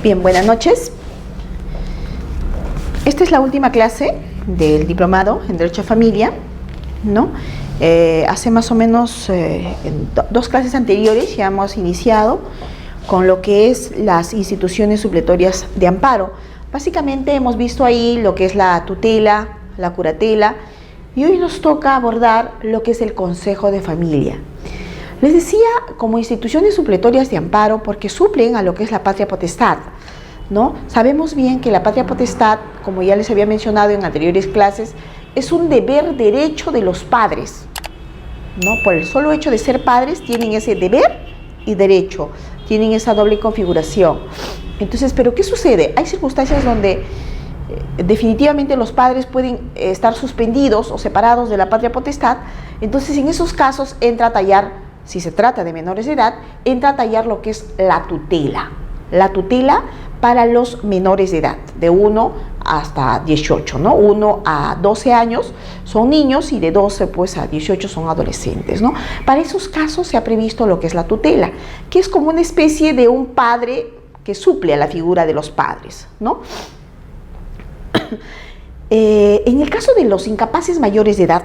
Bien, buenas noches. Esta es la última clase del diplomado en Derecho a Familia, ¿no? Hace más o menos en dos clases anteriores ya hemos iniciado con lo que es las instituciones supletorias de amparo. Básicamente hemos visto ahí lo que es la tutela, la curatela, y hoy nos toca abordar lo que es el Consejo de Familia. Les decía como instituciones supletorias de amparo porque suplen a lo que es la patria potestad, ¿no? Sabemos bien que la patria potestad, como ya les había mencionado en anteriores clases, es un deber derecho de los padres, ¿no? Por el solo hecho de ser padres tienen ese deber y derecho, tienen esa doble configuración. Entonces, ¿pero qué sucede? Hay circunstancias donde definitivamente los padres pueden estar suspendidos o separados de la patria potestad. Entonces, en esos casos entra a tallar, si se trata de menores de edad, entra a tallar lo que es la tutela. La tutela para los menores de edad, de 1 hasta 18, ¿no? 1 a 12 años son niños y de 12 pues a 18 son adolescentes, ¿no? Para esos casos se ha previsto lo que es la tutela, que es como una especie de un padre que suple a la figura de los padres, ¿no? En el caso de los incapaces mayores de edad,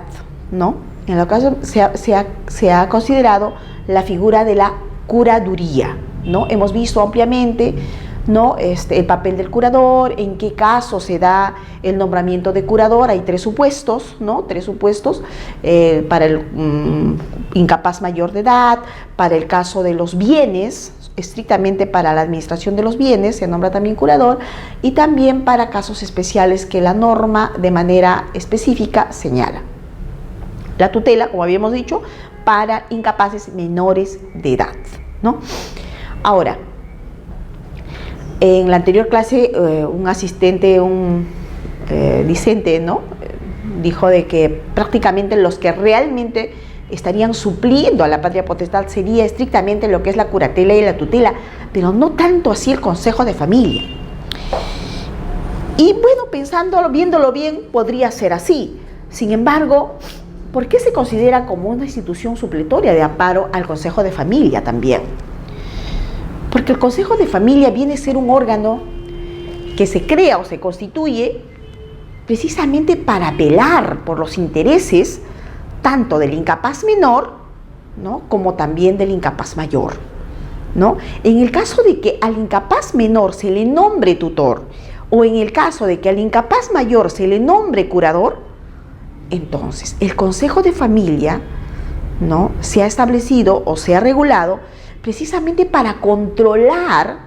¿no? En el caso se ha considerado la figura de la curaduría, ¿no? Hemos visto ampliamente, ¿no? El papel del curador, en qué caso se da el nombramiento de curador. Hay tres supuestos, ¿no? Tres supuestos para el incapaz mayor de edad, para el caso de los bienes, estrictamente para la administración de los bienes se nombra también curador, y también para casos especiales que la norma de manera específica señala. La tutela, como habíamos dicho, para incapaces menores de edad, ¿no? Ahora, en la anterior clase un asistente, un discente, ¿no? Dijo de que prácticamente los que realmente estarían supliendo a la patria potestad sería estrictamente lo que es la curatela y la tutela, pero no tanto así el Consejo de Familia. Y bueno, pensándolo, viéndolo bien, podría ser así. Sin embargo, ¿por qué se considera como una institución supletoria de amparo al Consejo de Familia también? Porque el Consejo de Familia viene a ser un órgano que se crea o se constituye precisamente para velar por los intereses tanto del incapaz menor, ¿no? Como también del incapaz mayor, ¿no? En el caso de que al incapaz menor se le nombre tutor, o en el caso de que al incapaz mayor se le nombre curador, entonces el Consejo de Familia, ¿no? Se ha establecido o se ha regulado precisamente para controlar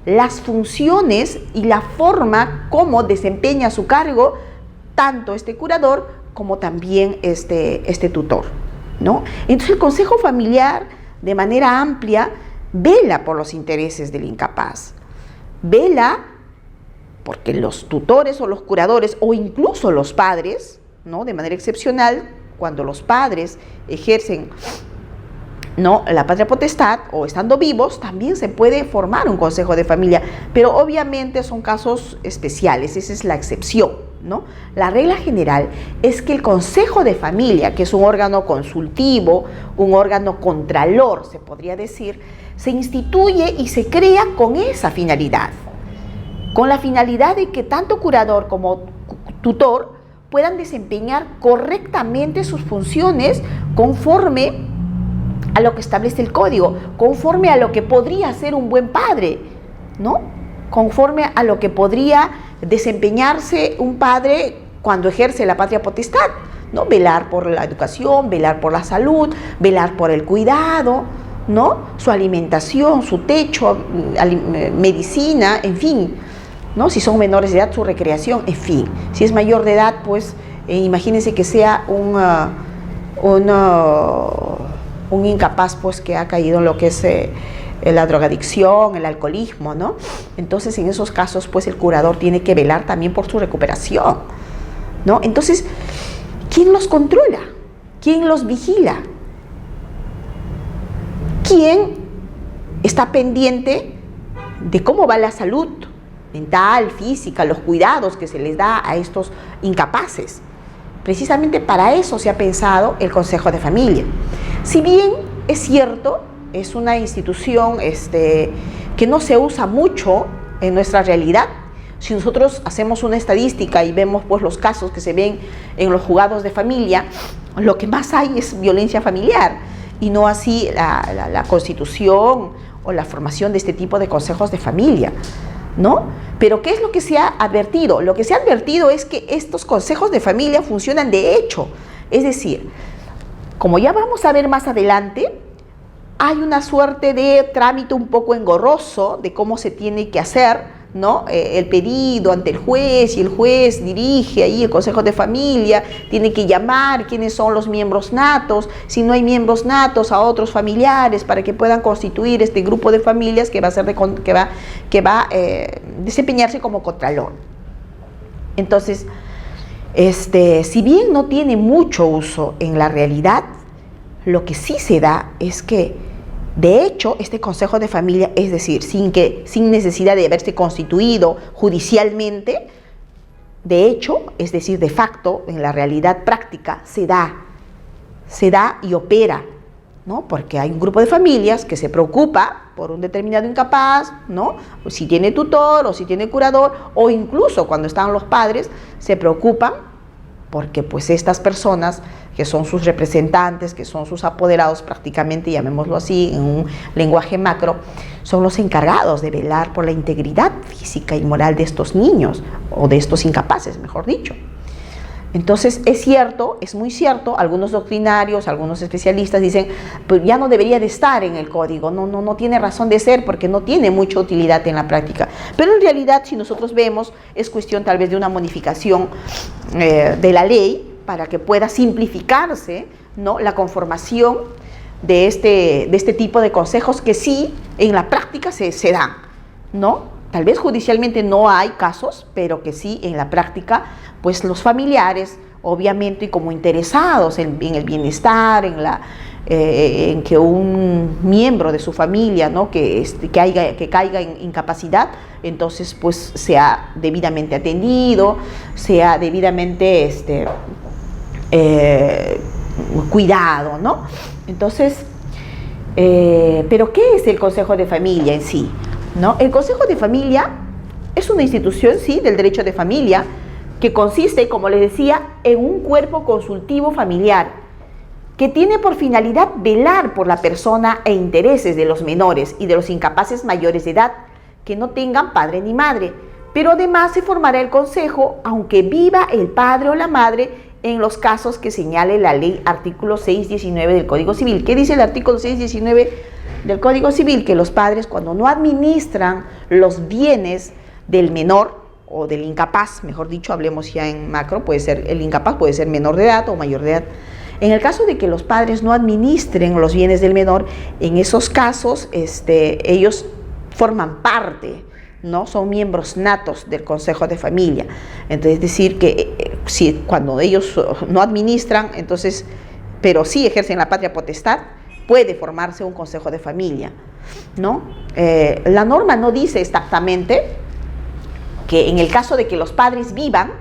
las funciones y la forma como desempeña su cargo tanto este curador como también este tutor, ¿no? Entonces el Consejo Familiar de manera amplia vela por los intereses del incapaz, vela porque los tutores o los curadores o incluso los padres, ¿no? De manera excepcional, cuando los padres ejercen, ¿no? la patria potestad o estando vivos, también se puede formar un Consejo de Familia, pero obviamente son casos especiales, esa es la excepción, ¿no? La regla general es que el Consejo de Familia, que es un órgano consultivo, un órgano contralor, se podría decir, se instituye y se crea con esa finalidad, con la finalidad de que tanto curador como tutor puedan desempeñar correctamente sus funciones conforme a lo que establece el código, conforme a lo que podría ser un buen padre, ¿no? Conforme a lo que podría desempeñarse un padre cuando ejerce la patria potestad, ¿no? Velar por la educación, velar por la salud, velar por el cuidado, ¿no? Su alimentación, su techo, medicina, en fin, ¿no? Si son menores de edad, su recreación, en fin. Si es mayor de edad, pues imagínense que sea un incapaz pues que ha caído en lo que es la drogadicción, el alcoholismo, ¿no? Entonces, en esos casos, pues el curador tiene que velar también por su recuperación, ¿no? Entonces, ¿quién los controla? ¿Quién los vigila? ¿Quién está pendiente de cómo va la salud mental, física, los cuidados que se les da a estos incapaces? Precisamente para eso se ha pensado el Consejo de Familia. Si bien es cierto, es una institución que no se usa mucho en nuestra realidad. Si nosotros hacemos una estadística y vemos pues los casos que se ven en los juzgados de familia, lo que más hay es violencia familiar, y no así la constitución o la formación de este tipo de consejos de familia, ¿no? Pero ¿qué es lo que se ha advertido? Lo que se ha advertido es que estos consejos de familia funcionan de hecho. Es decir, como ya vamos a ver más adelante, hay una suerte de trámite un poco engorroso de cómo se tiene que hacer, ¿no? El pedido ante el juez, y el juez dirige ahí el consejo de familia, tiene que llamar quiénes son los miembros natos, si no hay miembros natos, a otros familiares para que puedan constituir este grupo de familias que va a desempeñarse como contralor. Entonces, si bien no tiene mucho uso en la realidad, lo que sí se da es que de hecho, este consejo de familia, es decir, sin necesidad de haberse constituido judicialmente, de hecho, es decir, de facto, en la realidad práctica, se da y opera, ¿no? Porque hay un grupo de familias que se preocupa por un determinado incapaz, ¿no? O si tiene tutor o si tiene curador, o incluso cuando están los padres, se preocupan porque pues estas personas que son sus representantes, que son sus apoderados prácticamente, llamémoslo así, en un lenguaje macro, son los encargados de velar por la integridad física y moral de estos niños, o de estos incapaces, mejor dicho. Entonces, es cierto, es muy cierto, algunos doctrinarios, algunos especialistas dicen, pues ya no debería de estar en el código, no tiene razón de ser porque no tiene mucha utilidad en la práctica. Pero en realidad, si nosotros vemos, es cuestión tal vez de una modificación de la ley para que pueda simplificarse, ¿no?, la conformación de este tipo de consejos que sí, en la práctica se dan, ¿no? Tal vez judicialmente no hay casos, pero que sí en la práctica, pues los familiares, obviamente, y como interesados en el bienestar, en que un miembro de su familia, ¿no?, que caiga en incapacidad, entonces pues sea debidamente atendido, sea debidamente cuidado, ¿no? Entonces, pero ¿qué es el consejo de familia en sí? ¿No? El consejo de familia es una institución, sí, del derecho de familia, que consiste, como les decía, en un cuerpo consultivo familiar que tiene por finalidad velar por la persona e intereses de los menores y de los incapaces mayores de edad que no tengan padre ni madre, pero además se formará el consejo aunque viva el padre o la madre en los casos que señale la ley artículo 619 del Código Civil. ¿Qué dice el artículo 619 del Código Civil? Que los padres, cuando no administran los bienes del menor o del incapaz, mejor dicho, hablemos ya en macro, puede ser el incapaz, puede ser menor de edad o mayor de edad. En el caso de que los padres no administren los bienes del menor, en esos casos ellos forman parte, ¿no? Son miembros natos del consejo de familia. Entonces, es decir, que si cuando ellos no administran, entonces, pero sí ejercen la patria potestad, puede formarse un consejo de familia, ¿no? La norma no dice exactamente que en el caso de que los padres vivan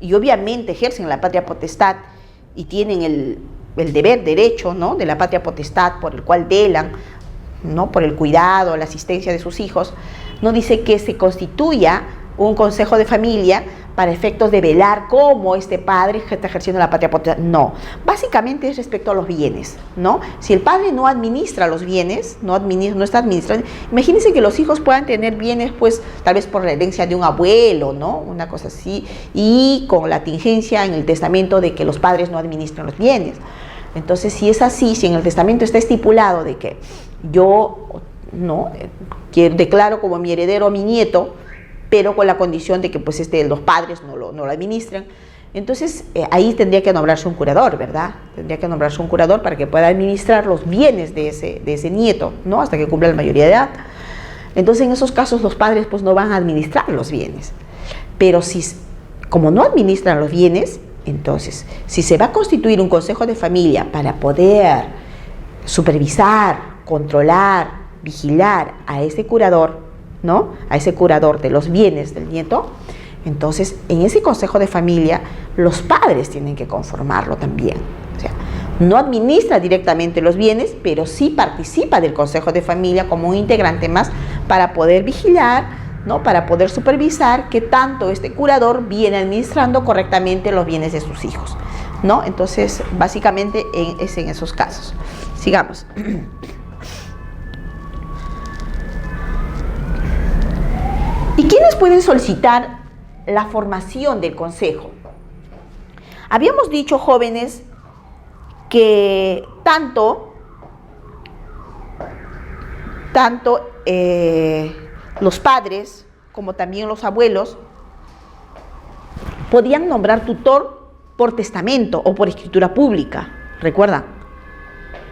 y obviamente ejercen la patria potestad y tienen el derecho, ¿no?, de la patria potestad por el cual velan, ¿no?, por el cuidado, la asistencia de sus hijos, no dice que se constituya un consejo de familia para efectos de velar cómo este padre está ejerciendo la patria potestad. No, básicamente es respecto a los bienes, ¿no? Si el padre no administra los bienes, no está administrando, imagínense que los hijos puedan tener bienes, pues tal vez por la herencia de un abuelo, ¿no?, una cosa así, y con la tingencia en el testamento de que los padres no administran los bienes. Entonces, si es así, si en el testamento está estipulado de que yo, ¿no?, que declaro como mi heredero a mi nieto, pero con la condición de que pues los padres no lo administran, entonces ahí tendría que nombrarse un curador, ¿verdad? Tendría que nombrarse un curador para que pueda administrar los bienes de ese nieto, ¿no?, hasta que cumpla la mayoría de edad. Entonces, en esos casos los padres pues no van a administrar los bienes. Pero como no administran los bienes, entonces, si se va a constituir un consejo de familia para poder supervisar, controlar, vigilar a ese curador, ¿no?, a ese curador de los bienes del nieto, entonces en ese consejo de familia los padres tienen que conformarlo también. O sea, no administra directamente los bienes, pero sí participa del consejo de familia como un integrante más para poder vigilar, ¿no? Para poder supervisar que tanto este curador viene administrando correctamente los bienes de sus hijos, ¿no? Entonces, básicamente es en esos casos. Sigamos. ¿Y quiénes pueden solicitar la formación del consejo? Habíamos dicho, jóvenes, que tanto los padres como también los abuelos podían nombrar tutor por testamento o por escritura pública, ¿recuerdan?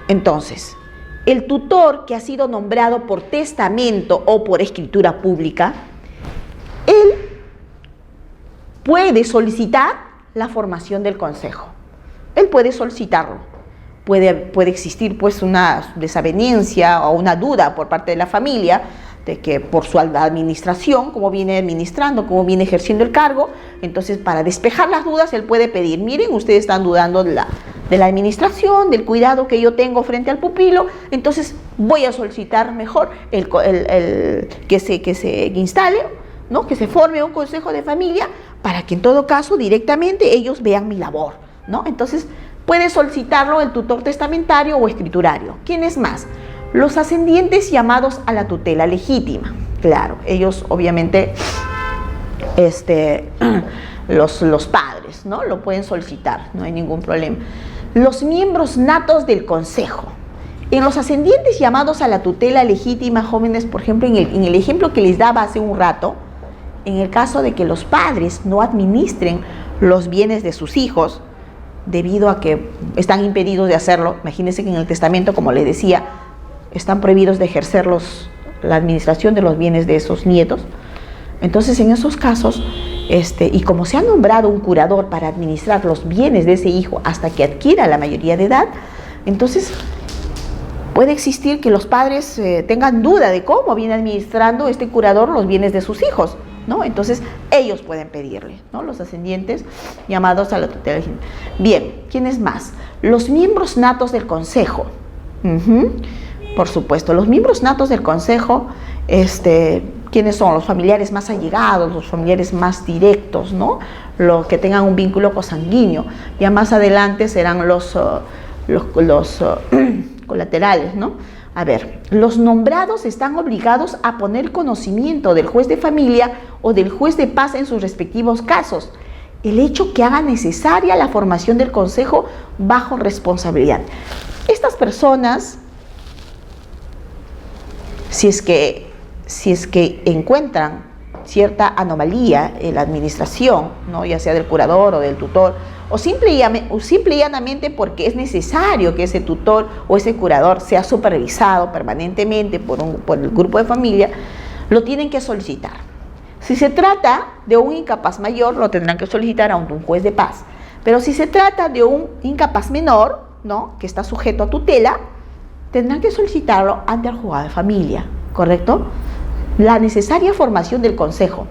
Entonces, el tutor que ha sido nombrado por testamento o por escritura pública, él puede solicitar la formación del consejo. Él puede solicitarlo. Puede existir pues una desaveniencia o una duda por parte de la familia de que por su administración, cómo viene administrando, cómo viene ejerciendo el cargo. Entonces, para despejar las dudas, él puede pedir: miren, ustedes están dudando de la administración, del cuidado que yo tengo frente al pupilo, entonces voy a solicitar mejor que se instale, ¿no? Que se forme un consejo de familia para que en todo caso directamente ellos vean mi labor, ¿no? Entonces, puede solicitarlo el tutor testamentario o escriturario. ¿Quiénes más? Los ascendientes llamados a la tutela legítima. Claro, ellos obviamente, los padres, ¿no? Lo pueden solicitar, no hay ningún problema. Los miembros natos del consejo. En los ascendientes llamados a la tutela legítima, jóvenes, por ejemplo, en el ejemplo que les daba hace un rato, en el caso de que los padres no administren los bienes de sus hijos, debido a que están impedidos de hacerlo, imagínense que en el testamento, como les decía, están prohibidos de ejercer la administración de los bienes de esos nietos. Entonces, en esos casos, y como se ha nombrado un curador para administrar los bienes de ese hijo hasta que adquiera la mayoría de edad, entonces puede existir que los padres tengan duda de cómo viene administrando este curador los bienes de sus hijos, ¿no? Entonces, ellos pueden pedirle, ¿no? Los ascendientes llamados a la tutela legítima. Bien, ¿quiénes más? Los miembros natos del consejo. Por supuesto, los miembros natos del consejo, ¿quiénes son? Los familiares más allegados, los familiares más directos, ¿no? Los que tengan un vínculo consanguíneo. Ya más adelante serán los colaterales, ¿no? A ver, los nombrados están obligados a poner conocimiento del juez de familia o del juez de paz en sus respectivos casos, el hecho que haga necesaria la formación del consejo bajo responsabilidad. Estas personas, si es que encuentran cierta anomalía en la administración, ¿no? Ya sea del curador o del tutor, o simple y llanamente porque es necesario que ese tutor o ese curador sea supervisado permanentemente por el grupo de familia, lo tienen que solicitar. Si se trata de un incapaz mayor, lo tendrán que solicitar a un juez de paz. Pero si se trata de un incapaz menor, ¿no? Que está sujeto a tutela, tendrán que solicitarlo ante el juzgado de familia, ¿correcto? La necesaria formación del consejo.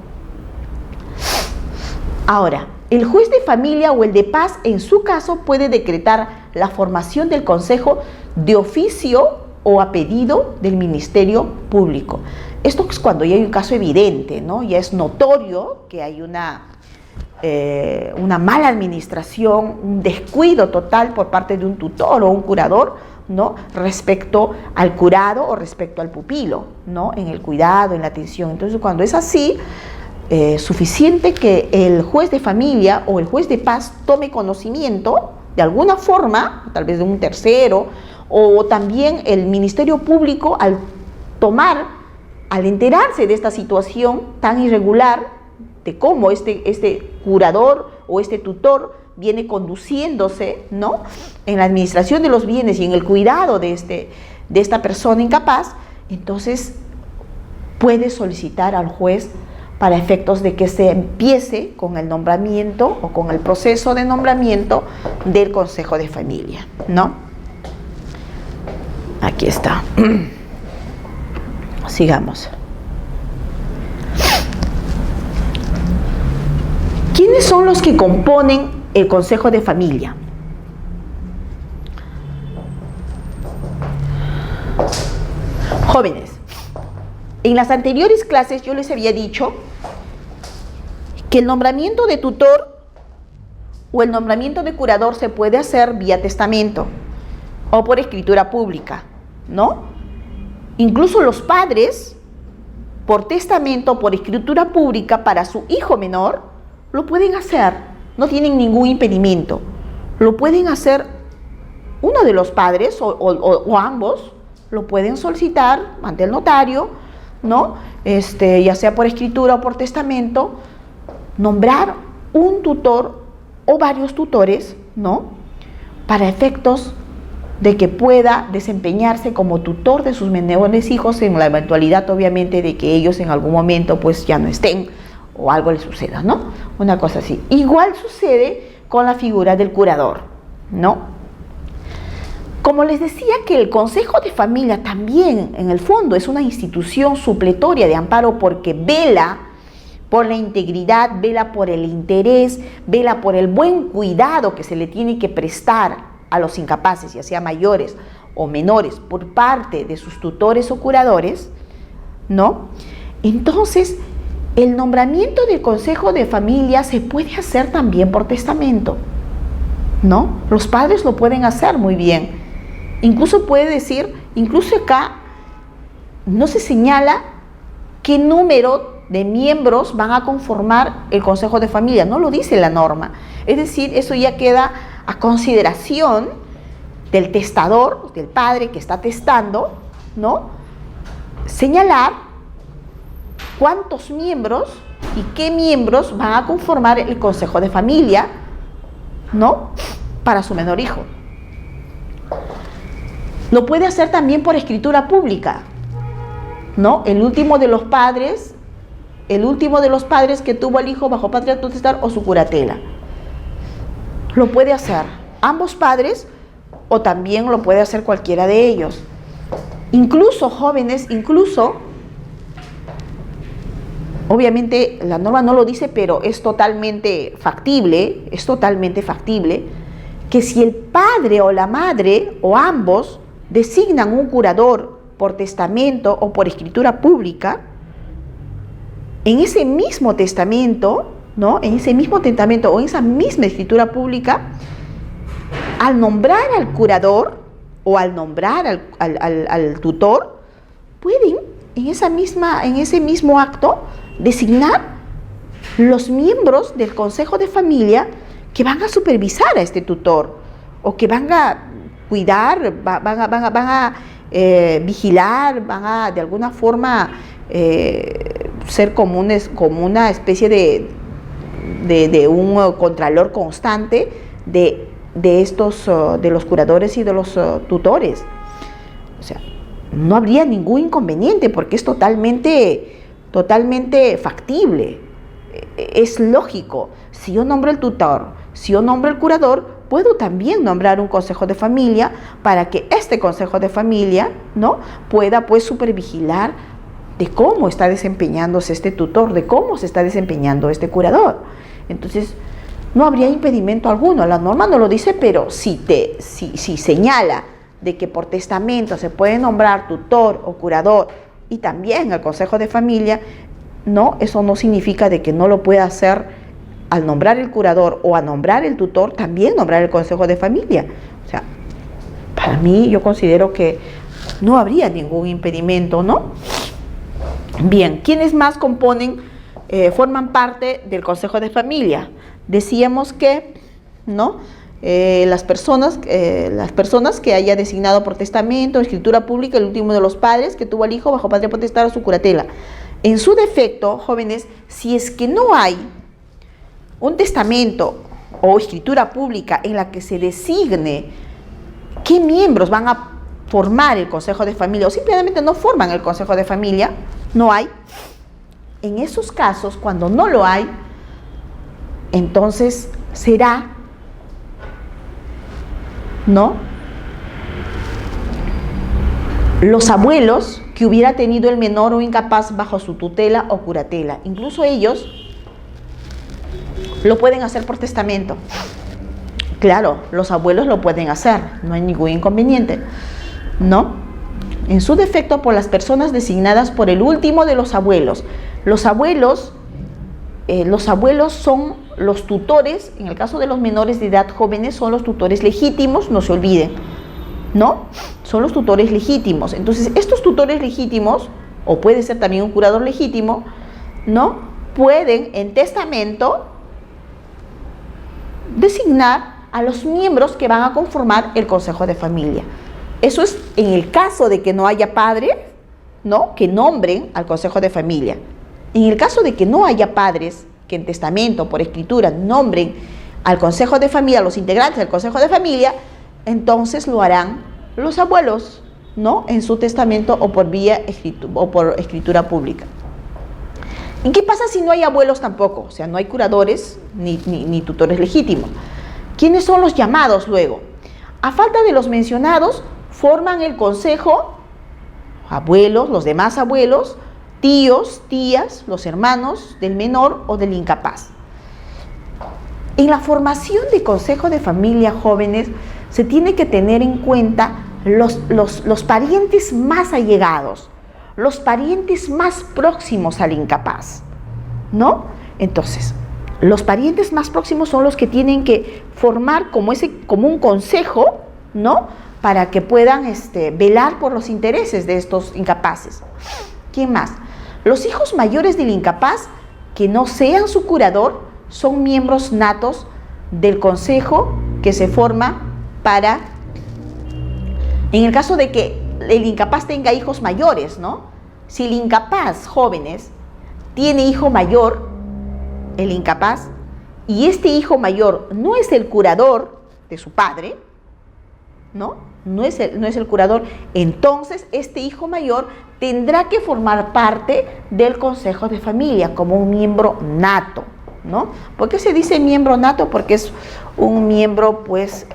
Ahora, el juez de familia o el de paz, en su caso, puede decretar la formación del consejo de oficio o a pedido del Ministerio Público. Esto es cuando ya hay un caso evidente, ¿no? Ya es notorio que hay una mala administración, un descuido total por parte de un tutor o un curador, ¿no? Respecto al curado o respecto al pupilo, ¿no? En el cuidado, en la atención. Entonces, cuando es así, suficiente que el juez de familia o el juez de paz tome conocimiento de alguna forma, tal vez de un tercero, o también el Ministerio Público al enterarse de esta situación tan irregular, de cómo este curador o este tutor viene conduciéndose, ¿no? En la administración de los bienes y en el cuidado de esta persona incapaz, entonces puede solicitar al juez para efectos de que se empiece con el nombramiento o con el proceso de nombramiento del Consejo de Familia, ¿no? Aquí está. Sigamos. ¿Quiénes son los que componen el Consejo de Familia? Jóvenes, En las anteriores clases yo les había dicho que el nombramiento de tutor o el nombramiento de curador se puede hacer vía testamento o por escritura pública, ¿no? Incluso los padres, por testamento o por escritura pública para su hijo menor, lo pueden hacer, no tienen ningún impedimento. Lo pueden hacer uno de los padres o ambos, lo pueden solicitar ante el notario, ¿no? Ya sea por escritura o por testamento, nombrar un tutor o varios tutores, ¿no? Para efectos de que pueda desempeñarse como tutor de sus menores hijos en la eventualidad, obviamente, de que ellos en algún momento pues ya no estén o algo les suceda, ¿no? Una cosa así. Igual sucede con la figura del curador, ¿no? Como les decía que el Consejo de Familia también, en el fondo, es una institución supletoria de amparo porque vela por la integridad, vela por el interés, vela por el buen cuidado que se le tiene que prestar a los incapaces, ya sea mayores o menores, por parte de sus tutores o curadores, ¿no? Entonces, el nombramiento del Consejo de Familia se puede hacer también por testamento, ¿no? Los padres lo pueden hacer muy bien. Incluso puede decir, incluso acá no se señala qué número de miembros van a conformar el Consejo de Familia, no lo dice la norma. Es decir, eso ya queda a consideración del testador, del padre que está testando, ¿no? Señalar cuántos miembros y qué miembros van a conformar el Consejo de Familia, ¿no? Para su menor hijo. Lo puede hacer también por escritura pública, ¿no? El último de los padres que tuvo al hijo bajo patria potestad o su curatela. Lo puede hacer ambos padres o también lo puede hacer cualquiera de ellos. Incluso jóvenes, obviamente la norma no lo dice, pero es totalmente factible, que si el padre o la madre o ambos designan un curador por testamento o por escritura pública, en ese mismo testamento, ¿no? En ese mismo testamento o en esa misma escritura pública, al nombrar al curador o al nombrar al tutor, pueden en ese mismo acto designar los miembros del Consejo de Familia que van a supervisar a este tutor o que van a cuidar, van a vigilar, van a de alguna forma ser como una especie de un contralor constante de los curadores y de los tutores. O sea, no habría ningún inconveniente porque es totalmente factible. Es lógico. Si yo nombro el tutor, si yo nombro el curador, puedo también nombrar un consejo de familia para que este consejo de familia, ¿no?, pueda pues supervigilar de cómo está desempeñándose este tutor, de cómo se está desempeñando este curador. Entonces, no habría impedimento alguno. La norma no lo dice, pero si señala de que por testamento se puede nombrar tutor o curador y también el consejo de familia, no, eso no significa de que no lo pueda hacer al nombrar el curador o a nombrar el tutor, también nombrar el consejo de familia. O sea, para mí yo considero que no habría ningún impedimento, ¿no? Bien, ¿quiénes más forman parte del consejo de familia? Decíamos que, ¿no?, las personas que haya designado por testamento o escritura pública el último de los padres que tuvo al hijo bajo patria potestad o su curatela. En su defecto, jóvenes, si es que no hay un testamento o escritura pública en la que se designe qué miembros van a formar el consejo de familia o simplemente no forman el consejo de familia, no hay. En esos casos, cuando no lo hay, entonces será, ¿no?, los abuelos que hubiera tenido el menor o incapaz bajo su tutela o curatela. Incluso ellos lo pueden hacer por testamento. Claro, los abuelos lo pueden hacer, no hay ningún inconveniente, ¿no? en su defecto por las personas designadas por el último de los abuelos. Los abuelos son los tutores, en el caso de los menores de edad jóvenes, son los tutores legítimos, no se olviden, ¿no? Son los tutores legítimos. Entonces, estos tutores legítimos, o puede ser también un curador legítimo, ¿no? Pueden en testamento designar a los miembros que van a conformar el consejo de familia. Eso es en el caso de que no haya padres, ¿no?, que nombren al consejo de familia. En el caso de que no haya padres que en testamento, por escritura, nombren al consejo de familia, a los integrantes del consejo de familia, entonces lo harán los abuelos, ¿no?, en su testamento o por escritura pública. ¿Y qué pasa si no hay abuelos tampoco? O sea, no hay curadores ni tutores legítimos. ¿Quiénes son los llamados luego? A falta de los mencionados, forman el consejo abuelos, los demás abuelos, tíos, tías, los hermanos del menor o del incapaz. En la formación de consejo de familia jóvenes se tiene que tener en cuenta los parientes más allegados, los parientes más próximos al incapaz, ¿no? Entonces, los parientes más próximos son los que tienen que formar como un consejo, ¿no?, para que puedan velar por los intereses de estos incapaces. ¿Quién más? Los hijos mayores del incapaz, que no sean su curador, son miembros natos del consejo que se forma en el caso de que el incapaz tenga hijos mayores, ¿no? Si el incapaz, jóvenes, tiene hijo mayor, el incapaz, y este hijo mayor no es el curador de su padre, ¿no? No es el curador, entonces este hijo mayor tendrá que formar parte del consejo de familia como un miembro nato, ¿no? ¿Por qué se dice miembro nato? Porque es un miembro, pues,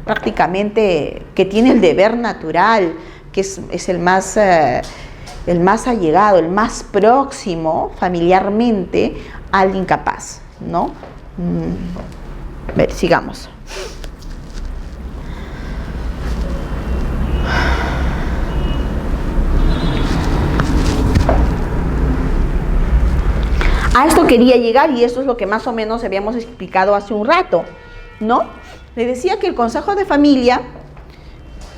prácticamente que tiene el deber natural, que es el más allegado, el más próximo familiarmente al incapaz, ¿no? A ver, sigamos. A esto quería llegar y esto es lo que más o menos habíamos explicado hace un rato, ¿no? Le decía que el consejo de familia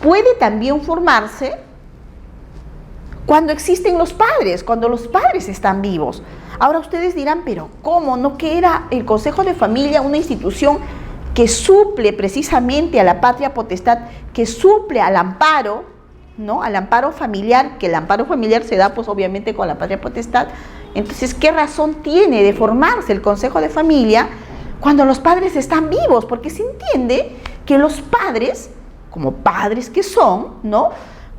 puede también formarse cuando existen los padres, cuando los padres están vivos. Ahora ustedes dirán, pero ¿cómo? ¿No que era el consejo de familia una institución que suple precisamente a la patria potestad, que suple al amparo, ¿no?, al amparo familiar, que el amparo familiar se da pues obviamente con la patria potestad? Entonces, ¿qué razón tiene de formarse el consejo de familia cuando los padres están vivos? Porque se entiende que los padres, como padres que son, ¿no?,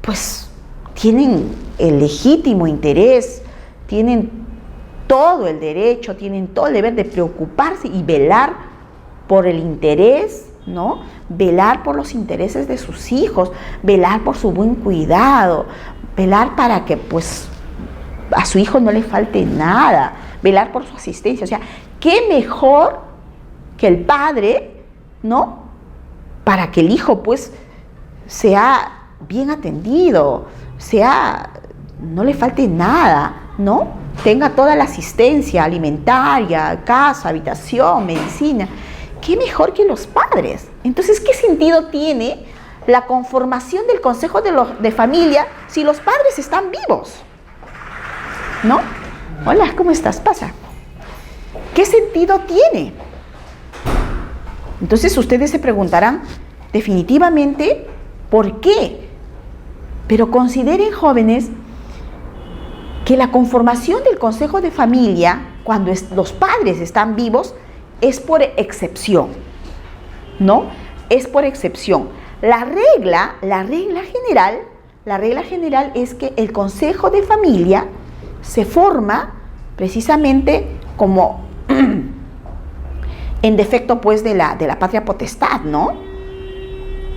pues tienen el legítimo interés, tienen todo el derecho, tienen todo el deber de preocuparse y velar por el interés, ¿no?, velar por los intereses de sus hijos, velar por su buen cuidado, velar para que pues a su hijo no le falte nada, velar por su asistencia. O sea, ¿qué mejor que el padre, ¿no?, para que el hijo pues sea bien atendido, no le falte nada, ¿no?, tenga toda la asistencia alimentaria, casa, habitación, medicina? ¿Qué mejor que los padres? Entonces, ¿qué sentido tiene la conformación del consejo de familia si los padres están vivos? ¿No? Hola, ¿cómo estás? Pasa. ¿Qué sentido tiene? Entonces ustedes se preguntarán, definitivamente, ¿por qué? Pero consideren, jóvenes, que la conformación del consejo de familia, cuando los padres están vivos, es por excepción, ¿no? Es por excepción. La regla general es que el consejo de familia se forma precisamente como en defecto pues de la patria potestad, ¿no?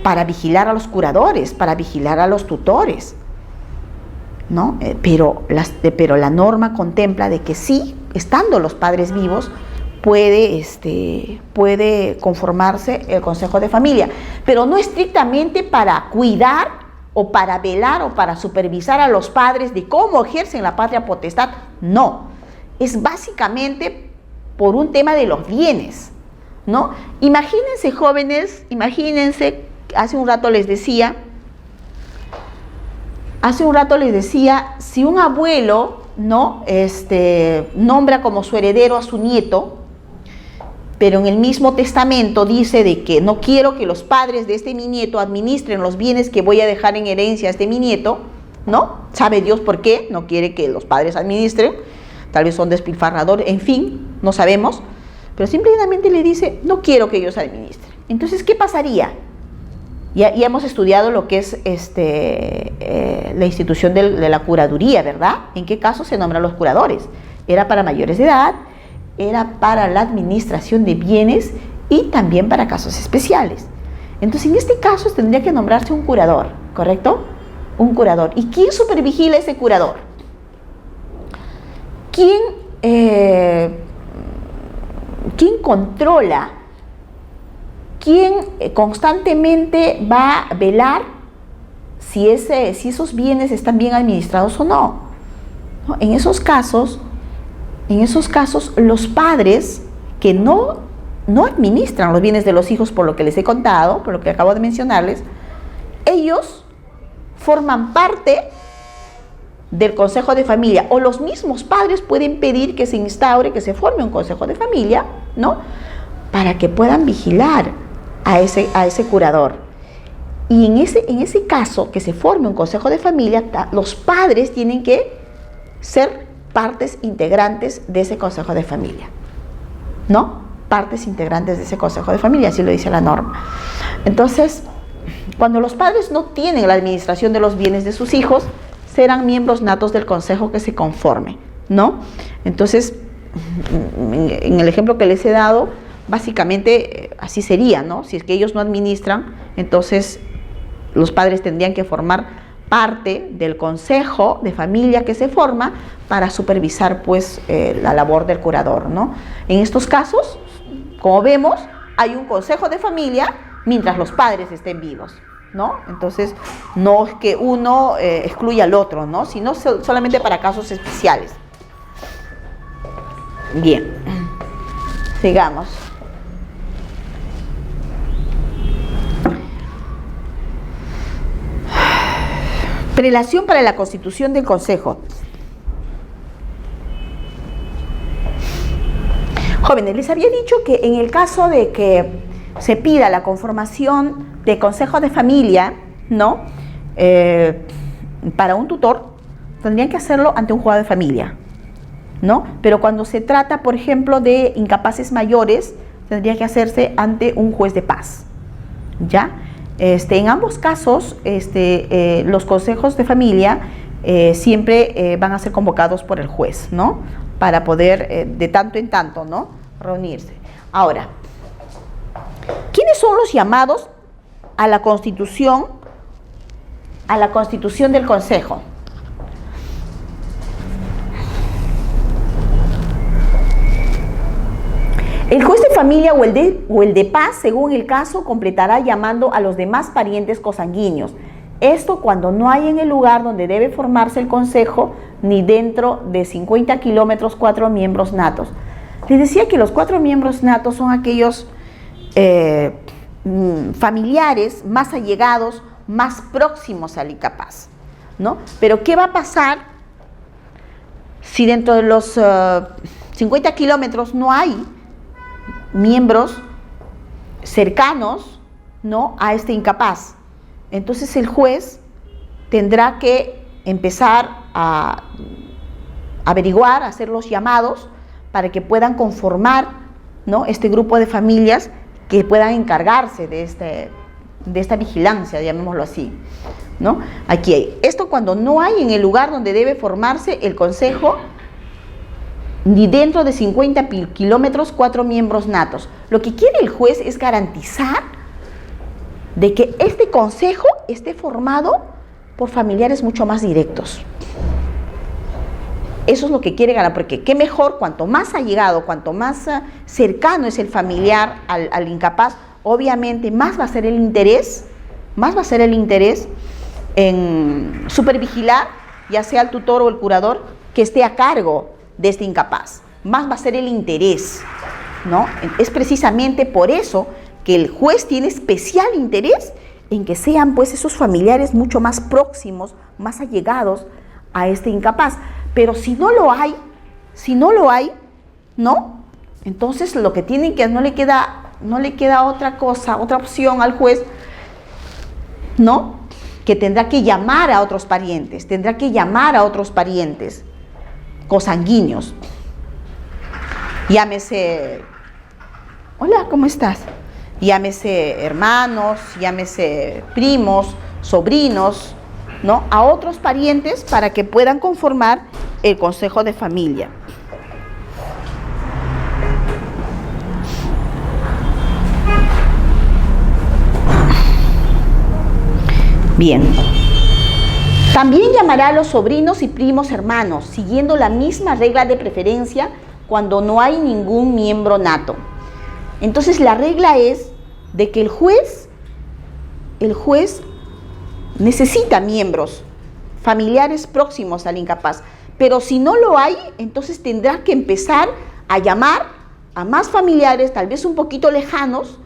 Para vigilar a los curadores, para vigilar a los tutores, ¿no? Pero la norma contempla de que sí, estando los padres vivos, puede conformarse el consejo de familia, pero no estrictamente para cuidar o para velar o para supervisar a los padres de cómo ejercen la patria potestad. No, es básicamente por un tema de los bienes, ¿no? Imagínense, jóvenes, imagínense, hace un rato les decía, si un abuelo, ¿no? Nombra como su heredero a su nieto, pero en el mismo testamento dice de que no quiero que los padres de mi nieto administren los bienes que voy a dejar en herencia a mi nieto, ¿no? Sabe Dios por qué no quiere que los padres administren, tal vez son despilfarradores, en fin, no sabemos, pero simplemente le dice, no quiero que ellos administren. Entonces, ¿qué pasaría? Ya hemos estudiado lo que es la institución de la curaduría, ¿verdad? ¿En qué caso se nombran los curadores? Era para mayores de edad, era para la administración de bienes y también para casos especiales. Entonces, en este caso tendría que nombrarse un curador, ¿correcto? Un curador. ¿Y quién supervigila ese curador? ¿Quién controla? ¿Quién constantemente va a velar si esos bienes están bien administrados o no? ¿No? En esos casos, los padres que no administran los bienes de los hijos, por lo que les he contado, por lo que acabo de mencionarles, ellos forman parte del consejo de familia, o los mismos padres pueden pedir que se instaure, que se forme un consejo de familia, ¿no? Para que puedan vigilar a ese curador. Y en ese caso, que se forme un consejo de familia, los padres tienen que ser partes integrantes de ese consejo de familia, ¿no? Partes integrantes de ese consejo de familia, así lo dice la norma. Entonces, cuando los padres no tienen la administración de los bienes de sus hijos, serán miembros natos del consejo que se conforme, ¿no? Entonces, en el ejemplo que les he dado, básicamente así sería, ¿no? Si es que ellos no administran, entonces los padres tendrían que formar parte del consejo de familia que se forma para supervisar, pues, la labor del curador, ¿no? En estos casos, como vemos, hay un consejo de familia mientras los padres estén vivos, ¿no? Entonces, no es que uno excluya al otro, ¿no? Sino solamente para casos especiales. Bien, sigamos. Prelación para la constitución del consejo. Jóvenes, les había dicho que en el caso de que se pida la conformación de consejo de familia, ¿no? Para un tutor, tendrían que hacerlo ante un juzgado de familia, ¿no? Pero cuando se trata, por ejemplo, de incapaces mayores, tendría que hacerse ante un juez de paz, ¿ya? En ambos casos, los consejos de familia siempre van a ser convocados por el juez, ¿no? Para poder, de tanto en tanto, ¿no? Reunirse. Ahora, ¿quiénes son los llamados a la constitución del consejo? El juez de familia o el de paz, según el caso, completará llamando a los demás parientes cosanguíneos. Esto cuando no hay en el lugar donde debe formarse el consejo, ni dentro de 50 kilómetros 4 miembros natos. Les decía que los 4 miembros natos son aquellos familiares más allegados, más próximos al incapaz, ¿no? Pero ¿qué va a pasar si dentro de los 50 kilómetros no hay miembros cercanos, ¿no?, a este incapaz? Entonces el juez tendrá que empezar a averiguar, a hacer los llamados para que puedan conformar, ¿no?, este grupo de familias que puedan encargarse de esta vigilancia, llamémoslo así, ¿no? Aquí hay esto cuando no hay en el lugar donde debe formarse el consejo, ni dentro de 50 kilómetros 4 miembros natos. Lo que quiere el juez es garantizar de que este consejo esté formado por familiares mucho más directos. Eso es lo que quiere ganar, porque qué mejor, cuanto más allegado, cuanto más cercano es el familiar al incapaz, obviamente más va a ser el interés en supervigilar, ya sea el tutor o el curador, que esté a cargo de este incapaz. Más va a ser el interés, ¿no? Es precisamente por eso que el juez tiene especial interés en que sean pues esos familiares mucho más próximos, más allegados a este incapaz. Pero si no lo hay, ¿no? Entonces lo que tienen que, no le queda otra cosa, otra opción al juez, ¿no? Que tendrá que llamar a otros parientes, consanguíneos. Llámese, hola, ¿cómo estás? Llámese hermanos, llámese primos, sobrinos, ¿no? A otros parientes para que puedan conformar el consejo de familia. Bien. También llamará a los sobrinos y primos hermanos, siguiendo la misma regla de preferencia cuando no hay ningún miembro nato. Entonces la regla es de que el juez necesita miembros familiares próximos al incapaz, pero si no lo hay, entonces tendrá que empezar a llamar a más familiares, tal vez un poquito lejanos,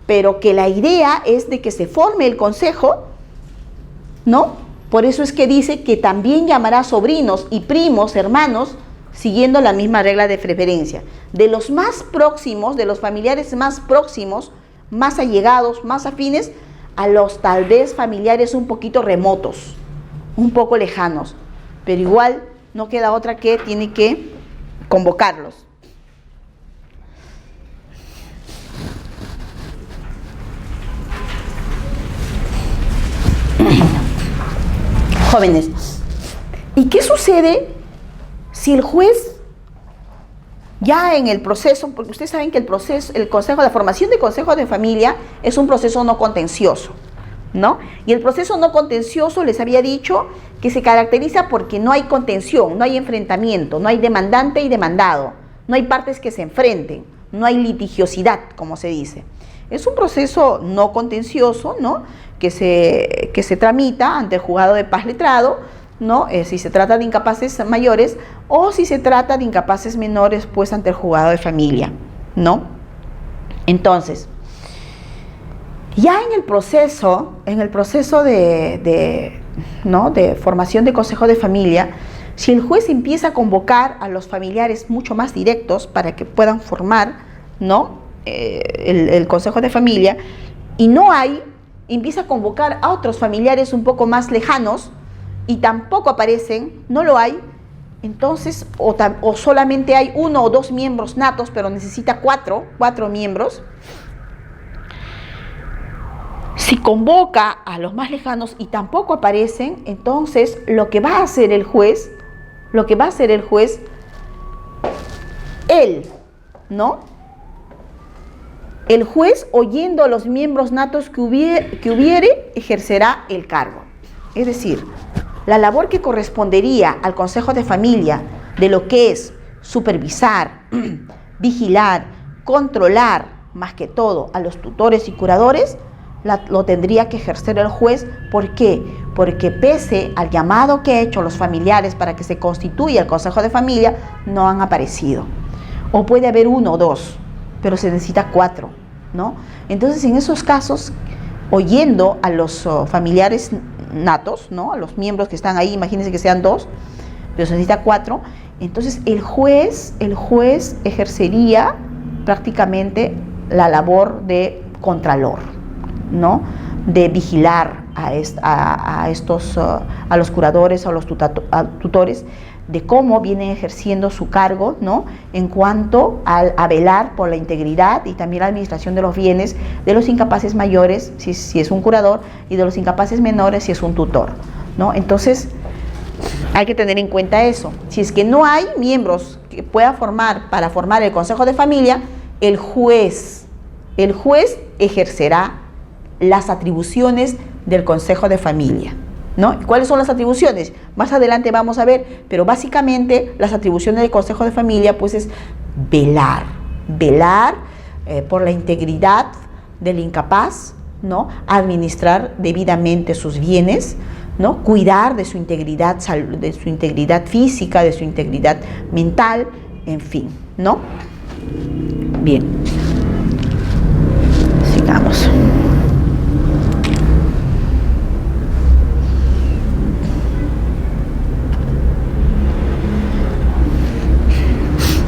pero que la idea es de que se forme el consejo, ¿no? Por eso es que dice que también llamará sobrinos y primos, hermanos, siguiendo la misma regla de preferencia. De los más próximos, de los familiares más próximos, más allegados, más afines, a los tal vez familiares un poquito remotos, un poco lejanos. Pero igual no queda otra que tiene que convocarlos. Jóvenes, ¿y qué sucede si el juez ya en el proceso, porque ustedes saben que la formación de consejo de familia es un proceso no contencioso, ¿no? Y el proceso no contencioso, les había dicho, que se caracteriza porque no hay contención, no hay enfrentamiento, no hay demandante y demandado, no hay partes que se enfrenten, no hay litigiosidad, como se dice. Es un proceso no contencioso, ¿no? Que se tramita ante el juzgado de paz letrado, ¿no? Si se trata de incapaces mayores o si se trata de incapaces menores, pues ante el juzgado de familia, ¿no? Entonces, ya en el proceso de formación de consejo de familia, si el juez empieza a convocar a los familiares mucho más directos para que puedan formar, ¿no? El consejo de familia, y no hay, empieza a convocar a otros familiares un poco más lejanos y tampoco aparecen, no lo hay, entonces o solamente hay 1 o 2 miembros natos, pero necesita 4 miembros. Si convoca a los más lejanos y tampoco aparecen, entonces lo que va a hacer el juez, él, ¿no? El juez, oyendo a los miembros natos que hubiere, ejercerá el cargo. Es decir, la labor que correspondería al consejo de familia de lo que es supervisar, vigilar, controlar, más que todo a los tutores y curadores, lo tendría que ejercer el juez. ¿Por qué? Porque pese al llamado que ha hecho los familiares para que se constituya el consejo de familia, no han aparecido. O puede haber 1 o 2, pero se necesita 4, ¿no? Entonces, en esos casos, oyendo a los familiares natos, ¿no? A los miembros que están ahí, imagínense que sean 2, pero se necesita 4, entonces el juez ejercería prácticamente la labor de contralor, ¿no? De vigilar a los curadores o a los tutores, de cómo vienen ejerciendo su cargo, ¿no? En cuanto a velar por la integridad y también la administración de los bienes de los incapaces mayores, si es un curador, y de los incapaces menores, si es un tutor, ¿no? Entonces, hay que tener en cuenta eso. Si es que no hay miembros que pueda formar para formar el consejo de familia, el juez ejercerá las atribuciones del consejo de familia, ¿no? ¿Cuáles son las atribuciones? Más adelante vamos a ver, pero básicamente las atribuciones del consejo de familia pues es velar por la integridad del incapaz, ¿no? Administrar debidamente sus bienes, ¿no? Cuidar de su integridad, de su integridad física, de su integridad mental, en fin, ¿no? Bien. Sigamos.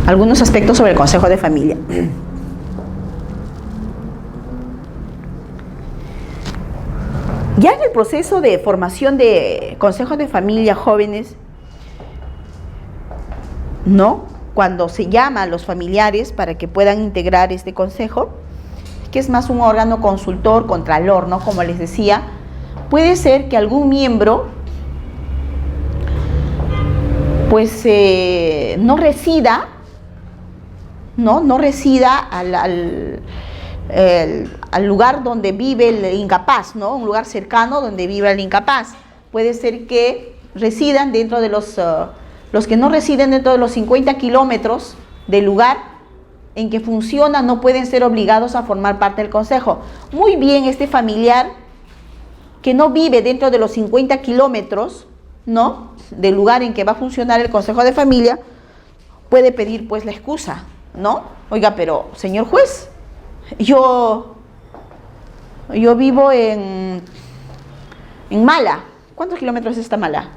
Algunos aspectos sobre el consejo de familia. Ya en el proceso de formación de consejos de familia jóvenes, ¿no? Cuando se llama a los familiares para que puedan integrar este consejo, que es más un órgano consultor, contralor, ¿no? Como les decía, puede ser que algún miembro pues no resida al lugar donde vive el incapaz, ¿no? Un lugar cercano donde vive el incapaz. Puede ser que residan dentro de los que no residen dentro de los 50 kilómetros del lugar en que funciona, no pueden ser obligados a formar parte del consejo. Muy bien, este familiar que no vive dentro de los 50 kilómetros, ¿no?, del lugar en que va a funcionar el consejo de familia, puede pedir pues la excusa, ¿no? Oiga, pero señor juez, yo vivo en Mala. ¿Cuántos kilómetros está Mala?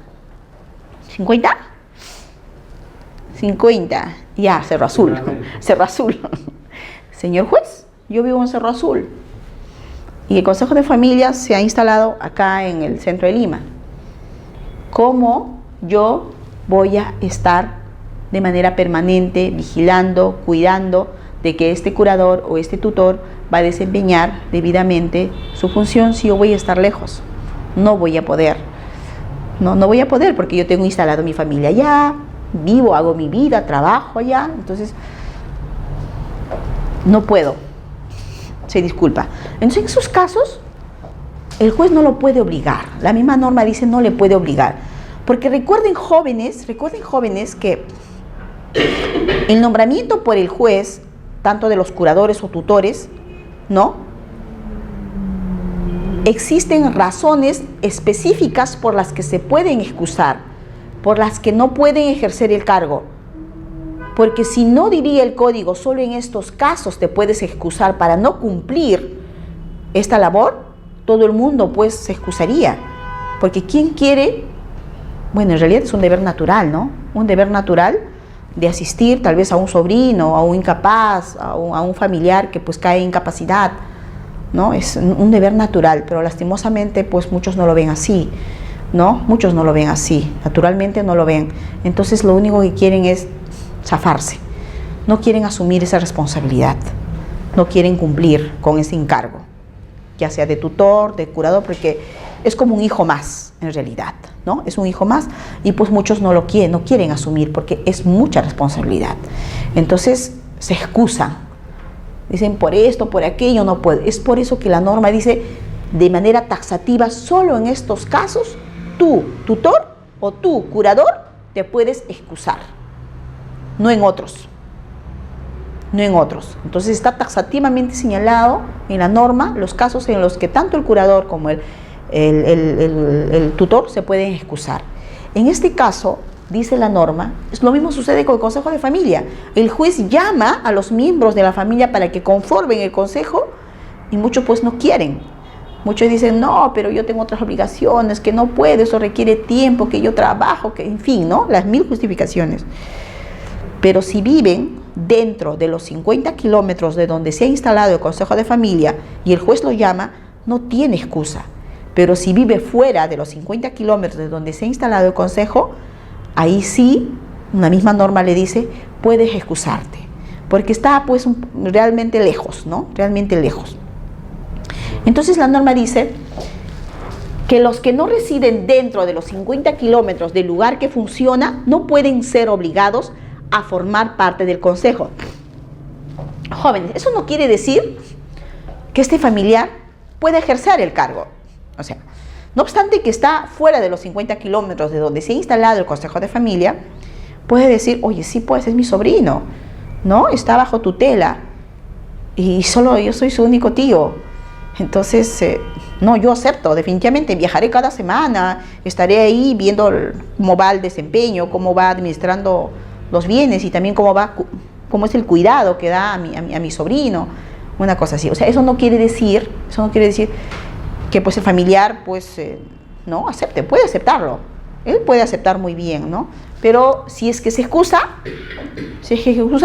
¿50? 50. Ya, Cerro Azul. Cerro Azul. Señor juez, yo vivo en Cerro Azul. Y el consejo de familia se ha instalado acá en el centro de Lima. ¿Cómo yo voy a estar de manera permanente vigilando, cuidando de que este curador o este tutor va a desempeñar debidamente su función si yo voy a estar lejos? No voy a poder. No voy a poder porque yo tengo instalado mi familia allá, vivo, hago mi vida, trabajo allá, entonces no puedo. Se disculpa. Entonces, en esos casos, el juez no lo puede obligar. La misma norma dice no le puede obligar. Porque recuerden jóvenes que el nombramiento por el juez, tanto de los curadores o tutores, ¿no?, existen razones específicas por las que se pueden excusar, por las que no pueden ejercer el cargo. Porque si no, diría el código, solo en estos casos te puedes excusar para no cumplir esta labor, todo el mundo pues se excusaría. Porque ¿quién quiere? Bueno, en realidad es un deber natural, ¿no? Un deber natural de asistir tal vez a un sobrino, a un incapaz, a un familiar que pues cae en incapacidad, ¿no? Es un deber natural, pero lastimosamente pues muchos no lo ven así, ¿no? Muchos no lo ven así, naturalmente no lo ven. Entonces lo único que quieren es zafarse, no quieren asumir esa responsabilidad, no quieren cumplir con ese encargo, ya sea de tutor, de curador, porque es como un hijo más en realidad, ¿no? Es un hijo más y pues muchos no quieren asumir porque es mucha responsabilidad. Entonces se excusan, dicen por esto, por aquello, no puedo. Es por eso que la norma dice de manera taxativa, solo en estos casos, tú, tutor o tú, curador, te puedes excusar, no en otros. No en otros. Entonces está taxativamente señalado en la norma los casos en los que tanto el curador como el tutor se pueden excusar. En este caso, dice la norma, lo mismo sucede con el consejo de familia. El juez llama a los miembros de la familia para que conformen el consejo y muchos pues no quieren. Muchos dicen, no, pero yo tengo otras obligaciones, que no puedo, eso requiere tiempo, que yo trabajo, que en fin, ¿no? Las mil justificaciones. Pero si viven dentro de los 50 kilómetros de donde se ha instalado el consejo de familia y el juez lo llama, no tiene excusa. Pero si vive fuera de los 50 kilómetros de donde se ha instalado el consejo, ahí sí, una misma norma le dice, puedes excusarte, porque está pues realmente lejos, ¿no? Realmente lejos. Entonces la norma dice que los que no residen dentro de los 50 kilómetros del lugar que funciona no pueden ser obligados a formar parte del consejo. Jóvenes, eso no quiere decir que este familiar pueda ejercer el cargo. O sea, no obstante que está fuera de los 50 kilómetros de donde se ha instalado el consejo de familia, puede decir, oye, sí, pues es mi sobrino, ¿no? Está bajo tutela y solo yo soy su único tío. Entonces, No, yo acepto, definitivamente, viajaré cada semana, estaré ahí viendo cómo va el desempeño, cómo va administrando los bienes y también cómo es el cuidado que da a mi sobrino, una cosa así. O sea, eso no quiere decir que pues el familiar pues no acepte, puede aceptarlo, él puede aceptar muy bien, ¿no? Pero si es que se excusa,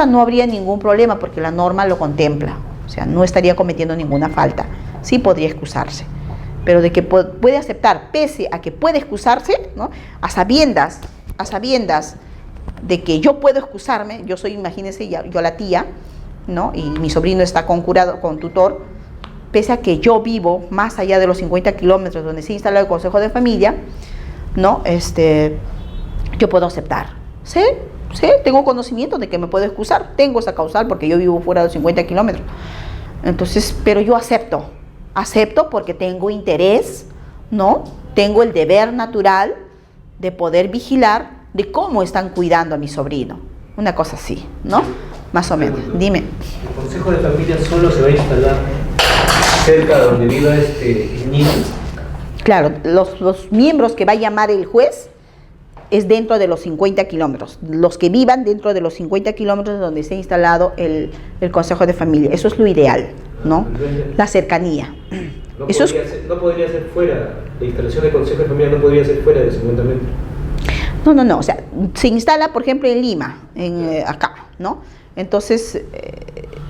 no habría ningún problema porque la norma lo contempla, o sea, no estaría cometiendo ninguna falta, sí podría excusarse. Pero de que puede aceptar, pese a que puede excusarse, ¿no? a sabiendas de que yo puedo excusarme, yo soy, imagínense, yo la tía, ¿no? Y mi sobrino está con tutor, pese a que yo vivo más allá de los 50 kilómetros donde se instala el Consejo de Familia, ¿no? Yo puedo aceptar. Sí, tengo conocimiento de que me puedo excusar, tengo esa causal porque yo vivo fuera de los 50 kilómetros. Entonces, pero yo acepto porque tengo interés, ¿no? Tengo el deber natural de poder vigilar de cómo están cuidando a mi sobrino. Una cosa así, ¿no? Más o menos. Dime. ¿El Consejo de Familia solo se va a instalar cerca de donde viva el niño? Claro, los miembros que va a llamar el juez es dentro de los 50 kilómetros. Los que vivan dentro de los 50 kilómetros donde se ha instalado el Consejo de Familia. Eso es lo ideal, ¿no? La cercanía. No podría ser fuera, la instalación del Consejo de Familia no podría ser fuera de 50 metros. No, o sea, se instala, por ejemplo, en Lima, acá, ¿no? Entonces,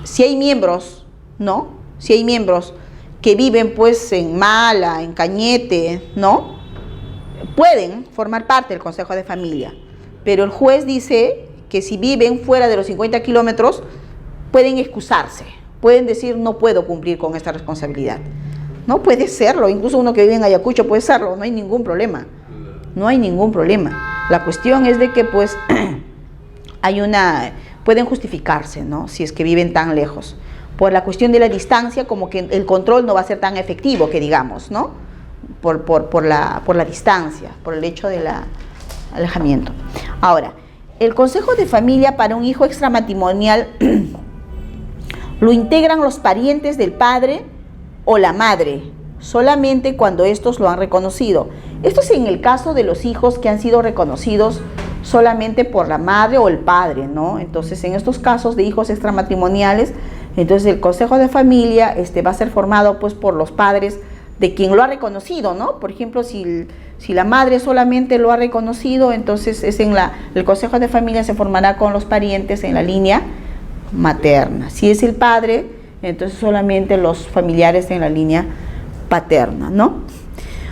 si hay miembros, ¿no? Si hay miembros que viven, pues, en Mala, en Cañete, ¿no? Pueden formar parte del Consejo de Familia, pero el juez dice que si viven fuera de los 50 kilómetros, pueden excusarse, pueden decir, no puedo cumplir con esta responsabilidad. No puede serlo, incluso uno que vive en Ayacucho puede serlo, no hay ningún problema. No hay ningún problema. La cuestión es de que pues pueden justificarse, ¿no? Si es que viven tan lejos. Por la cuestión de la distancia, como que el control no va a ser tan efectivo, que digamos, ¿no? Por la distancia, por el hecho del alejamiento. Ahora, el Consejo de Familia para un hijo extramatrimonial lo integran los parientes del padre o la madre, solamente cuando estos lo han reconocido. Esto es en el caso de los hijos que han sido reconocidos solamente por la madre o el padre, ¿no? Entonces, en estos casos de hijos extramatrimoniales, entonces el Consejo de Familia va a ser formado pues por los padres de quien lo ha reconocido, ¿no? Por ejemplo, si la madre solamente lo ha reconocido, entonces el Consejo de Familia se formará con los parientes en la línea materna. Si es el padre, entonces solamente los familiares en la línea paterna, ¿no?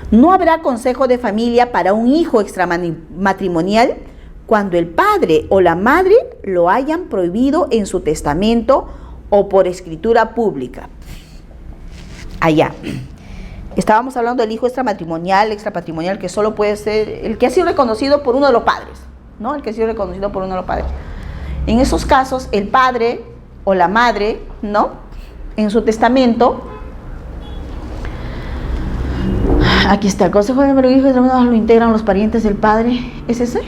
No habrá Consejo de Familia para un hijo extramatrimonial cuando el padre o la madre lo hayan prohibido en su testamento o por escritura pública. Allá. Estábamos hablando del hijo extrapatrimonial, que solo puede ser el que ha sido reconocido por uno de los padres, ¿no? El que ha sido reconocido por uno de los padres. En esos casos, el padre o la madre, ¿no? En su testamento, aquí está, el Consejo de Hijo extramatrimonial lo integran los parientes del padre. ¿Es ese?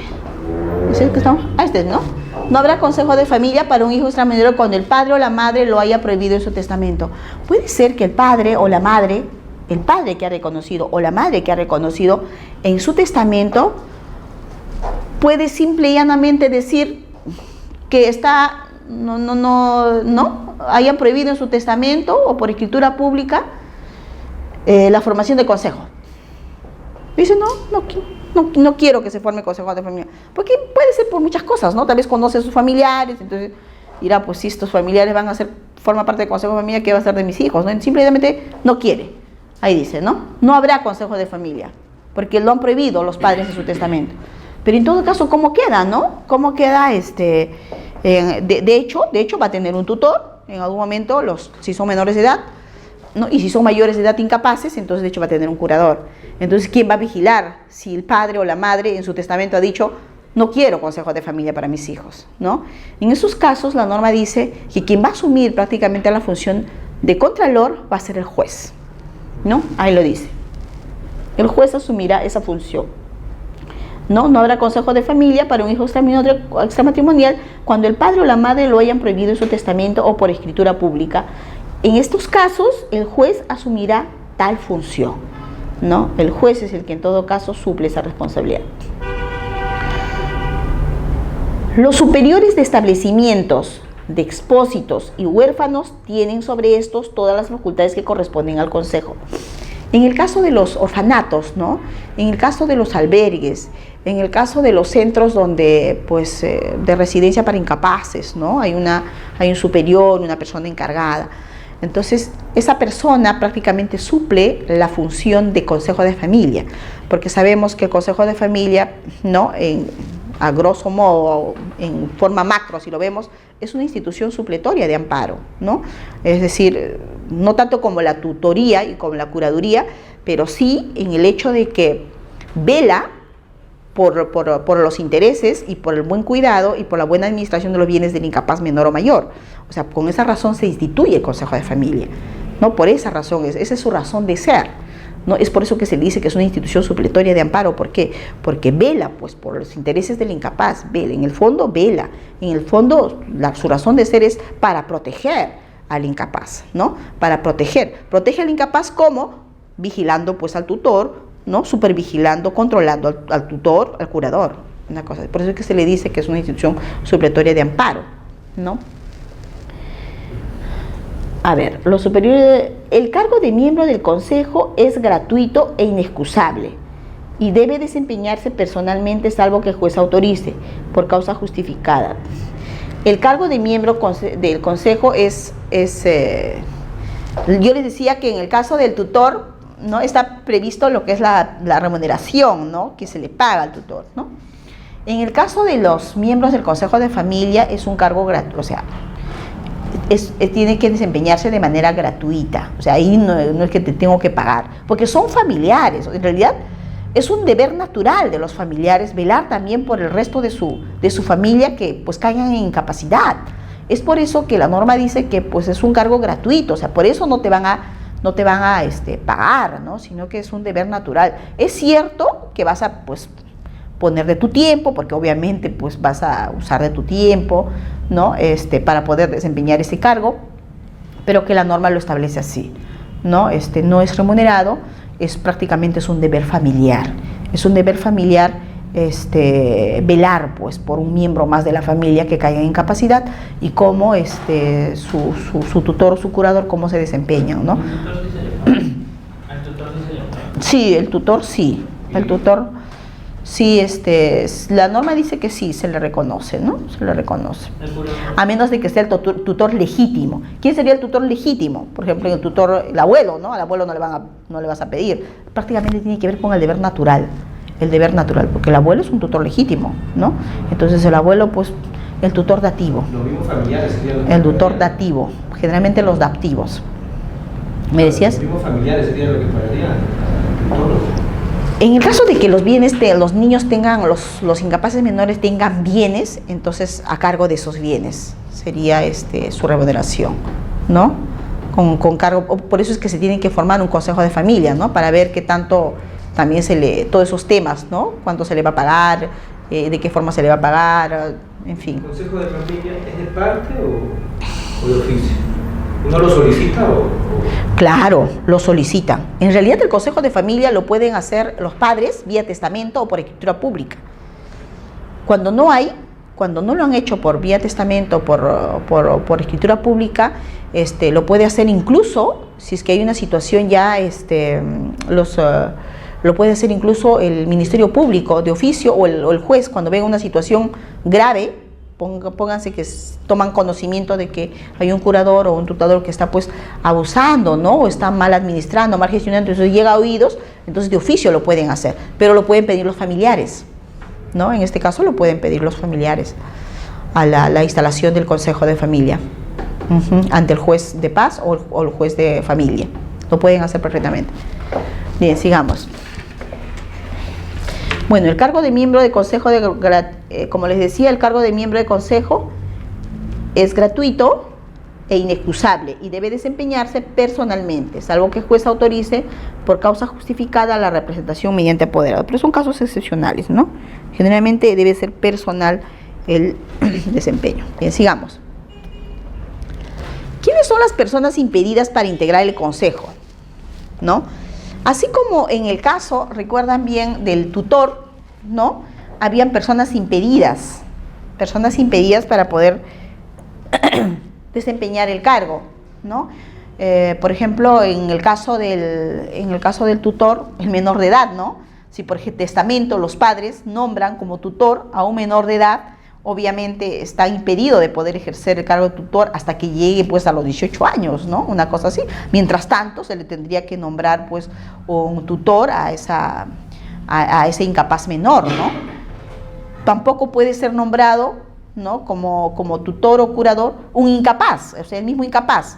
¿Es el que estamos? ¿No? No habrá Consejo de Familia para un hijo extramatrimonial cuando el padre o la madre lo haya prohibido en su testamento. Puede ser que el padre o la madre, el padre que ha reconocido o la madre que ha reconocido en su testamento, puede simple y llanamente decir que no hayan prohibido en su testamento o por escritura pública la formación de consejo. Dice, no quiero que se forme Consejo de Familia, porque puede ser por muchas cosas, ¿no? Tal vez conoce a sus familiares, entonces dirá, pues si estos familiares forman parte del Consejo de Familia, ¿qué va a ser de mis hijos? ¿No? Simplemente no quiere. Ahí dice, ¿no? Habrá Consejo de Familia, porque lo han prohibido los padres en su testamento. Pero en todo caso, ¿cómo queda, no? ¿Cómo queda de hecho, va a tener un tutor en algún momento, si son menores de edad, ¿no? Y si son mayores de edad incapaces, entonces de hecho va a tener un curador. Entonces, ¿quién va a vigilar si el padre o la madre en su testamento ha dicho, no quiero Consejo de Familia para mis hijos, ¿no? En esos casos, la norma dice que quien va a asumir prácticamente la función de contralor va a ser el juez, ¿no? Ahí lo dice. El juez asumirá esa función. No habrá Consejo de Familia para un hijo extramatrimonial cuando el padre o la madre lo hayan prohibido en su testamento o por escritura pública. En estos casos, el juez asumirá tal función, ¿no? El juez es el que en todo caso suple esa responsabilidad. Los superiores de establecimientos, de expósitos y huérfanos tienen sobre estos todas las facultades que corresponden al Consejo. En el caso de los orfanatos, ¿no? En el caso de los albergues, en el caso de los centros donde, pues, de residencia para incapaces, ¿no? Hay un superior, una persona encargada. Entonces, esa persona prácticamente suple la función de consejo de familia, porque sabemos que el consejo de familia, ¿no? A grosso modo, en forma macro, si lo vemos, es una institución supletoria de amparo, ¿no? Es decir, no tanto como la tutoría y como la curaduría, pero sí en el hecho de que vela por los intereses y por el buen cuidado y por la buena administración de los bienes del incapaz menor o mayor. O sea, con esa razón se instituye el consejo de familia, ¿no? Por esa razón, esa es su razón de ser. ¿No? Es por eso que se le dice que es una institución supletoria de amparo. ¿Por qué? Porque vela, pues, por los intereses del incapaz, vela, en el fondo vela, en el fondo su razón de ser es para proteger al incapaz, ¿no? Para protege al incapaz como vigilando, pues, al tutor, ¿no? Supervigilando, controlando al tutor, al curador, una cosa. Por eso es que se le dice que es una institución supletoria de amparo, ¿no? A ver, los superiores, el cargo de miembro del Consejo es gratuito e inexcusable y debe desempeñarse personalmente salvo que el juez autorice por causa justificada. El cargo de miembro del Consejo es yo les decía que en el caso del tutor, ¿no? Está previsto lo que es la remuneración, ¿no? Que se le paga al tutor, ¿no? En el caso de los miembros del Consejo de Familia es un cargo gratuito, o sea, tiene que desempeñarse de manera gratuita, o sea, ahí no es que te tengo que pagar, porque son familiares, en realidad es un deber natural de los familiares velar también por el resto de su familia que pues caigan en incapacidad. Es por eso que la norma dice que pues es un cargo gratuito, o sea, por eso no te van a pagar, ¿no? Sino que es un deber natural. Es cierto que vas a pues poner de tu tiempo, porque obviamente pues vas a usar de tu tiempo, ¿no? Para poder desempeñar ese cargo, pero que la norma lo establece así, ¿no? No es remunerado, prácticamente es un deber familiar. Es un deber familiar velar pues por un miembro más de la familia que caiga en incapacidad y cómo su tutor o su curador cómo se desempeñan, ¿no? ¿El tutor sí se llama? Sí, el tutor sí. El tutor sí, la norma dice que sí, se le reconoce, ¿no? Se le reconoce. A menos de que sea el tutor legítimo. ¿Quién sería el tutor legítimo? Por ejemplo, el abuelo, ¿no? Al abuelo no le vas a pedir. Prácticamente tiene que ver con el deber natural. El deber natural, porque el abuelo es un tutor legítimo, ¿no? Entonces el abuelo, pues, el tutor dativo. Los mismos familiares serían los El tutor dativo, generalmente los dativos. ¿Me decías? Los mismos familiares serían lo que pagarían. En el caso de que los bienes los niños tengan, los incapaces menores tengan bienes, entonces a cargo de esos bienes sería su remuneración, ¿no? Con cargo, por eso es que se tiene que formar un consejo de familia, ¿no? Para ver qué tanto también todos esos temas, ¿no? Cuánto se le va a pagar, de qué forma se le va a pagar, en fin. ¿El consejo de familia es de parte o de oficio? ¿Uno lo solicita o...? Claro, lo solicitan. En realidad el consejo de familia lo pueden hacer los padres vía testamento o por escritura pública. Cuando no lo han hecho por vía testamento o por escritura pública, lo puede hacer incluso, si es que hay una situación ya, lo puede hacer incluso el Ministerio Público de oficio o el juez cuando vea una situación grave. Pónganse que toman conocimiento de que hay un curador o un tutor que está pues abusando, ¿no? O está mal administrando, mal gestionando, entonces llega a oídos, entonces de oficio lo pueden hacer, pero lo pueden pedir los familiares, ¿no? En este caso lo pueden pedir los familiares a la instalación del consejo de familia ante el juez de paz o el juez de familia. Lo pueden hacer perfectamente. Bien, sigamos. Bueno, el cargo de miembro de consejo, como les decía, el cargo de miembro de consejo es gratuito e inexcusable y debe desempeñarse personalmente, salvo que el juez autorice por causa justificada la representación mediante apoderado. Pero son casos excepcionales, ¿no? Generalmente debe ser personal el desempeño. Bien, sigamos. ¿Quiénes son las personas impedidas para integrar el consejo? ¿no? Así como en el caso, recuerdan bien, del tutor, ¿no? Habían personas impedidas para poder desempeñar el cargo, ¿no? Por ejemplo, en el caso del tutor, el menor de edad, ¿no? Si por testamento los padres nombran como tutor a un menor de edad, obviamente está impedido de poder ejercer el cargo de tutor hasta que llegue pues a los 18 años, ¿no? Una cosa así. Mientras tanto, se le tendría que nombrar pues un tutor a ese incapaz menor, ¿no? Tampoco puede ser nombrado, ¿no? como tutor o curador un incapaz, o sea, el mismo incapaz,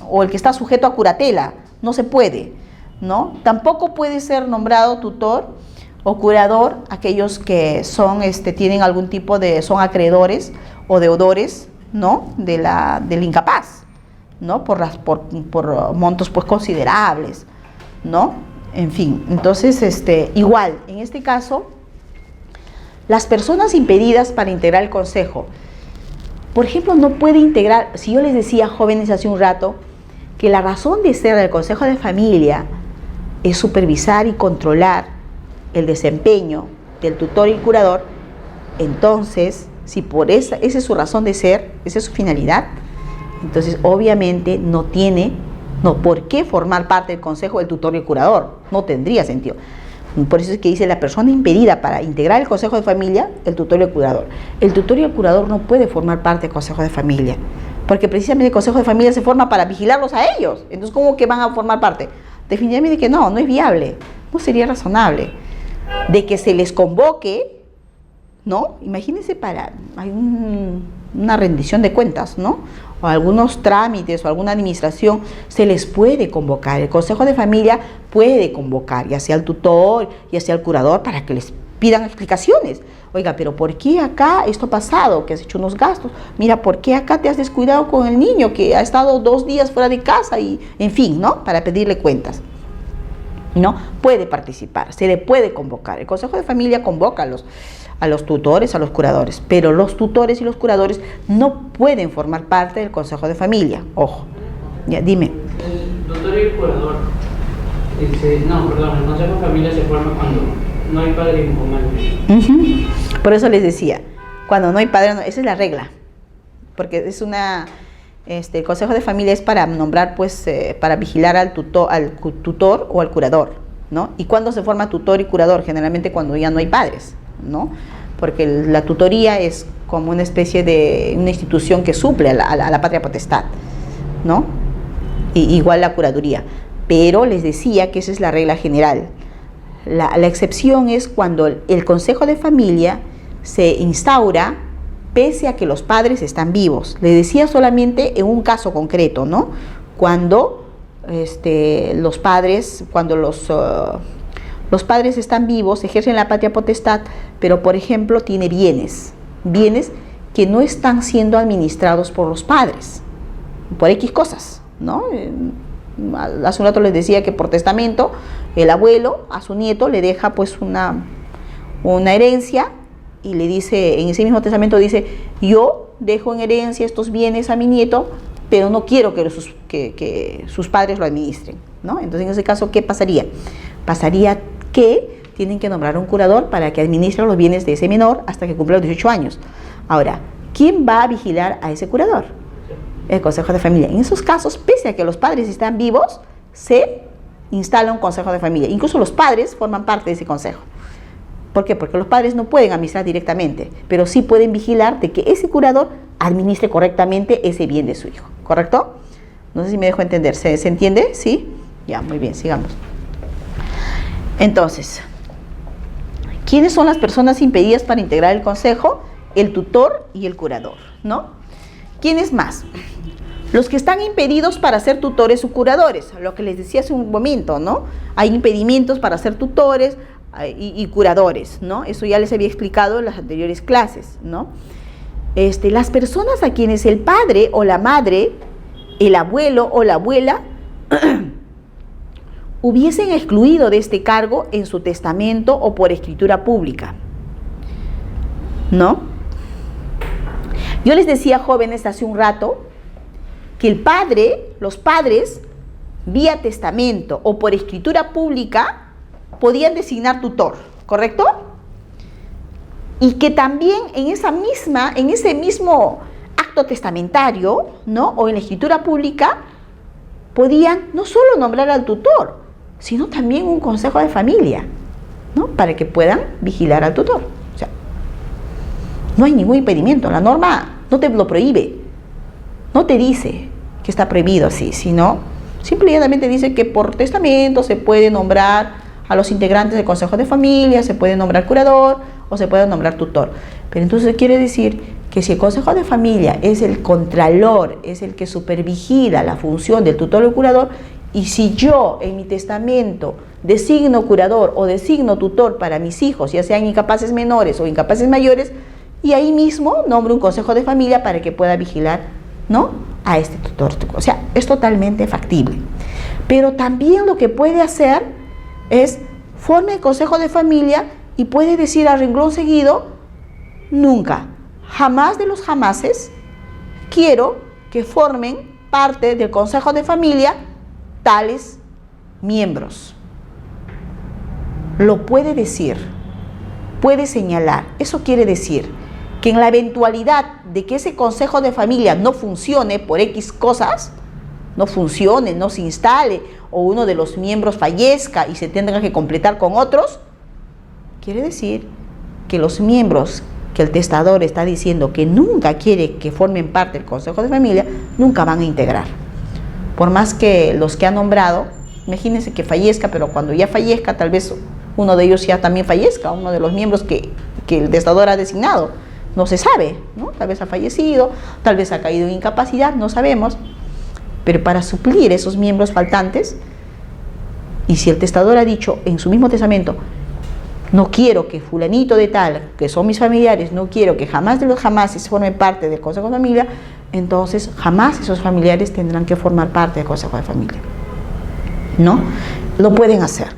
o el que está sujeto a curatela, no se puede, ¿no? Tampoco puede ser nombrado tutor o curador aquellos que son, tienen algún tipo son acreedores o deudores, ¿no? Del incapaz, ¿no? Por montos pues considerables, ¿no? En fin, entonces, igual, en este caso, las personas impedidas para integrar el consejo, por ejemplo, no puede integrar, si yo les decía, jóvenes, hace un rato, que la razón de ser del consejo de familia es supervisar y controlar el desempeño del tutor y curador, entonces, si por esa es su razón de ser, esa es su finalidad, entonces obviamente no por qué formar parte del consejo del tutor y el curador, no tendría sentido. Por eso es que dice la persona impedida para integrar el consejo de familia, el tutor y el curador. El tutor y el curador no puede formar parte del consejo de familia, porque precisamente el consejo de familia se forma para vigilarlos a ellos. Entonces, ¿cómo que van a formar parte? Definitivamente que no es viable, no sería razonable. De que se les convoque, ¿no? Imagínense hay una rendición de cuentas, ¿no? O algunos trámites o alguna administración, se les puede convocar. El consejo de familia puede convocar, ya sea al tutor, ya sea al curador, para que les pidan explicaciones. Oiga, pero ¿por qué acá esto ha pasado? Que has hecho unos gastos. Mira, ¿por qué acá te has descuidado con el niño que ha estado 2 días fuera de casa? Y, en fin, ¿no? Para pedirle cuentas. ¿No? Puede participar, se le puede convocar. El consejo de familia convoca a los tutores, a los curadores, pero los tutores y los curadores no pueden formar parte del consejo de familia. Ojo, ya, dime. El tutor y el curador, el consejo de familia se forma cuando no hay padre o madre. Por eso les decía, cuando no hay padre, esa es la regla, porque es el consejo de familia es para nombrar, pues, para vigilar al tutor o al curador, ¿no? ¿Y cuándo se forma tutor y curador? Generalmente cuando ya no hay padres, ¿no? Porque la tutoría es como una especie de una institución que suple a la patria potestad, ¿no? Igual la curaduría. Pero les decía que esa es la regla general. La excepción es cuando el consejo de familia se instaura pese a que los padres están vivos. Le decía solamente en un caso concreto, ¿no? Cuando los padres están vivos, ejercen la patria potestad, pero por ejemplo tiene bienes que no están siendo administrados por los padres, por X cosas, ¿no? Hace un rato les decía que por testamento el abuelo a su nieto le deja pues una herencia, y le dice, en ese mismo testamento dice, yo dejo en herencia estos bienes a mi nieto, pero no quiero que sus padres lo administren, ¿no? Entonces, en ese caso, ¿qué pasaría? Pasaría que tienen que nombrar un curador para que administre los bienes de ese menor hasta que cumpla los 18 años. Ahora, ¿quién va a vigilar a ese curador? El consejo de familia. En esos casos, pese a que los padres están vivos, se instala un consejo de familia. Incluso los padres forman parte de ese consejo. ¿Por qué? Porque los padres no pueden administrar directamente, pero sí pueden vigilar de que ese curador administre correctamente ese bien de su hijo. ¿Correcto? No sé si me dejo entender. ¿Se entiende? ¿Sí? Ya, muy bien, sigamos. Entonces, ¿quiénes son las personas impedidas para integrar el consejo? El tutor y el curador, ¿no? ¿Quiénes más? Los que están impedidos para ser tutores o curadores, lo que les decía hace un momento, ¿no? Hay impedimentos para ser tutores y curadores, ¿no? Eso ya les había explicado en las anteriores clases, ¿no? Las personas a quienes el padre o la madre, el abuelo o la abuela hubiesen excluido de este cargo en su testamento o por escritura pública, ¿no? Yo les decía, jóvenes, hace un rato, que los padres vía testamento o por escritura pública, podían designar tutor, ¿correcto? Y que también en ese mismo acto testamentario, ¿no? O en la escritura pública, podían no solo nombrar al tutor, sino también un consejo de familia, ¿no? Para que puedan vigilar al tutor. O sea, no hay ningún impedimento, la norma no te lo prohíbe, no te dice que está prohibido así, sino simplemente dice que por testamento se puede nombrar a los integrantes del consejo de familia, se puede nombrar curador o se puede nombrar tutor. Pero entonces quiere decir que si el consejo de familia es el contralor, es el que supervigila la función del tutor o curador, y si yo en mi testamento designo curador o designo tutor para mis hijos, ya sean incapaces menores o incapaces mayores, y ahí mismo nombro un consejo de familia para que pueda vigilar, ¿no?, a este tutor. O sea, es totalmente factible. Pero también lo que puede hacer es forme el consejo de familia y puede decir a renglón seguido: nunca, jamás de los jamases quiero que formen parte del consejo de familia tales miembros. Lo puede decir, puede señalar. Eso quiere decir que en la eventualidad de que ese consejo de familia no funcione por X cosas, no funcione, no se instale, o uno de los miembros fallezca y se tenga que completar con otros, quiere decir que los miembros que el testador está diciendo que nunca quiere que formen parte del consejo de familia, nunca van a integrar. Por más que los que ha nombrado, imagínense que fallezca, pero cuando ya fallezca, tal vez uno de ellos ya también fallezca, uno de los miembros que el testador ha designado. No se sabe, ¿no? Tal vez ha fallecido, tal vez ha caído en incapacidad, no sabemos. Pero para suplir esos miembros faltantes, y si el testador ha dicho en su mismo testamento: no quiero que fulanito de tal, que son mis familiares, no quiero que jamás de los jamases formen parte del consejo de familia, entonces jamás esos familiares tendrán que formar parte del consejo de familia, ¿no? Lo pueden hacer.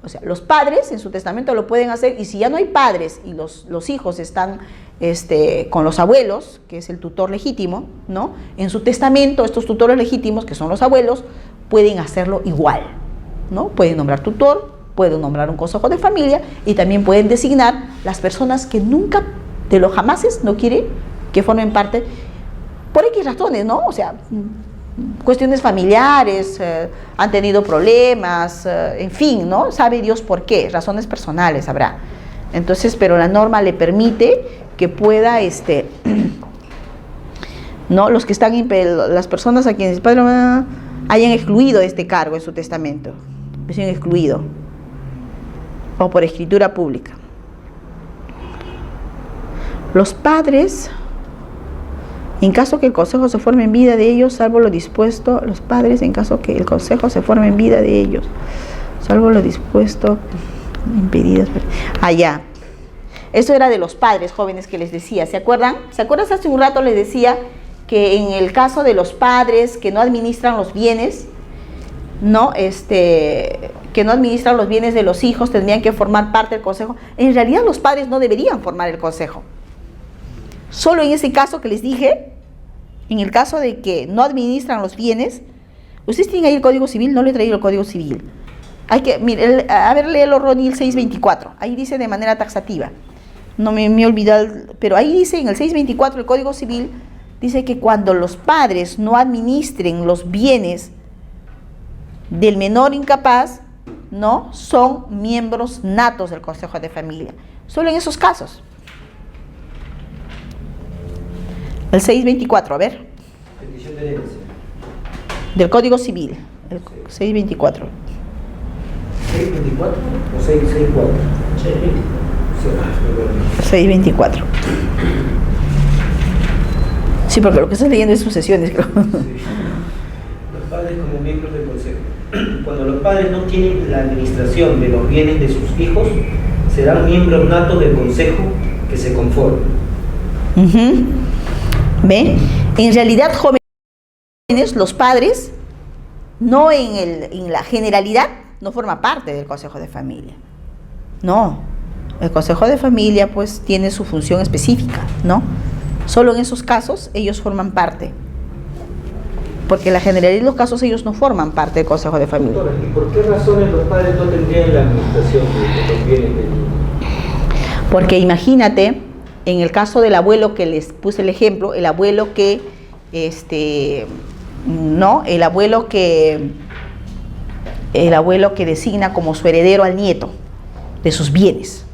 O sea, los padres en su testamento lo pueden hacer, y si ya no hay padres y los hijos están con los abuelos, que es el tutor legítimo, ¿no? En su testamento, estos tutores legítimos, que son los abuelos, pueden hacerlo igual, ¿no? Pueden nombrar tutor, pueden nombrar un consejo de familia, y también pueden designar las personas que nunca, de los jamases, no quieren que formen parte, por X razones, ¿no? O sea, cuestiones familiares, han tenido problemas, en fin, ¿no? Sabe Dios por qué, razones personales habrá. Entonces, pero la norma le permite que pueda, ¿no? Los que están, las personas a quienes el padre hayan excluido este cargo en su testamento, hayan excluido, o por escritura pública. Los padres, en caso que el consejo se forme en vida de ellos, salvo lo dispuesto, los padres, en caso que el consejo se forme en vida de ellos, salvo lo dispuesto, impedidos. Allá. Eso era de los padres jóvenes que les decía. ¿Se acuerdan? ¿Se acuerdan? Hace un rato les decía que en el caso de los padres que no administran los bienes, ¿no? Que no administran los bienes de los hijos, tendrían que formar parte del consejo. En realidad los padres no deberían formar el consejo. Solo en ese caso que les dije, en el caso de que no administran los bienes, ustedes tienen ahí el Código Civil, no le he traído el Código Civil. Hay que, mire, a ver, léelo, Ronnie, el 624. Ahí dice de manera taxativa. No me he olvidado, pero ahí dice en el 624 del Código Civil, dice que cuando los padres no administren los bienes del menor incapaz, no son miembros natos del Consejo de Familia. Solo en esos casos. El 624, a ver. Petición de herencia. Del Código Civil, el 624. ¿624 o 664? 624. Sí, porque lo que estás leyendo es sucesiones, creo. Sí. Los padres como miembros del consejo. Cuando los padres no tienen la administración de los bienes de sus hijos, serán miembros natos del consejo que se conforme. ¿Ven? En realidad, jóvenes, los padres, no en la generalidad, no forma parte del consejo de familia. No, el consejo de familia pues tiene su función específica, ¿no? Solo en esos casos ellos forman parte. porque en la generalidad de los casos ellos no forman parte del Consejo de Familia. Doctora, ¿y por qué razones los padres no tendrían la administración de los bienes del niño? Porque imagínate, en el caso del abuelo que les puse el ejemplo, el abuelo que, el abuelo que designa como su heredero al nieto de sus bienes,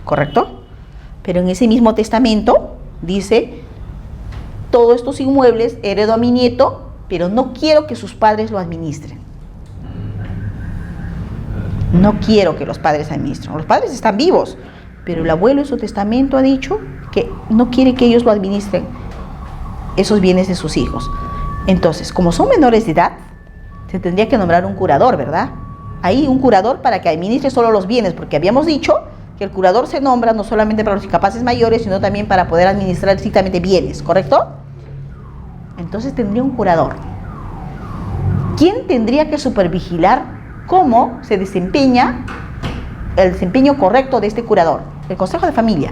¿correcto? Pero en ese mismo testamento dice, todos estos inmuebles heredo a mi nieto, pero no quiero que sus padres lo administren. No quiero que los padres administren. Los padres están vivos, pero el abuelo en su testamento ha dicho que no quiere que ellos lo administren, esos bienes de sus hijos. Entonces, como son menores de edad, se tendría que nombrar un curador, ¿verdad? Ahí un curador para que administre solo los bienes, porque habíamos dicho que el curador se nombra no solamente para los incapaces mayores, sino también para poder administrar estrictamente bienes, ¿correcto? Entonces tendría un curador. ¿Quién tendría que supervigilar cómo se desempeña el desempeño correcto de este curador? El Consejo de Familia.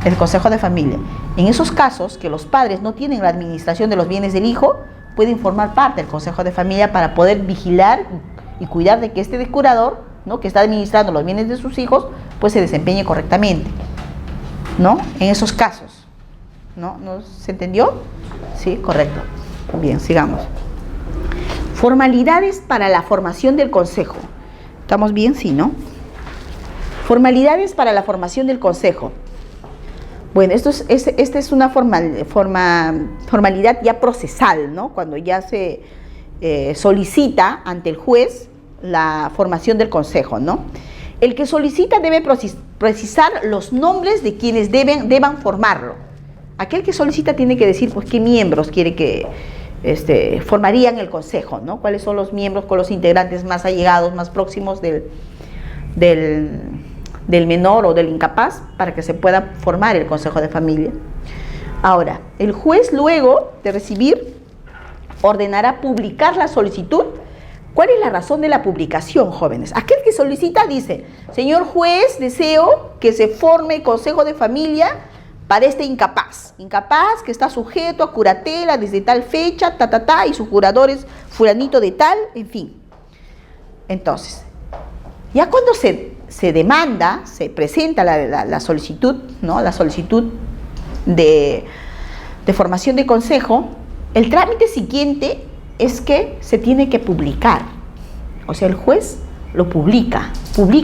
El Consejo de Familia. En esos casos que los padres no tienen la administración de los bienes del hijo, pueden formar parte del Consejo de Familia para poder vigilar y cuidar de que este curador, ¿no?, que está administrando los bienes de sus hijos, pues se desempeñe correctamente, ¿no? En esos casos, ¿no? ¿No se entendió? Sí, correcto. Bien, sigamos. Formalidades para la formación del consejo. ¿Estamos bien? Sí, ¿no? Formalidades para la formación del consejo. Bueno, esta es una formalidad ya procesal, ¿no? Cuando ya se solicita ante el juez la formación del consejo, ¿no? El que solicita debe precisar los nombres de quienes deban formarlo. Aquel que solicita tiene que decir, pues, qué miembros quiere que formarían el consejo, ¿no? Cuáles son los miembros con los integrantes más allegados, más próximos del menor o del incapaz, para que se pueda formar el Consejo de Familia. Ahora, el juez, luego de recibir, ordenará publicar la solicitud. ¿Cuál es la razón de la publicación, jóvenes? Aquel que solicita dice, señor juez, deseo que se forme el Consejo de Familia para este incapaz que está sujeto a curatela desde tal fecha, y sus juradores fulanito de tal, en fin. Entonces, ya cuando se demanda, se presenta la solicitud, ¿no?, la solicitud de formación de consejo, el trámite siguiente es que se tiene que publicar. O sea, el juez lo publica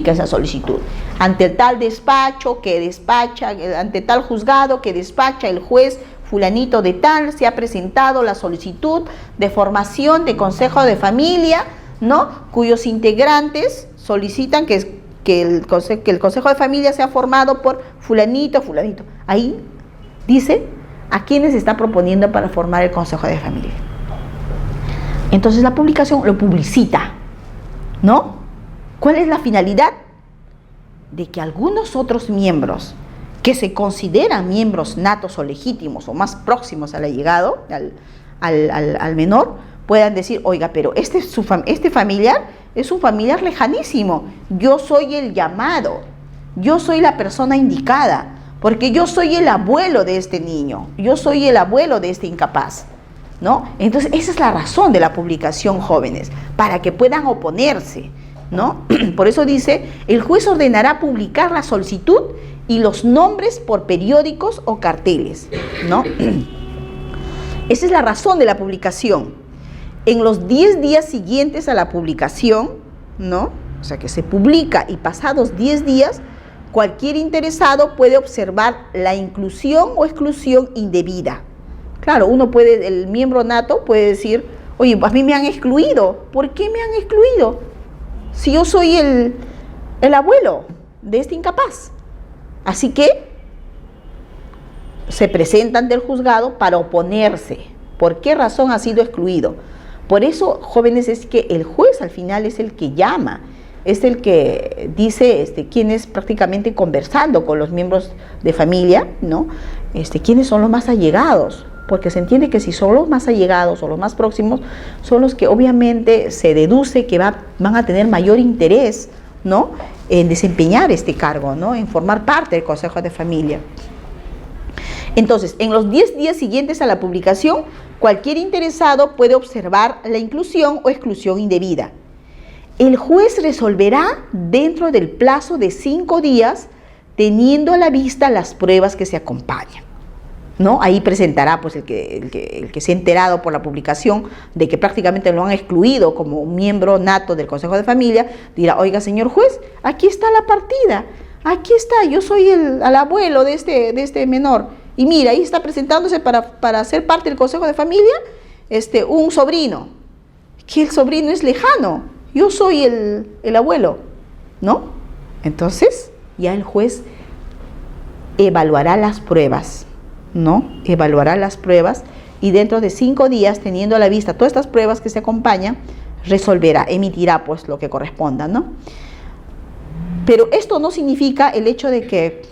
esa solicitud. Ante el tal despacho que despacha, ante tal juzgado que despacha el juez fulanito de tal, se ha presentado la solicitud de formación de Consejo de Familia, ¿no?, cuyos integrantes solicitan que el Consejo de Familia sea formado por fulanito. Ahí dice a quiénes está proponiendo para formar el Consejo de Familia. Entonces la publicación lo publicita, ¿no? ¿Cuál es la finalidad? De que algunos otros miembros que se consideran miembros natos o legítimos o más próximos al allegado, al menor, puedan decir, oiga, pero este familiar es un familiar lejanísimo, yo soy el llamado, yo soy la persona indicada, porque yo soy el abuelo de este niño, yo soy el abuelo de este incapaz, ¿no? Entonces esa es la razón de la publicación, jóvenes, para que puedan oponerse, ¿no? Por eso dice, el juez ordenará publicar la solicitud y los nombres por periódicos o carteles, ¿no? Esa es la razón de la publicación. En los 10 días siguientes a la publicación, ¿no?, o sea que se publica y pasados 10 días, cualquier interesado puede observar la inclusión o exclusión indebida. Claro, el miembro nato puede decir, oye, a mí me han excluido. ¿Por qué me han excluido? Si yo soy el abuelo de este incapaz. Así que se presenta ante el juzgado para oponerse. ¿Por qué razón ha sido excluido? Por eso, jóvenes, es que el juez al final es el que llama, es el que dice quién es, prácticamente conversando con los miembros de familia, ¿no? Quiénes son los más allegados, porque se entiende que si son los más allegados o los más próximos, son los que obviamente se deduce que van a tener mayor interés, ¿no?, en desempeñar este cargo, ¿no?, en formar parte del Consejo de Familia. Entonces, en los 10 días siguientes a la publicación, Cualquier interesado puede observar la inclusión o exclusión indebida. El juez resolverá dentro del plazo de 5 días, teniendo a la vista las pruebas que se acompañan, ¿no? Ahí presentará pues el que se ha enterado por la publicación de que prácticamente lo han excluido como un miembro nato del Consejo de Familia, dirá: oiga, señor juez, aquí está la partida, aquí está, yo soy el abuelo de este menor, y mira, ahí está presentándose para ser parte del Consejo de Familia un sobrino, que el sobrino es lejano, yo soy el abuelo, ¿no? Entonces ya el juez evaluará las pruebas, ¿no? Evaluará las pruebas y dentro de 5 días, teniendo a la vista todas estas pruebas que se acompañan, resolverá, emitirá pues lo que corresponda, ¿no? Pero esto no significa el hecho de que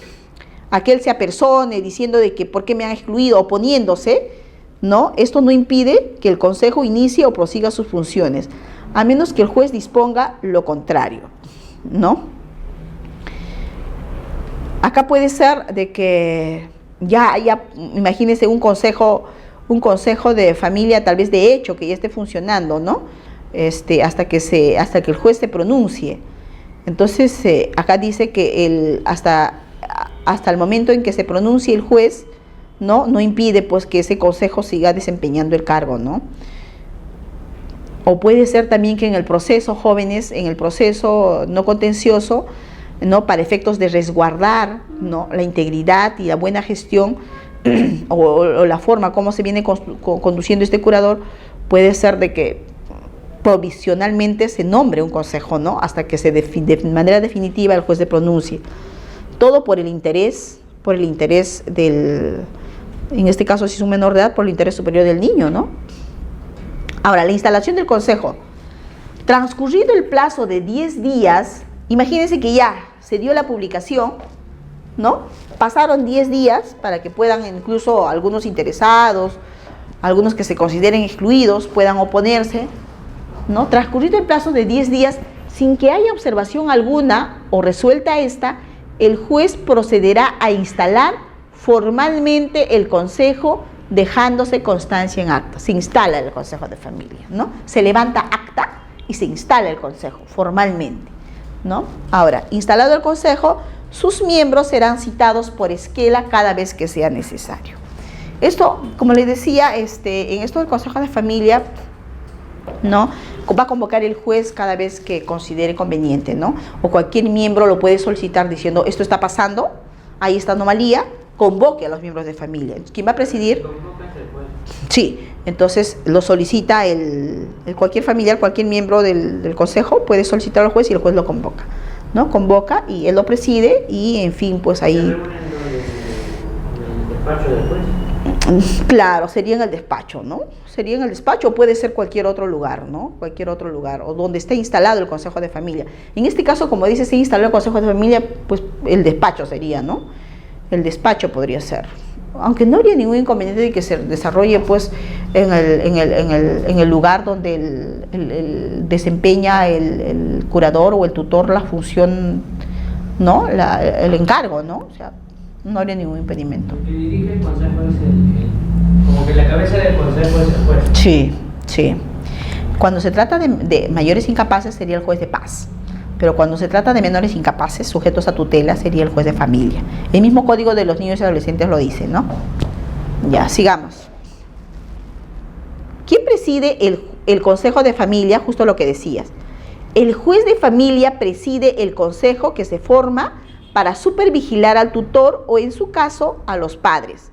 aquel se apersone diciendo de que por qué me han excluido, oponiéndose, ¿no? Esto no impide que el consejo inicie o prosiga sus funciones, a menos que el juez disponga lo contrario, ¿no? Acá puede ser de que ya imagínense un consejo de familia tal vez de hecho que ya esté funcionando, ¿no? Hasta que el juez se pronuncie. Entonces acá dice que hasta el momento en que se pronuncie el juez, no impide pues que ese consejo siga desempeñando el cargo, ¿no? O puede ser también que en el proceso, jóvenes, en el proceso no contencioso, ¿no? Para efectos de resguardar, ¿no? La integridad y la buena gestión o la forma como se viene conduciendo este curador, puede ser de que provisionalmente se nombre un consejo, ¿no? Hasta que de manera definitiva el juez se pronuncie. Todo por el interés del, en este caso si es un menor de edad, por el interés superior del niño, ¿no? Ahora, la instalación del consejo. Transcurrido el plazo de 10 días, imagínense que ya se dio la publicación, ¿no? Pasaron 10 días para que puedan incluso algunos interesados, algunos que se consideren excluidos, puedan oponerse, ¿no? Transcurrido el plazo de 10 días, sin que haya observación alguna o resuelta esta, el juez procederá a instalar formalmente el consejo, dejándose constancia en acta. Se instala el consejo de familia, ¿no? Se levanta acta y se instala el consejo formalmente, ¿no? Ahora, instalado el consejo, sus miembros serán citados por esquela cada vez que sea necesario. Esto, como les decía, en esto del consejo de familia, ¿no? Va a convocar el juez cada vez que considere conveniente, ¿no? O cualquier miembro lo puede solicitar diciendo: esto está pasando, ahí está anomalía, convoque a los miembros de familia. ¿Quién va a presidir? Sí, entonces lo solicita cualquier familiar, cualquier miembro del consejo puede solicitar al juez y el juez lo convoca, ¿no? Convoca y él lo preside y en fin, pues ahí... ¿Se reúnen en el despacho del juez? Claro, sería en el despacho, ¿no? Sería en el despacho o puede ser cualquier otro lugar, ¿no? Cualquier otro lugar o donde esté instalado el consejo de familia. En este caso, como dice, se instaló el consejo de familia, pues el despacho sería, ¿no? El despacho podría ser. Aunque no habría ningún inconveniente de que se desarrolle pues en el lugar donde desempeña el curador o el tutor la función, ¿no? El encargo, ¿no? O sea, no habría ningún impedimento. El que dirige el consejo es como que la cabeza del consejo es el juez. Sí, sí. Cuando se trata de mayores incapaces sería el juez de paz. Pero cuando se trata de menores incapaces, sujetos a tutela, sería el juez de familia. El mismo Código de los Niños y Adolescentes lo dice, ¿no? Ya, sigamos. ¿Quién preside el consejo de familia? Justo lo que decías. El juez de familia preside el consejo que se forma para supervigilar al tutor o, en su caso, a los padres.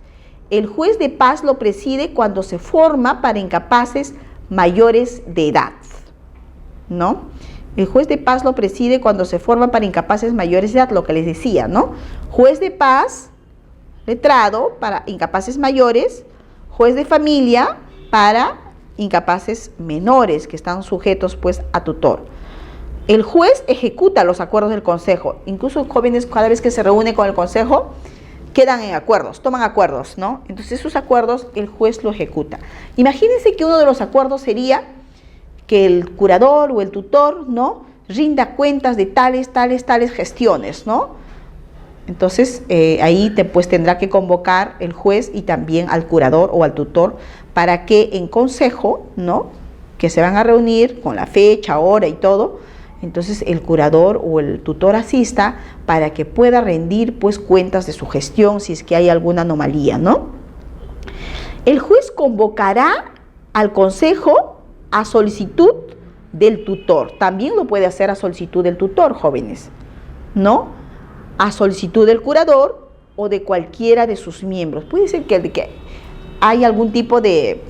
El juez de paz lo preside cuando se forma para incapaces mayores de edad, ¿no? El juez de paz lo preside cuando se forma para incapaces mayores de edad, lo que les decía, ¿no? Juez de paz, letrado, para incapaces mayores, juez de familia para incapaces menores que están sujetos pues a tutor. El juez ejecuta los acuerdos del consejo, incluso jóvenes cada vez que se reúnen con el consejo quedan en acuerdos, toman acuerdos, ¿no? Entonces esos acuerdos el juez lo ejecuta. Imagínense que uno de los acuerdos sería que el curador o el tutor, ¿no?, rinda cuentas de tales gestiones, ¿no? Entonces ahí pues tendrá que convocar el juez y también al curador o al tutor para que en consejo, ¿no?, que se van a reunir con la fecha, hora y todo, entonces el curador o el tutor asista para que pueda rendir pues cuentas de su gestión si es que hay alguna anomalía, ¿no? El juez convocará al consejo a solicitud del tutor. También lo puede hacer a solicitud del tutor, jóvenes, ¿no? A solicitud del curador o de cualquiera de sus miembros. Puede ser que hay algún tipo de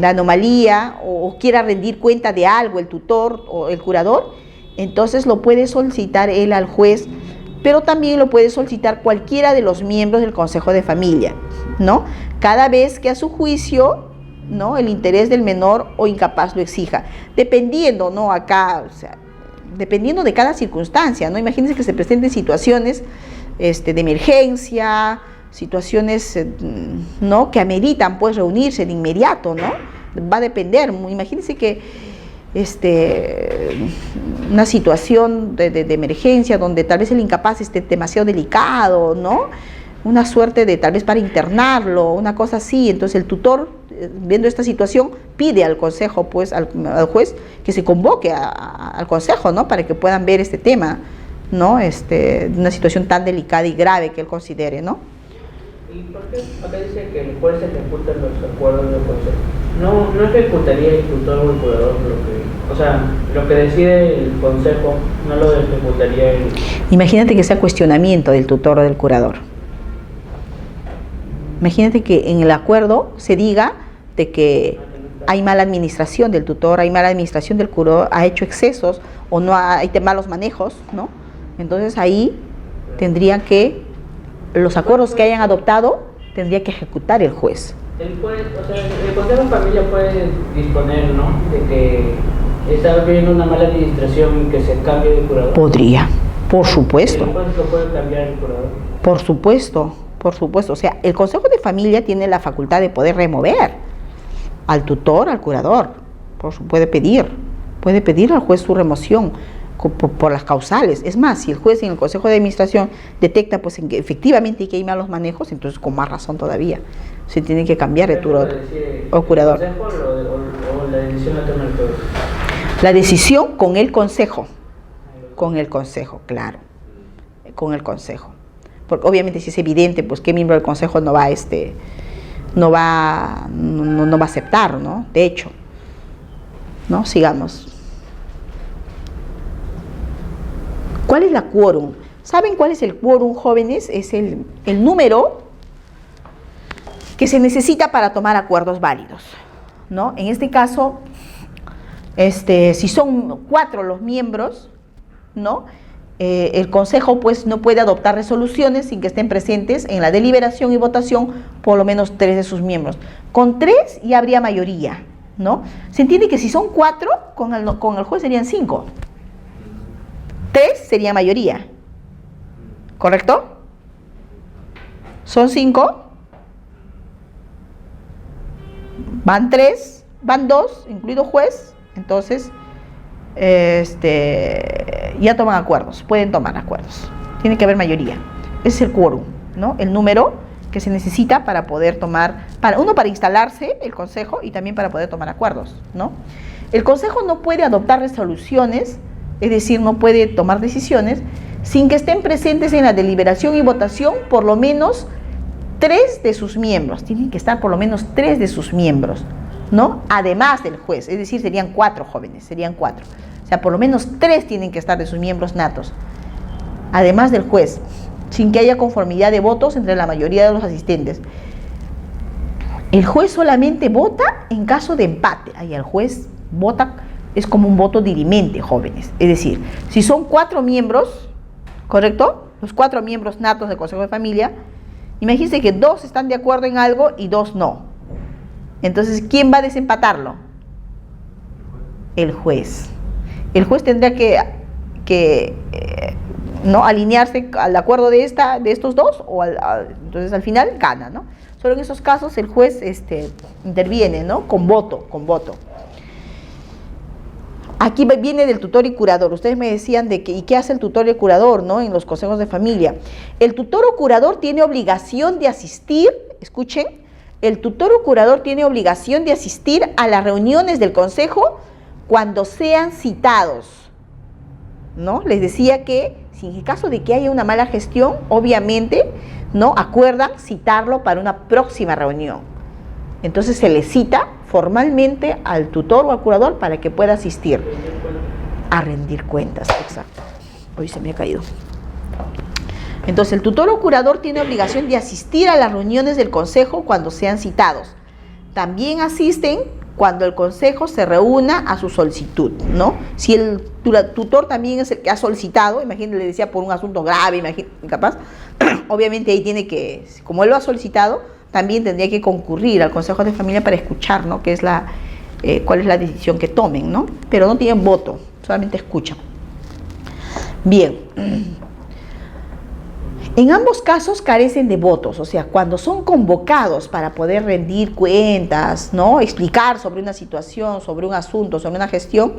anomalía o quiera rendir cuenta de algo el tutor o el curador, entonces lo puede solicitar él al juez, pero también lo puede solicitar cualquiera de los miembros del Consejo de Familia, ¿no? Cada vez que a su juicio, ¿no?, el interés del menor o incapaz lo exija, dependiendo, ¿no?, acá, o sea, dependiendo de cada circunstancia, ¿no? Imagínense que se presenten situaciones de emergencia, situaciones, ¿no?, que ameritan pues reunirse de inmediato, ¿no? Va a depender. Imagínense que una situación de emergencia donde tal vez el incapaz esté demasiado delicado, ¿no?, una suerte de tal vez para internarlo, una cosa así. Entonces el tutor, viendo esta situación, pide al consejo, pues al juez, que se convoque al consejo, ¿no?, para que puedan ver este tema, ¿no?, una situación tan delicada y grave que él considere, ¿no? ¿Y por qué acá dice que el juez ejecuta los acuerdos del consejo? ¿No ejecutaría el tutor o el curador lo que decide el consejo, no lo ejecutaría el...? Imagínate que sea cuestionamiento del tutor o del curador. Imagínate que en el acuerdo se diga de que hay mala administración del tutor, hay mala administración del curador, ha hecho excesos o no hay malos manejos, ¿no? Entonces ahí tendrían que, los acuerdos que hayan adoptado, tendría que ejecutar el juez. El Consejo de Familia puede disponer, ¿no?, de que está habiendo una mala administración y que se cambie de curador. Podría, por supuesto. ¿El juez lo puede cambiar el curador? Por supuesto. O sea, el Consejo de Familia tiene la facultad de poder remover al tutor, al curador. Puede pedir al juez su remoción por las causales. Es más, si el juez en el Consejo de Administración detecta pues en que efectivamente hay malos manejos, entonces con más razón todavía se tiene que cambiar de tutor o curador. ¿El consejo o la decisión la toma el juez? La decisión con el consejo, claro, con el consejo. Porque obviamente si es evidente, pues qué miembro del consejo no va a aceptar, ¿no? De hecho, ¿no? Sigamos. ¿Cuál es la quórum? ¿Saben cuál es el quórum, jóvenes? Es el número que se necesita para tomar acuerdos válidos, ¿no? En este caso, si son 4 los miembros, ¿no?, el consejo pues no puede adoptar resoluciones sin que estén presentes en la deliberación y votación por lo menos 3 de sus miembros. Con 3 ya habría mayoría, ¿no? Se entiende que si son 4, con el juez serían 5. 3 sería mayoría, ¿correcto? Son 5, van 3, van 2, incluido juez, entonces ya toman acuerdos, pueden tomar acuerdos. Tiene que haber mayoría. Ese es el quórum, ¿no? El número que se necesita para poder tomar, para instalarse el consejo y también para poder tomar acuerdos, ¿no? El consejo no puede adoptar resoluciones, es decir, no puede tomar decisiones sin que estén presentes en la deliberación y votación por lo menos 3 de sus miembros. Tienen que estar por lo menos 3 de sus miembros, ¿no? Además del juez, es decir, serían 4 jóvenes, serían 4. O sea, por lo menos 3 tienen que estar de sus miembros natos, además del juez, sin que haya conformidad de votos entre la mayoría de los asistentes. El juez solamente vota en caso de empate. Ahí el juez vota, es como un voto dirimente, jóvenes. Es decir, si son 4 miembros, ¿correcto? Los 4 miembros natos del Consejo de Familia, imagínense que 2 están de acuerdo en algo y 2 no. Entonces, ¿quién va a desempatarlo? El juez. El juez tendrá que ¿no?, alinearse al acuerdo de estos 2, entonces al final gana, ¿no? Solo en esos casos el juez interviene, ¿no?, con voto. Aquí viene del tutor y curador. Ustedes me decían ¿y qué hace el tutor y el curador, ¿no?, en los consejos de familia? El tutor o curador tiene obligación de asistir, escuchen, el tutor o curador tiene obligación de asistir a las reuniones del consejo cuando sean citados, ¿no? Les decía que si en el caso de que haya una mala gestión, obviamente, ¿no?, acuerdan citarlo para una próxima reunión. Entonces se le cita formalmente al tutor o al curador para que pueda asistir a rendir cuentas. Exacto. Hoy se me ha caído. Entonces el tutor o curador tiene obligación de asistir a las reuniones del consejo cuando sean citados. También asisten cuando el consejo se reúna a su solicitud, ¿no? Si el tutor también es el que ha solicitado, imagínate, le decía por un asunto grave, capaz, obviamente ahí tiene que, como él lo ha solicitado, también tendría que concurrir al consejo de familia para escuchar, ¿no?, qué es cuál es la decisión que tomen, ¿no? Pero no tienen voto, solamente escuchan. Bien. En ambos casos carecen de votos, o sea, cuando son convocados para poder rendir cuentas, ¿no?, explicar sobre una situación, sobre un asunto, sobre una gestión,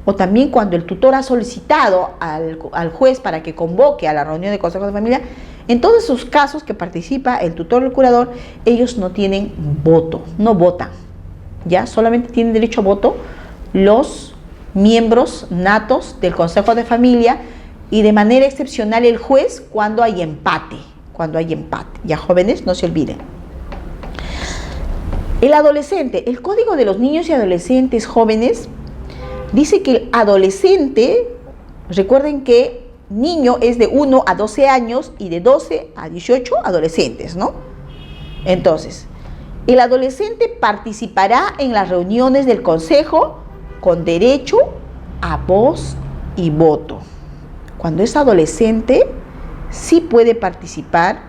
o también cuando el tutor ha solicitado al juez para que convoque a la reunión de consejo de familia, en todos esos casos que participa el tutor o el curador, ellos no tienen voto, no votan, ¿ya? Solamente tienen derecho a voto los miembros natos del consejo de familia, y de manera excepcional el juez cuando hay empate, ya jóvenes, no se olviden. El adolescente, el Código de los Niños y Adolescentes Jóvenes dice que el adolescente, recuerden que niño es de 1 a 12 años y de 12 a 18 adolescentes, ¿no? Entonces, el adolescente participará en las reuniones del consejo con derecho a voz y voto. Cuando es adolescente, sí puede participar.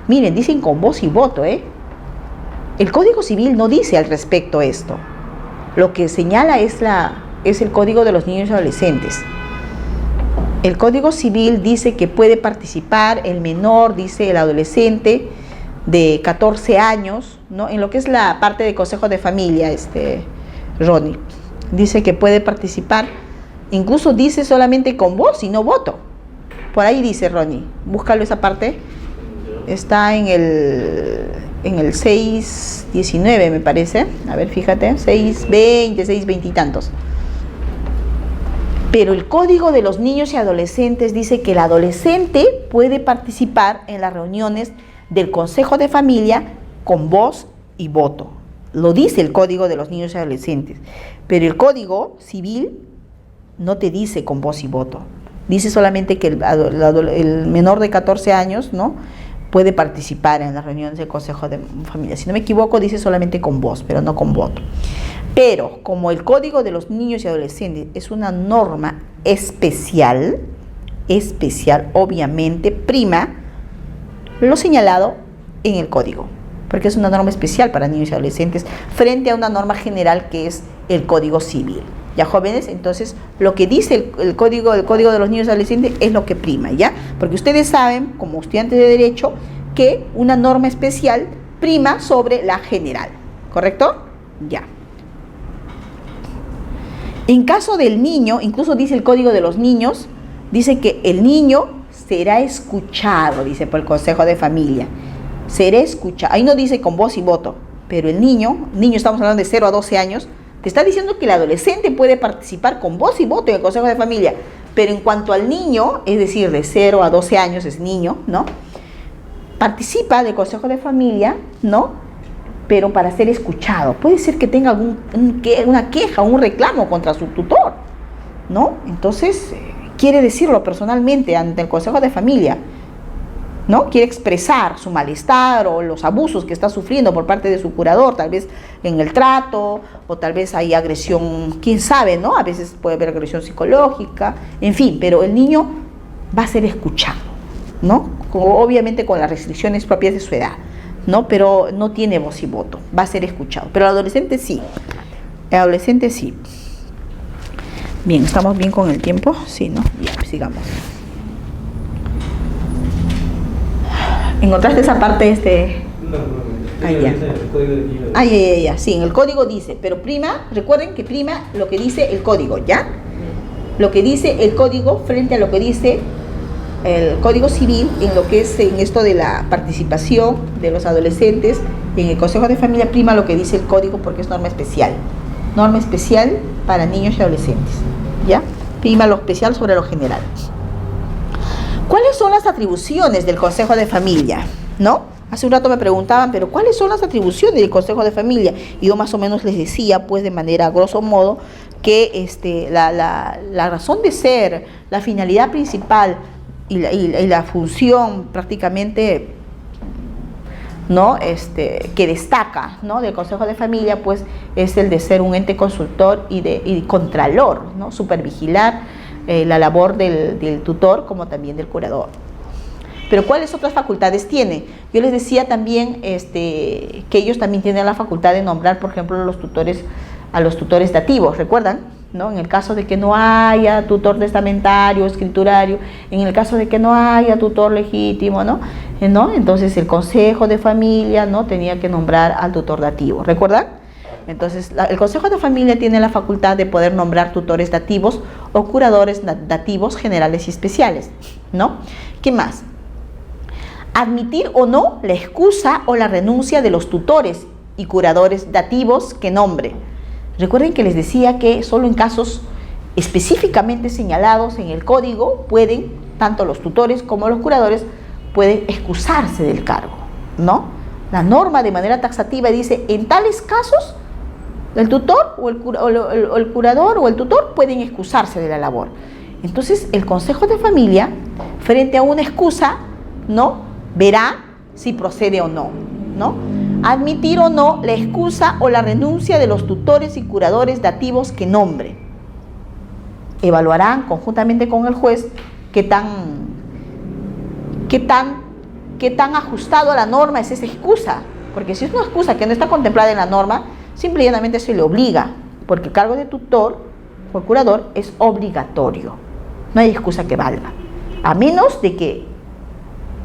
Miren, dicen con voz y voto, ¿eh? El Código Civil no dice al respecto esto. Lo que señala es el Código de los Niños y Adolescentes. El Código Civil dice que puede participar el menor, dice el adolescente de 14 años, ¿no? En lo que es la parte de consejo de familia, Ronnie, dice que puede participar. Incluso dice solamente con voz y no voto. Por ahí dice, Ronnie, búscalo esa parte. Está en el 619, me parece. A ver, fíjate, 620, 620 y tantos. Pero el Código de los Niños y Adolescentes dice que el adolescente puede participar en las reuniones del Consejo de Familia con voz y voto. Lo dice el Código de los Niños y Adolescentes. Pero el Código Civil no te dice con voz y voto. Dice solamente que el menor de 14 años, ¿no?, puede participar en las reuniones del Consejo de Familia. Si no me equivoco, dice solamente con voz, pero no con voto. Pero como el Código de los Niños y Adolescentes es una norma especial, obviamente prima lo señalado en el Código, porque es una norma especial para niños y adolescentes frente a una norma general que es el Código Civil. Ya, jóvenes, entonces lo que dice el código de los niños y adolescentes es lo que prima, ¿ya? Porque ustedes saben, como estudiantes de Derecho, que una norma especial prima sobre la general, ¿correcto? Ya. En caso del niño, incluso dice el Código de los Niños, dice que el niño será escuchado, dice por el Consejo de Familia. Será escuchado. Ahí no dice con voz y voto, pero el niño estamos hablando de 0 a 12 años, te está diciendo que el adolescente puede participar con voz y voto en el Consejo de Familia, pero en cuanto al niño, es decir, de 0 a 12 años es niño, ¿no?, participa del Consejo de Familia, ¿no?, pero para ser escuchado. Puede ser que tenga una queja, un reclamo contra su tutor, ¿no? Entonces, quiere decirlo personalmente ante el Consejo de Familia, ¿no? Quiere expresar su malestar o los abusos que está sufriendo por parte de su curador, tal vez en el trato, o tal vez hay agresión, quién sabe, ¿no? A veces puede haber agresión psicológica, en fin, pero el niño va a ser escuchado, ¿no? Obviamente con las restricciones propias de su edad, ¿no? Pero no tiene voz y voto, va a ser escuchado. Pero el adolescente sí. Bien, ¿estamos bien con el tiempo? Sí, ¿no? Ya, pues sigamos. ¿Encontraste esa parte ya. Sí, en el código dice, pero prima, recuerden que prima lo que dice el código, ¿ya? Lo que dice el código frente a lo que dice el Código Civil en lo que es en esto de la participación de los adolescentes en el Consejo de Familia prima lo que dice el Código porque es norma especial para niños y adolescentes, ¿ya? Prima lo especial sobre lo general. ¿Cuáles son las atribuciones del Consejo de Familia? ¿No? Hace un rato me preguntaban, pero ¿cuáles son las atribuciones del Consejo de Familia? Y yo más o menos les decía, pues de manera grosso modo, que la razón de ser, la finalidad principal y la función prácticamente, ¿no? Que destaca, ¿no? del Consejo de Familia, pues es el de ser un ente consultor y contralor, ¿no? Supervigilar la labor del tutor como también del curador. Pero ¿cuáles otras facultades tiene? Yo les decía también que ellos también tienen la facultad de nombrar, por ejemplo, a los tutores dativos, ¿recuerdan? ¿No? En el caso de que no haya tutor testamentario, escriturario, en el caso de que no haya tutor legítimo, ¿no? Entonces el Consejo de Familia, ¿no? tenía que nombrar al tutor dativo, ¿recuerdan? Entonces el Consejo de Familia tiene la facultad de poder nombrar tutores dativos o curadores dativos generales y especiales, ¿no? ¿Qué más? Admitir o no la excusa o la renuncia de los tutores y curadores dativos que nombre. Recuerden que les decía que solo en casos específicamente señalados en el código pueden, tanto los tutores como los curadores, pueden excusarse del cargo, ¿no? La norma de manera taxativa dice, en tales casos, el tutor o el curador o el tutor pueden excusarse de la labor. Entonces, el Consejo de Familia, frente a una excusa, ¿no? verá si procede o no, ¿no? Admitir o no la excusa o la renuncia de los tutores y curadores dativos que nombre. Evaluarán conjuntamente con el juez qué tan ajustado a la norma es esa excusa, porque si es una excusa que no está contemplada en la norma, simple y llanamente se le obliga, porque el cargo de tutor o curador es obligatorio, no hay excusa que valga, a menos de que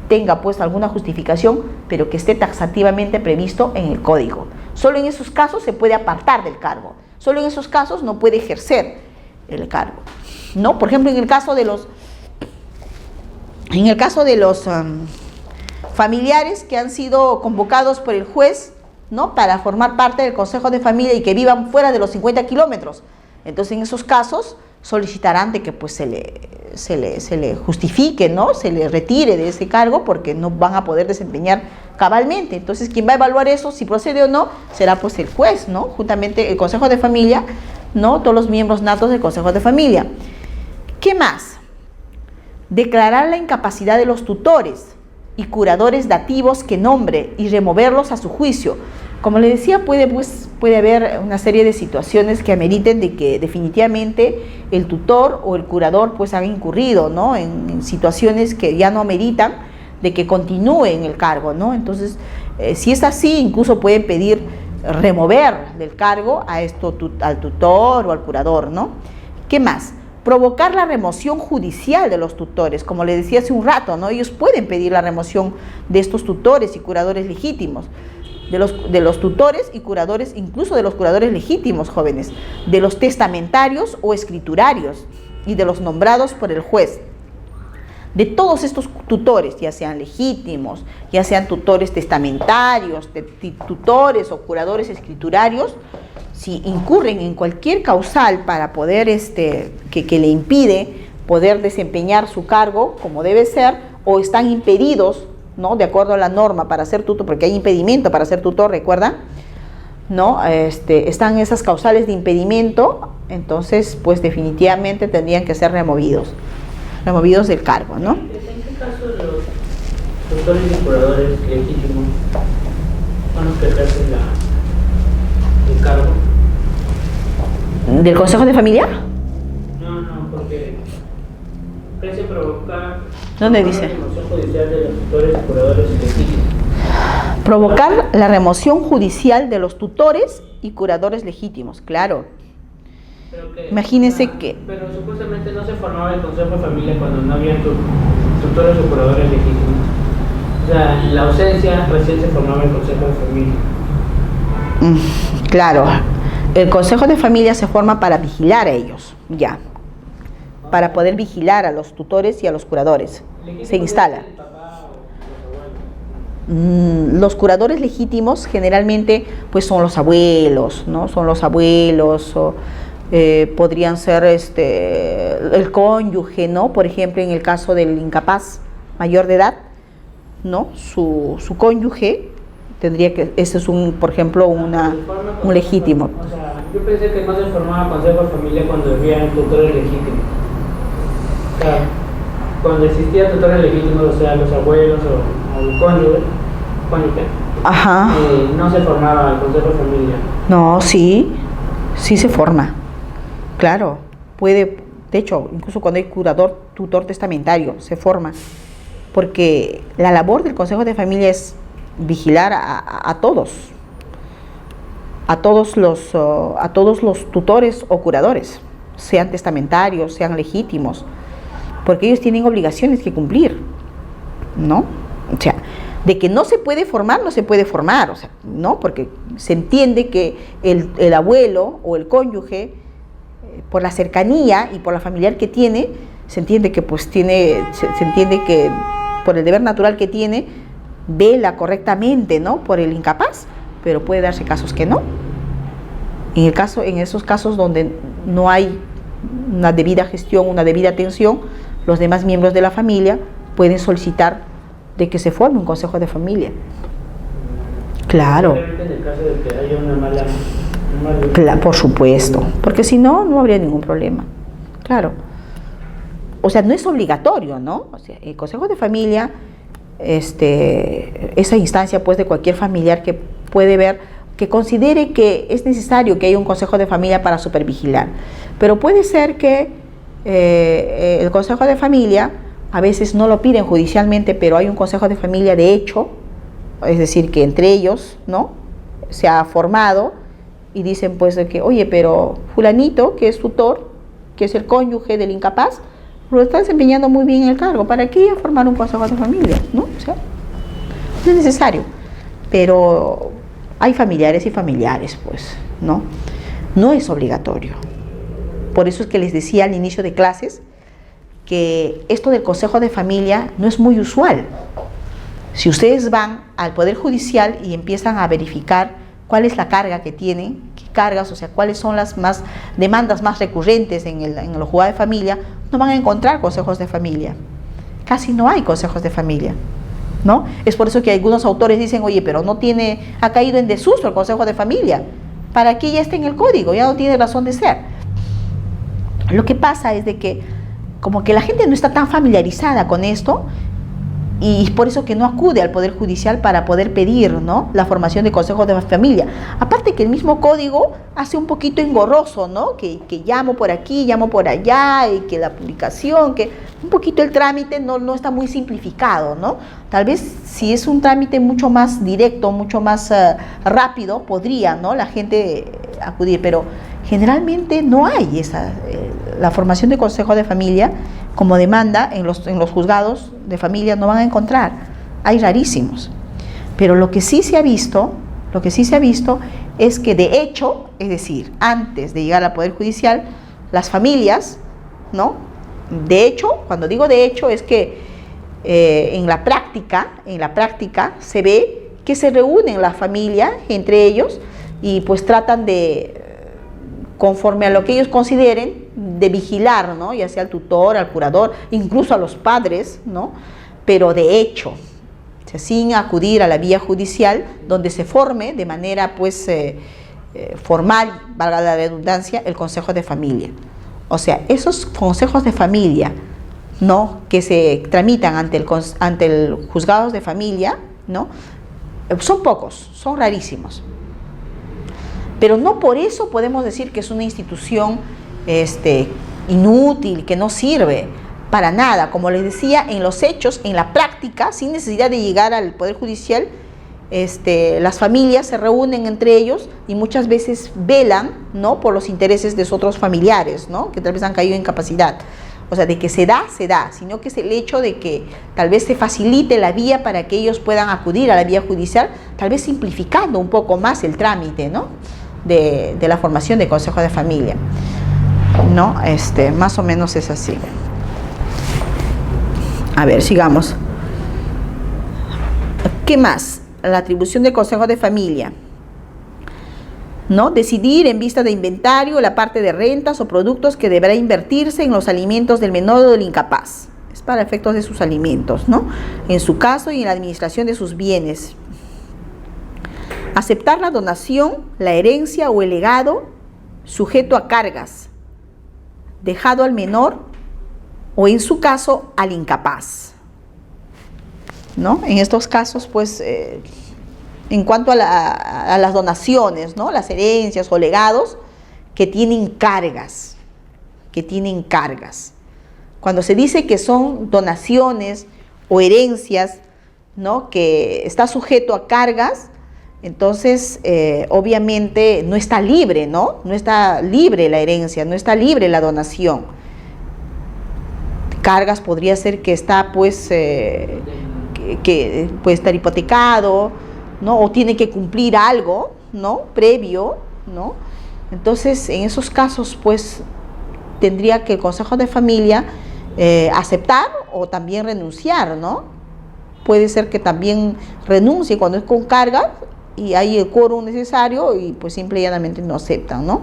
tenga pues alguna justificación, pero que esté taxativamente previsto en el código. Solo en esos casos se puede apartar del cargo, solo en esos casos no puede ejercer el cargo, ¿no? Por ejemplo, en el caso de los familiares que han sido convocados por el juez, ¿no? para formar parte del Consejo de Familia y que vivan fuera de los 50 kilómetros, entonces en esos casos solicitarán de que pues se le justifique, ¿no? Se le retire de ese cargo porque no van a poder desempeñar cabalmente. Entonces, quien va a evaluar eso, si procede o no, será pues el juez, ¿no? Juntamente el Consejo de Familia, ¿no? Todos los miembros natos del Consejo de Familia. ¿Qué más? Declarar la incapacidad de los tutores y curadores dativos que nombre y removerlos a su juicio. Como les decía, puede haber una serie de situaciones que ameriten de que definitivamente el tutor o el curador pues han incurrido, ¿no? en situaciones que ya no ameritan de que continúe en el cargo, ¿no? Entonces, si es así, incluso pueden pedir remover del cargo al tutor o al curador, ¿no? ¿Qué más? Provocar la remoción judicial de los tutores, como les decía hace un rato, ¿no? Ellos pueden pedir la remoción de estos tutores y curadores legítimos, de los tutores y curadores, incluso de los curadores legítimos, jóvenes, de los testamentarios o escriturarios y de los nombrados por el juez. De todos estos tutores, ya sean legítimos, ya sean tutores testamentarios, tutores o curadores escriturarios, si incurren en cualquier causal para poder, que le impide poder desempeñar su cargo como debe ser, o están impedidos, ¿no? De acuerdo a la norma para ser tutor, porque hay impedimento para ser tutor, ¿recuerdan? ¿No? Están esas causales de impedimento, entonces, pues definitivamente tendrían que ser removidos del cargo, ¿no? ¿En qué caso los tutores y curadores legítimos son los que ejercen el cargo? ¿Del Consejo de Familia? No, porque parece provocar... ¿Dónde dice? La remoción judicial de los tutores y curadores legítimos. Provocar la remoción judicial de los tutores y curadores legítimos, claro. Imagínense que... Pero supuestamente no se formaba el Consejo de Familia cuando no había tutores o curadores legítimos. O sea, en la ausencia recién se formaba el Consejo de Familia. Claro, el Consejo de Familia se forma para vigilar a ellos, ya. para poder vigilar a los tutores y a los curadores. Se instala. ¿El papá o los abuelos? Los curadores legítimos generalmente pues son los abuelos, ¿no? Son los abuelos o podrían ser el cónyuge, ¿no? Por ejemplo, en el caso del incapaz mayor de edad, ¿no? Su cónyuge tendría que, ese es por ejemplo, un legítimo. O sea, yo pensé que no se formaba consejo de familia cuando había tutores legítimos. O sea, cuando existían tutores legítimos, o sea, los abuelos o el cónyuge, Ajá. No se formaba el consejo de familia. No, sí se forma. Claro, puede, de hecho, incluso cuando hay curador, tutor testamentario, se forma. Porque la labor del consejo de familia es vigilar a todos los tutores o curadores, sean testamentarios, sean legítimos, porque ellos tienen obligaciones que cumplir, ¿no? O sea, de que no se puede formar, no se puede formar, o sea, ¿no? Porque se entiende que el abuelo o el cónyuge, por la cercanía y por la familiar que tiene, se entiende que se entiende que por el deber natural que tiene, vela correctamente, ¿no? Por el incapaz, pero puede darse casos que no. En esos casos donde no hay una debida gestión, una debida atención, los demás miembros de la familia pueden solicitar de que se forme un consejo de familia. Claro. En el caso de que haya una mala por supuesto, porque si no, no habría ningún problema. Claro. O sea, no es obligatorio, ¿no? O sea, el consejo de familia, esa instancia pues de cualquier familiar que puede ver, que considere que es necesario que haya un consejo de familia para supervigilar. Pero puede ser que el consejo de familia, a veces no lo piden judicialmente, pero hay un consejo de familia de hecho, es decir, que entre ellos, ¿no? Se ha formado y dicen pues de que, oye, pero fulanito, que es tutor, que es el cónyuge del incapaz, lo está desempeñando muy bien el cargo, ¿para qué formar un consejo de familia? ¿No? O sea, no es necesario, pero hay familiares y familiares, pues, ¿no? No es obligatorio. Por eso es que les decía al inicio de clases que esto del consejo de familia no es muy usual. Si ustedes van al Poder Judicial y empiezan a verificar cuál es la carga que tienen, qué cargas, o sea, cuáles son las demandas más recurrentes en los juzgados de familia, no van a encontrar consejos de familia. Casi no hay consejos de familia, ¿no? Es por eso que algunos autores dicen, oye, pero ha caído en desuso el consejo de familia. ¿Para qué ya está en el código? Ya no tiene razón de ser. Lo que pasa es de que como que la gente no está tan familiarizada con esto, y es por eso que no acude al Poder Judicial para poder pedir, ¿no?, la formación de consejos de familia. Aparte que el mismo código hace un poquito engorroso, ¿no?, que llamo por aquí, llamo por allá, y que la publicación, que un poquito el trámite no está muy simplificado, ¿no? Tal vez si es un trámite mucho más directo, mucho más rápido, podría, ¿no?, la gente acudir, pero generalmente no hay la formación de consejo de familia como demanda en los juzgados de familia, no van a encontrar, hay rarísimos. Pero lo que sí se ha visto es que de hecho, es decir, antes de llegar al Poder Judicial, las familias, ¿no? De hecho, cuando digo de hecho es que en la práctica se ve que se reúnen las familias entre ellos y pues tratan de, conforme a lo que ellos consideren, de vigilar, ¿no?, ya sea al tutor, al curador, incluso a los padres, ¿no?, pero de hecho, o sea, sin acudir a la vía judicial, donde se forme de manera pues formal, valga la redundancia, el consejo de familia. O sea, esos consejos de familia, ¿no?, que se tramitan ante el juzgados de familia, ¿no?, son pocos, son rarísimos. Pero no por eso podemos decir que es una institución inútil, que no sirve para nada. Como les decía, en los hechos, en la práctica, sin necesidad de llegar al Poder Judicial, las familias se reúnen entre ellos y muchas veces velan, ¿no?, por los intereses de sus otros familiares, ¿no?, que tal vez han caído en incapacidad. O sea, de que se da, sino que es el hecho de que tal vez se facilite la vía para que ellos puedan acudir a la vía judicial, tal vez simplificando un poco más el trámite, ¿no?, de la formación de consejo de familia. ¿no? Más o menos es así. A ver, sigamos. ¿Qué más? La atribución del Consejo de Familia, ¿no? Decidir en vista de inventario la parte de rentas o productos que deberá invertirse en los alimentos del menor o del incapaz. Es para efectos de sus alimentos, ¿no? En su caso y en la administración de sus bienes. Aceptar la donación, la herencia o el legado sujeto a cargas, dejado al menor o en su caso al incapaz, ¿no? En estos casos, pues, en cuanto a las donaciones, ¿no? Las herencias o legados que tienen cargas, Cuando se dice que son donaciones o herencias, ¿no? Que está sujeto a cargas, entonces obviamente no está libre, ¿no? No está libre la herencia, no está libre la donación. Cargas podría ser que está, pues, que puede estar hipotecado, ¿no? O tiene que cumplir algo, ¿no? Previo, ¿no? Entonces, en esos casos, pues, tendría que el Consejo de Familia aceptar o también renunciar, ¿no? Puede ser que también renuncie cuando es con carga y hay el quórum necesario y pues simple y llanamente no aceptan, ¿no?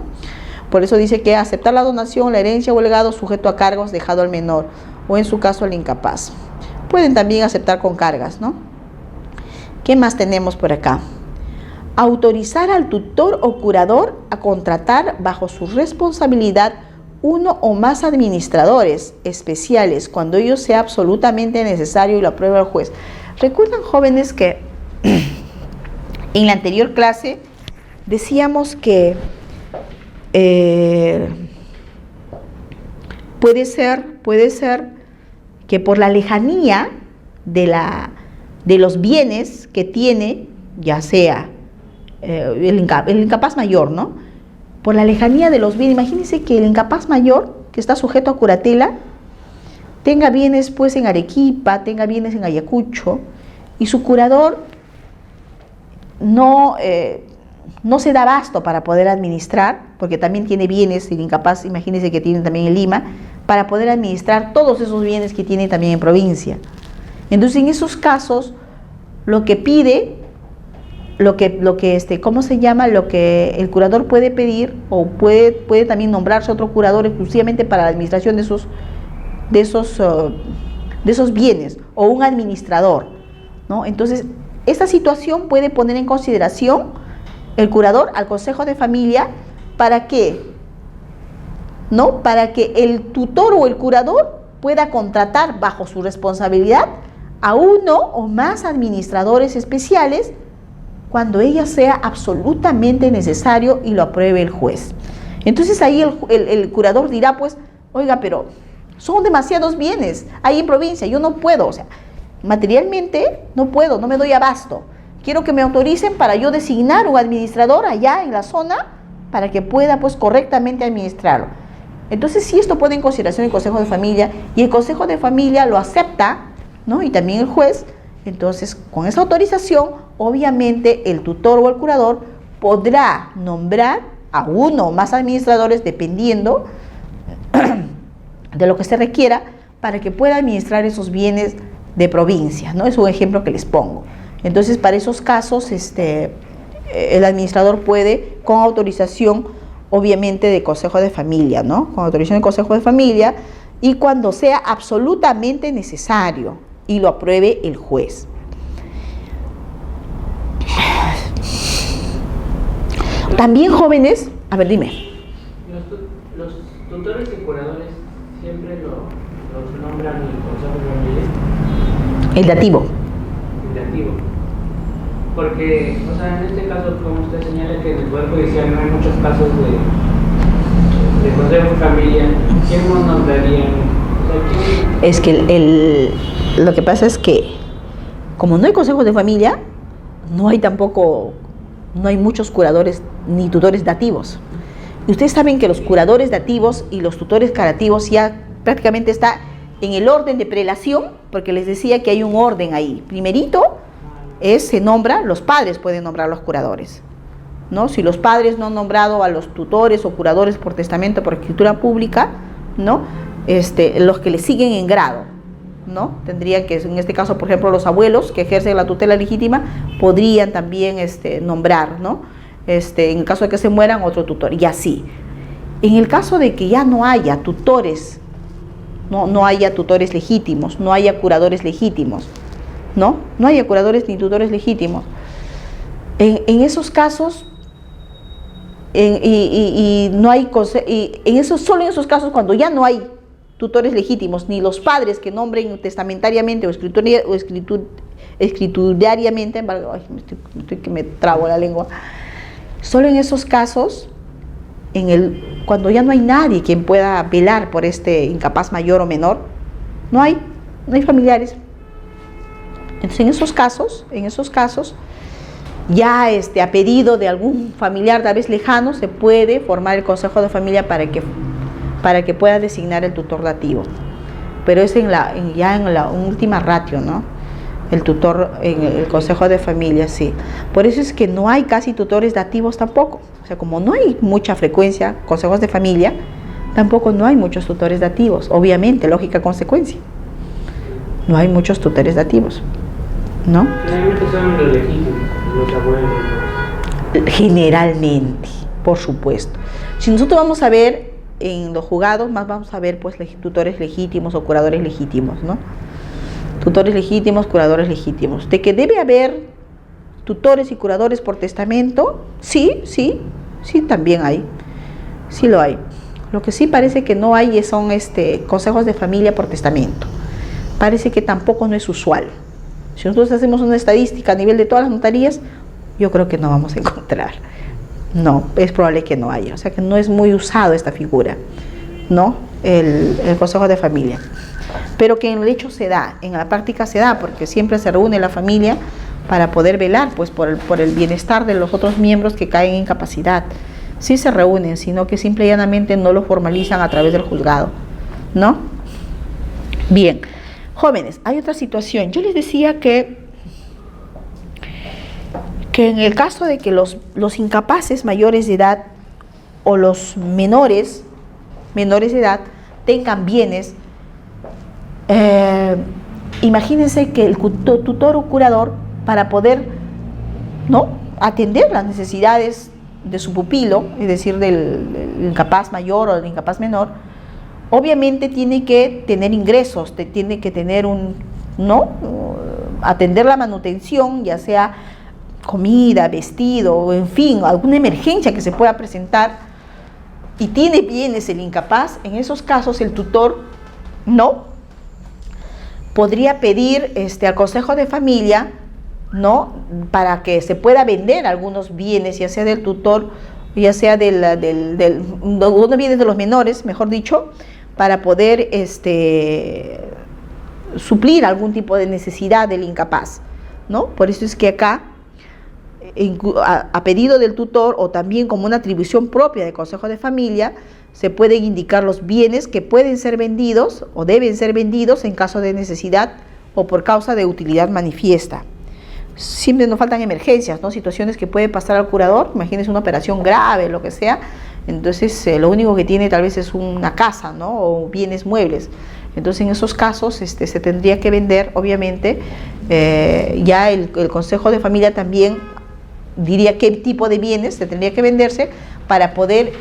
Por eso dice que aceptar la donación, la herencia o el legado sujeto a cargos dejado al menor o en su caso al incapaz. Pueden también aceptar con cargas, ¿no? ¿Qué más tenemos por acá? Autorizar al tutor o curador a contratar bajo su responsabilidad uno o más administradores especiales cuando ello sea absolutamente necesario y lo apruebe el juez. ¿Recuerdan, jóvenes, que en la anterior clase decíamos que puede ser que por la lejanía de los bienes que tiene, ya sea el incapaz mayor, ¿no? Por la lejanía de los bienes, imagínense que el incapaz mayor, que está sujeto a curatela, tenga bienes pues en Arequipa, tenga bienes en Ayacucho, y su curador no se da abasto para poder administrar, porque también tiene bienes, el incapaz, imagínense que tiene también en Lima, para poder administrar todos esos bienes que tiene también en provincia. Entonces, en esos casos, lo que pide, ¿cómo se llama? Lo que el curador puede pedir, o puede también nombrarse otro curador exclusivamente para la administración de esos bienes, o un administrador, ¿no? Entonces, esta situación puede poner en consideración el curador al Consejo de Familia. ¿Para qué? ¿No? Para que el tutor o el curador pueda contratar bajo su responsabilidad a uno o más administradores especiales cuando ella sea absolutamente necesario y lo apruebe el juez. Entonces ahí el curador dirá, pues, oiga, pero son demasiados bienes ahí en provincia, yo no puedo, o sea, materialmente no puedo, no me doy abasto. Quiero que me autoricen para yo designar un administrador allá en la zona para que pueda pues correctamente administrarlo. Entonces, si esto pone en consideración el Consejo de Familia y el Consejo de Familia lo acepta, ¿no? Y también el juez, entonces con esa autorización, obviamente el tutor o el curador podrá nombrar a uno o más administradores dependiendo de lo que se requiera para que pueda administrar esos bienes de provincia, ¿no? Es un ejemplo que les pongo. Entonces, para esos casos, el administrador puede, con autorización, obviamente, del Consejo de Familia, ¿no? Con autorización del Consejo de Familia y cuando sea absolutamente necesario y lo apruebe el juez. También, jóvenes, a ver, dime. Los tutores y curadores siempre los nombran el Consejo de Familia. El dativo. Porque, o sea, en este caso, como usted señala que en el Poder Judicial no hay muchos casos de Consejo de Familia, ¿quién nos nombraría? O sea, es que lo que pasa es que, como no hay consejos de familia, no hay muchos curadores ni tutores dativos. Y ustedes saben que los curadores dativos y los tutores curativos ya prácticamente está en el orden de prelación, porque les decía que hay un orden ahí. Primerito se nombra, los padres pueden nombrar los curadores, ¿no? Si los padres no han nombrado a los tutores o curadores por testamento, por escritura pública, ¿no? Los que le siguen en grado, ¿no? Tendrían que, en este caso, por ejemplo, los abuelos que ejercen la tutela legítima podrían también nombrar, ¿no? En el caso de que se mueran, otro tutor, y así. En el caso de que ya no haya tutores, no haya tutores legítimos, no haya curadores legítimos, ¿no? No haya curadores ni tutores legítimos. En esos casos, solo en esos casos, cuando ya no hay tutores legítimos, ni los padres que nombren testamentariamente o escriturariamente, estoy que me trabo la lengua, solo en esos casos, cuando ya no hay nadie quien pueda velar por este incapaz mayor o menor, no hay familiares. Entonces en esos casos, ya a pedido de algún familiar tal vez lejano, se puede formar el consejo de familia para que pueda designar el tutor dativo. Pero es ya en la última ratio, ¿no? El tutor en el consejo de familia, sí. Por eso es que no hay casi tutores dativos tampoco. O sea, como no hay mucha frecuencia consejos de familia, tampoco no hay muchos tutores dativos. Obviamente, lógica consecuencia. No hay muchos tutores dativos, ¿no? Generalmente son los legítimos, los abuelos. Generalmente, por supuesto. Si nosotros vamos a ver en los juzgados, más vamos a ver pues tutores legítimos o curadores legítimos, ¿no? Tutores legítimos, curadores legítimos. De que debe haber tutores y curadores por testamento, sí, también hay. Sí lo hay. Lo que sí parece que no hay son consejos de familia por testamento. Parece que tampoco no es usual. Si nosotros hacemos una estadística a nivel de todas las notarías, yo creo que no vamos a encontrar. No, es probable que no haya. O sea que no es muy usado esta figura, ¿no? El consejo de familia. Pero que en el hecho se da, en la práctica se da, porque siempre se reúne la familia para poder velar pues, por el bienestar de los otros miembros que caen en incapacidad. Sí se reúnen, sino que simple y llanamente no lo formalizan a través del juzgado, ¿no? Bien, jóvenes, hay otra situación. Yo les decía que en el caso de que los incapaces mayores de edad o los menores de edad tengan bienes, imagínense que el tutor o curador, para poder, ¿no?, atender las necesidades de su pupilo, es decir, del incapaz mayor o del incapaz menor, obviamente tiene que tener ingresos, tiene que tener atender la manutención, ya sea comida, vestido, en fin, alguna emergencia que se pueda presentar, y tiene bienes el incapaz. En esos casos el tutor no podría pedir al consejo de familia, ¿no?, para que se pueda vender algunos bienes, ya sea del tutor, ya sea algunos bienes de los menores, mejor dicho, para poder suplir algún tipo de necesidad del incapaz, ¿no? Por eso es que acá, a pedido del tutor o también como una atribución propia del consejo de familia, se pueden indicar los bienes que pueden ser vendidos o deben ser vendidos en caso de necesidad o por causa de utilidad manifiesta. Siempre nos faltan emergencias, ¿no? Situaciones que puede pasar al curador. Imagínense una operación grave, lo que sea. Entonces lo único que tiene tal vez es una casa, ¿no?, o bienes muebles. Entonces en esos casos se tendría que vender, obviamente. Ya el consejo de familia también diría qué tipo de bienes se tendría que venderse para poder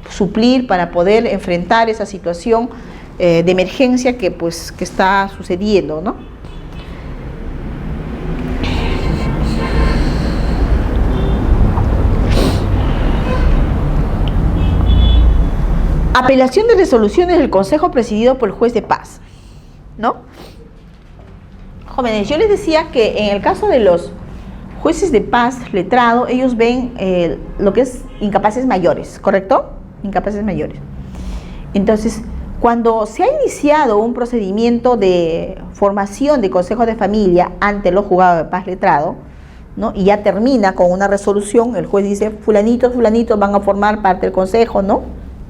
suplir, para poder enfrentar esa situación de emergencia que está sucediendo, ¿no? Apelación de resoluciones del Consejo presidido por el juez de paz, ¿no? Jóvenes, yo les decía que en el caso de los jueces de paz, letrado, ellos ven lo que es incapaces mayores, ¿correcto? Incapaces mayores. Entonces, cuando se ha iniciado un procedimiento de formación de consejo de familia ante los juzgados de paz letrado, ¿no?, y ya termina con una resolución, el juez dice, fulanitos van a formar parte del consejo, ¿no?,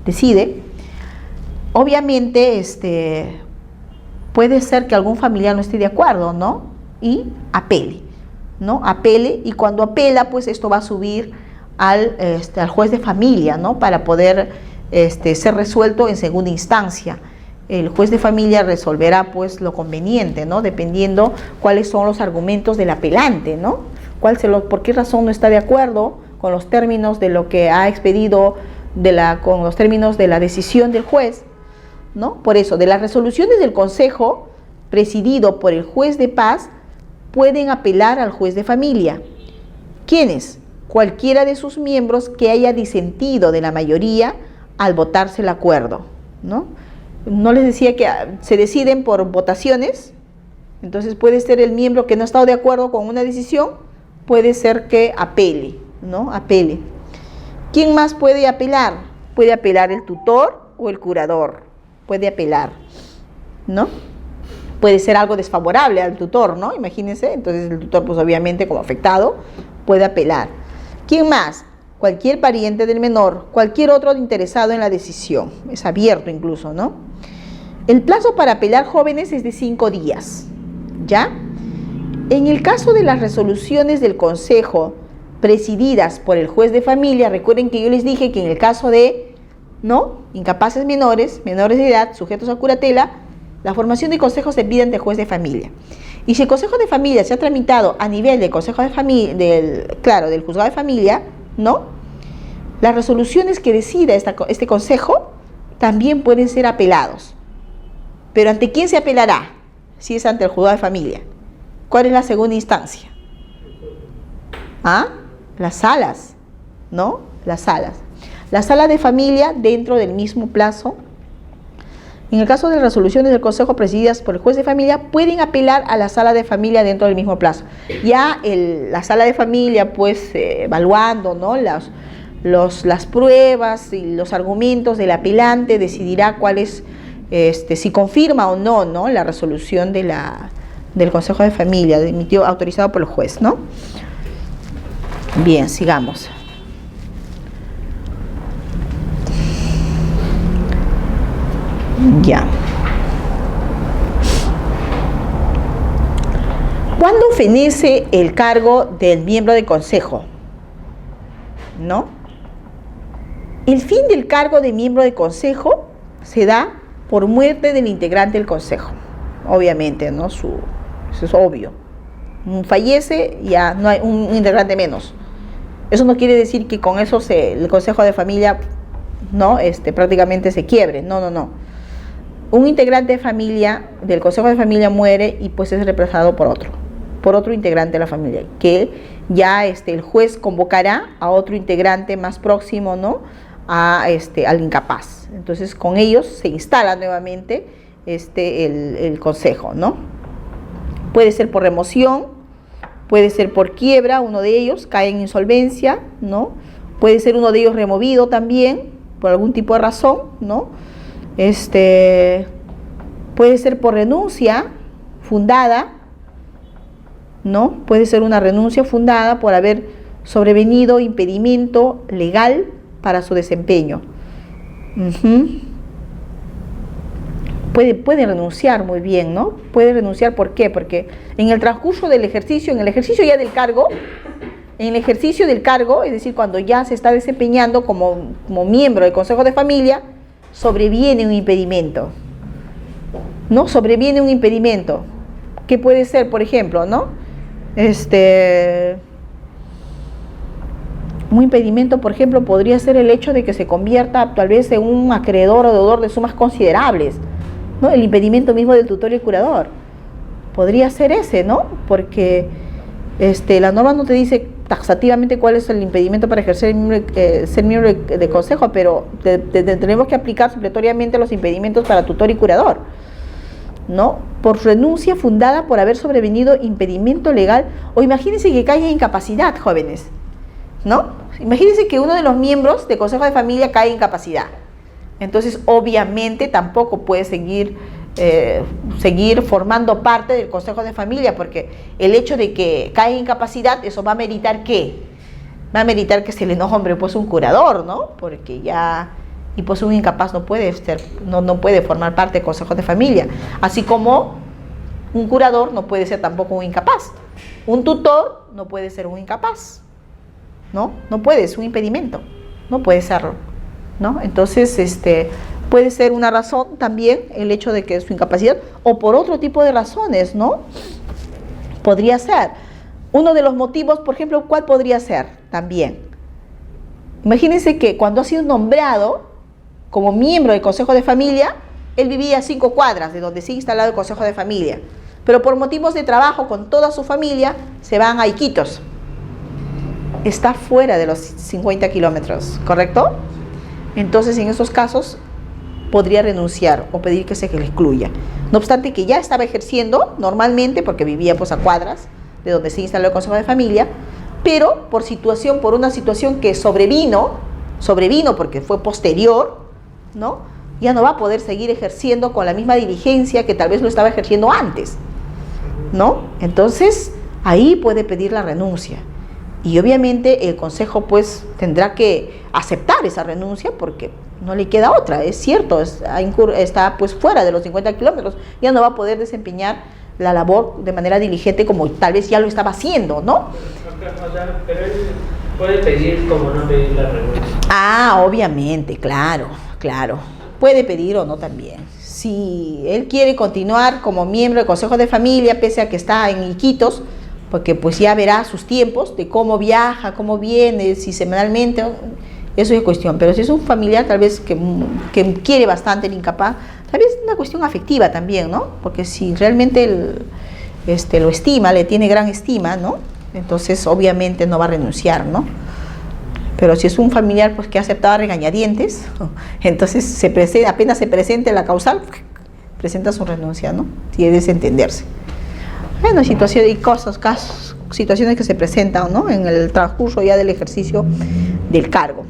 decide, obviamente puede ser que algún familiar no esté de acuerdo, ¿no?, y apele, ¿no?, apele, y cuando apela, pues esto va a subir al juez de familia, ¿no? Para poder ser resuelto en segunda instancia. El juez de familia resolverá pues lo conveniente, ¿no? Dependiendo cuáles son los argumentos del apelante, ¿no? ¿Por qué razón no está de acuerdo con los términos de lo que ha expedido, con los términos de la decisión del juez, ¿no? Por eso, de las resoluciones del consejo presidido por el juez de paz, pueden apelar al juez de familia. ¿Quiénes? Cualquiera de sus miembros que haya disentido de la mayoría al votarse el acuerdo, ¿no? No les decía que se deciden por votaciones, entonces puede ser el miembro que no ha estado de acuerdo con una decisión, puede ser que apele, ¿no? Apele. ¿Quién más puede apelar? Puede apelar el tutor o el curador, puede apelar, ¿no? Puede ser algo desfavorable al tutor, ¿no? Imagínense, entonces el tutor pues obviamente como afectado puede apelar. ¿Quién más? Cualquier pariente del menor, cualquier otro interesado en la decisión, es abierto incluso, ¿no? El plazo para apelar, jóvenes, es de 5 días, ¿ya? En el caso de las resoluciones del consejo presididas por el juez de familia, recuerden que yo les dije que en el caso de, ¿no?, incapaces menores de edad, sujetos a curatela, la formación de consejos se pide ante el juez de familia. Y si el consejo de familia se ha tramitado a nivel del consejo de familia, del juzgado de familia, ¿no?, las resoluciones que decida este consejo también pueden ser apelados. Pero ¿ante quién se apelará? Si es ante el juzgado de familia. ¿Cuál es la segunda instancia? ¿Ah? Las salas, ¿no? Las salas. Las salas de familia dentro del mismo plazo. En el caso de resoluciones del consejo presididas por el juez de familia, pueden apelar a la sala de familia dentro del mismo plazo. Ya la sala de familia, pues, evaluando, ¿no?, las pruebas y los argumentos del apelante, decidirá cuál es, si confirma o no, ¿no?, la resolución del consejo de familia, autorizado por el juez, ¿no? Bien, sigamos. Ya. ¿Cuándo fenece el cargo del miembro de consejo? ¿No? El fin del cargo de miembro de consejo se da por muerte del integrante del consejo. Obviamente, ¿no? Eso es obvio. Fallece, ya no hay un integrante menos. Eso no quiere decir que con eso el consejo de familia, ¿no?, prácticamente se quiebre. No. Un integrante de familia, del consejo de familia, muere y pues es reemplazado por otro integrante de la familia, que ya el juez convocará a otro integrante más próximo, ¿no?, al incapaz. Entonces con ellos se instala nuevamente el consejo, ¿no? Puede ser por remoción, puede ser por quiebra, uno de ellos cae en insolvencia, ¿no? Puede ser uno de ellos removido también por algún tipo de razón, ¿no? Puede ser por renuncia fundada, ¿no? Puede ser una renuncia fundada por haber sobrevenido impedimento legal para su desempeño. Puede renunciar muy bien, ¿no? Puede renunciar, ¿por qué? Porque en el transcurso del ejercicio, en el ejercicio ya del cargo, es decir, cuando ya se está desempeñando como miembro del consejo de familia, sobreviene un impedimento, ¿no? Sobreviene un impedimento. ¿Qué puede ser, por ejemplo, no? Un impedimento, por ejemplo, podría ser el hecho de que se convierta tal vez en un acreedor o deudor de sumas considerables, ¿no? El impedimento mismo del tutor y el curador. Podría ser ese, ¿no? Porque la norma no te dice taxativamente cuál es el impedimento para ejercer ser miembro de consejo, pero tenemos que aplicar supletoriamente los impedimentos para tutor y curador, ¿no? Por renuncia fundada por haber sobrevenido impedimento legal, o imagínense que caiga en incapacidad, jóvenes, ¿no? Imagínense que uno de los miembros del consejo de familia cae en incapacidad. Entonces, obviamente, tampoco puede seguir formando parte del consejo de familia, porque el hecho de que cae en incapacidad, eso va a meritar ¿qué? Va a meritar que se le nombre pues un curador, ¿no? Porque ya, y pues un incapaz no puede formar parte del consejo de familia, así como un curador no puede ser tampoco un incapaz, un tutor no puede ser un incapaz, ¿no? No puede, es un impedimento, no puede serlo, ¿no? Entonces, puede ser una razón también el hecho de que su incapacidad, o por otro tipo de razones, ¿no? Podría ser. Uno de los motivos, por ejemplo, ¿cuál podría ser también? Imagínense que cuando ha sido nombrado como miembro del Consejo de Familia, él vivía a 5 cuadras de donde se ha instalado el Consejo de Familia, pero por motivos de trabajo con toda su familia se van a Iquitos. Está fuera de los 50 kilómetros, ¿correcto? Entonces, en esos casos, podría renunciar o pedir que se le excluya. No obstante que ya estaba ejerciendo normalmente, porque vivía pues a cuadras de donde se instaló el Consejo de Familia, pero por una situación que sobrevino porque fue posterior, ¿no? Ya no va a poder seguir ejerciendo con la misma diligencia que tal vez lo estaba ejerciendo antes, ¿no? Entonces, ahí puede pedir la renuncia. Y obviamente el Consejo pues tendrá que aceptar esa renuncia porque no le queda otra, es cierto, está pues fuera de los 50 kilómetros, ya no va a poder desempeñar la labor de manera diligente como tal vez ya lo estaba haciendo, ¿no? O sea, pero él puede pedir como no pedir la renuncia. Ah, obviamente, claro. Puede pedir o no también. Si él quiere continuar como miembro del Consejo de Familia, pese a que está en Iquitos, porque pues ya verá sus tiempos de cómo viaja, cómo viene, si semanalmente, eso es cuestión. Pero si es un familiar tal vez que quiere bastante el incapaz, tal vez es una cuestión afectiva también, ¿no? Porque si realmente lo estima, le tiene gran estima, ¿no? Entonces obviamente no va a renunciar, ¿no? Pero si es un familiar pues que ha aceptado a regañadientes, entonces apenas se presente la causal, presenta su renuncia, ¿no? Tiene que desentenderse. Bueno, situaciones que se presentan, ¿no? En el transcurso ya del ejercicio del cargo.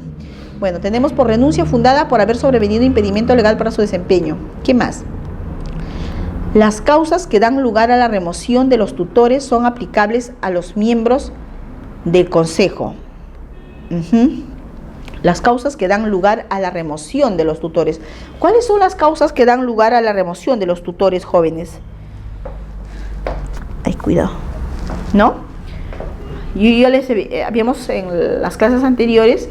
Bueno, tenemos por renuncia fundada por haber sobrevenido impedimento legal para su desempeño. ¿Qué más? Las causas que dan lugar a la remoción de los tutores son aplicables a los miembros del Consejo. Las causas que dan lugar a la remoción de los tutores. ¿Cuáles son las causas que dan lugar a la remoción de los tutores jóvenes? Ay, cuidado, ¿no? Yo les habíamos en las clases anteriores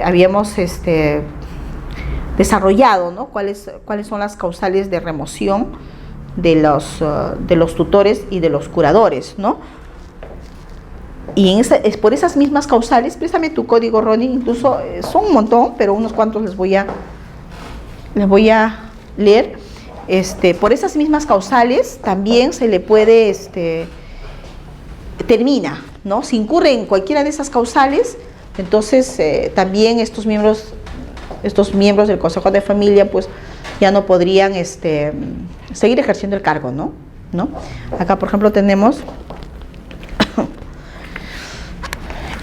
habíamos desarrollado, ¿no? cuáles son las causales de remoción de los tutores y de los curadores, ¿no? Y es por esas mismas causales, préstame tu código, Ronnie, incluso son un montón, pero unos cuantos les voy a leer. Por esas mismas causales también se le puede, termina, ¿no? Si incurre en cualquiera de esas causales, entonces también estos miembros del Consejo de Familia pues ya no podrían seguir ejerciendo el cargo, ¿no? Acá, por ejemplo, tenemos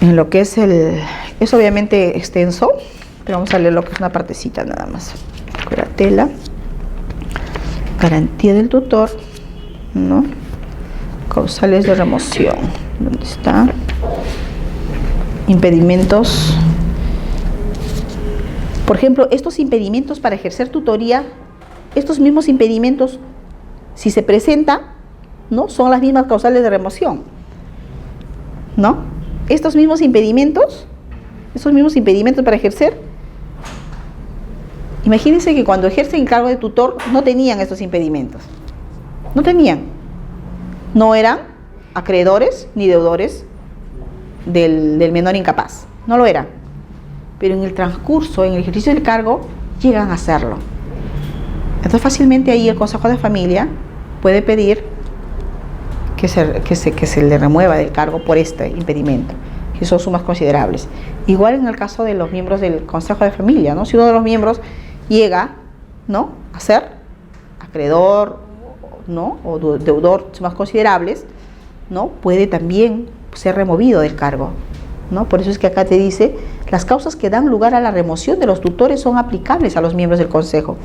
en lo que es obviamente extenso, pero vamos a leer lo que es una partecita nada más. Curatela, garantía del tutor, ¿no? Causales de remoción, ¿dónde está? Impedimentos. Por ejemplo, estos impedimentos para ejercer tutoría, estos mismos impedimentos, si se presentan, ¿no? Son las mismas causales de remoción, ¿no? Estos mismos impedimentos para ejercer, imagínense que cuando ejercen el cargo de tutor no tenían estos impedimentos, no eran acreedores ni deudores del menor incapaz, no lo eran, pero en el transcurso, en el ejercicio del cargo, llegan a hacerlo. Entonces fácilmente ahí el Consejo de Familia puede pedir que se le remueva del cargo por este impedimento, que son sumas considerables. Igual en el caso de los miembros del Consejo de Familia, ¿no? Si uno de los miembros llega, ¿no?, a ser acreedor, ¿no?, o deudor sumas considerables, ¿no?, puede también ser removido del cargo, ¿no? Por eso es que acá te dice, las causas que dan lugar a la remoción de los tutores son aplicables a los miembros del Consejo,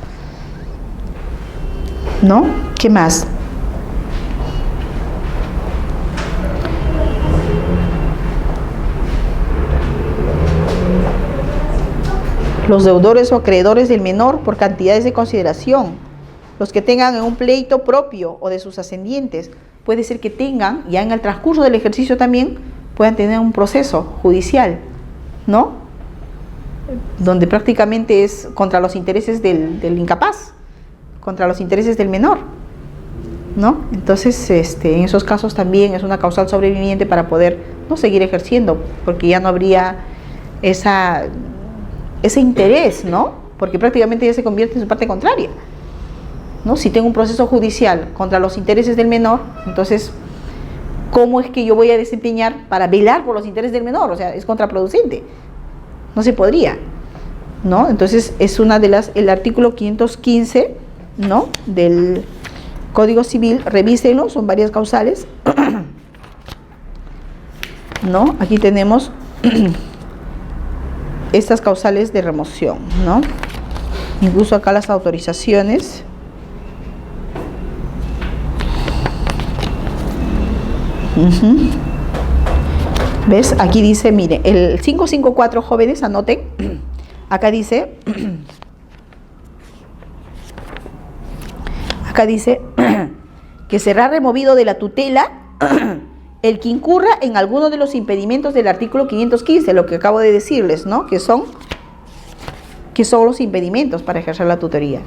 ¿no? ¿Qué más? Los deudores o acreedores del menor por cantidades de consideración, los que tengan en un pleito propio o de sus ascendientes, puede ser que tengan, ya en el transcurso del ejercicio también, puedan tener un proceso judicial, ¿no? Donde prácticamente es contra los intereses del incapaz, contra los intereses del menor, ¿no? Entonces, en esos casos también es una causal sobreviviente para poder no seguir ejerciendo, porque ya no habría ese interés, ¿no? Porque prácticamente ya se convierte en su parte contraria, ¿no? Si tengo un proceso judicial contra los intereses del menor, entonces, ¿cómo es que yo voy a desempeñar para velar por los intereses del menor? O sea, es contraproducente. No se podría, ¿no? Entonces, es una de el artículo 515, ¿no? Del Código Civil, revísenlo, son varias causales, ¿no? Aquí tenemos estas causales de remoción, ¿no? Incluso acá las autorizaciones. ¿Ves? Aquí dice, mire, el 554, jóvenes, anoten. Acá dice, que será removido de la tutela el que incurra en alguno de los impedimentos del artículo 515, lo que acabo de decirles, ¿no? Que son los impedimentos para ejercer la tutoría,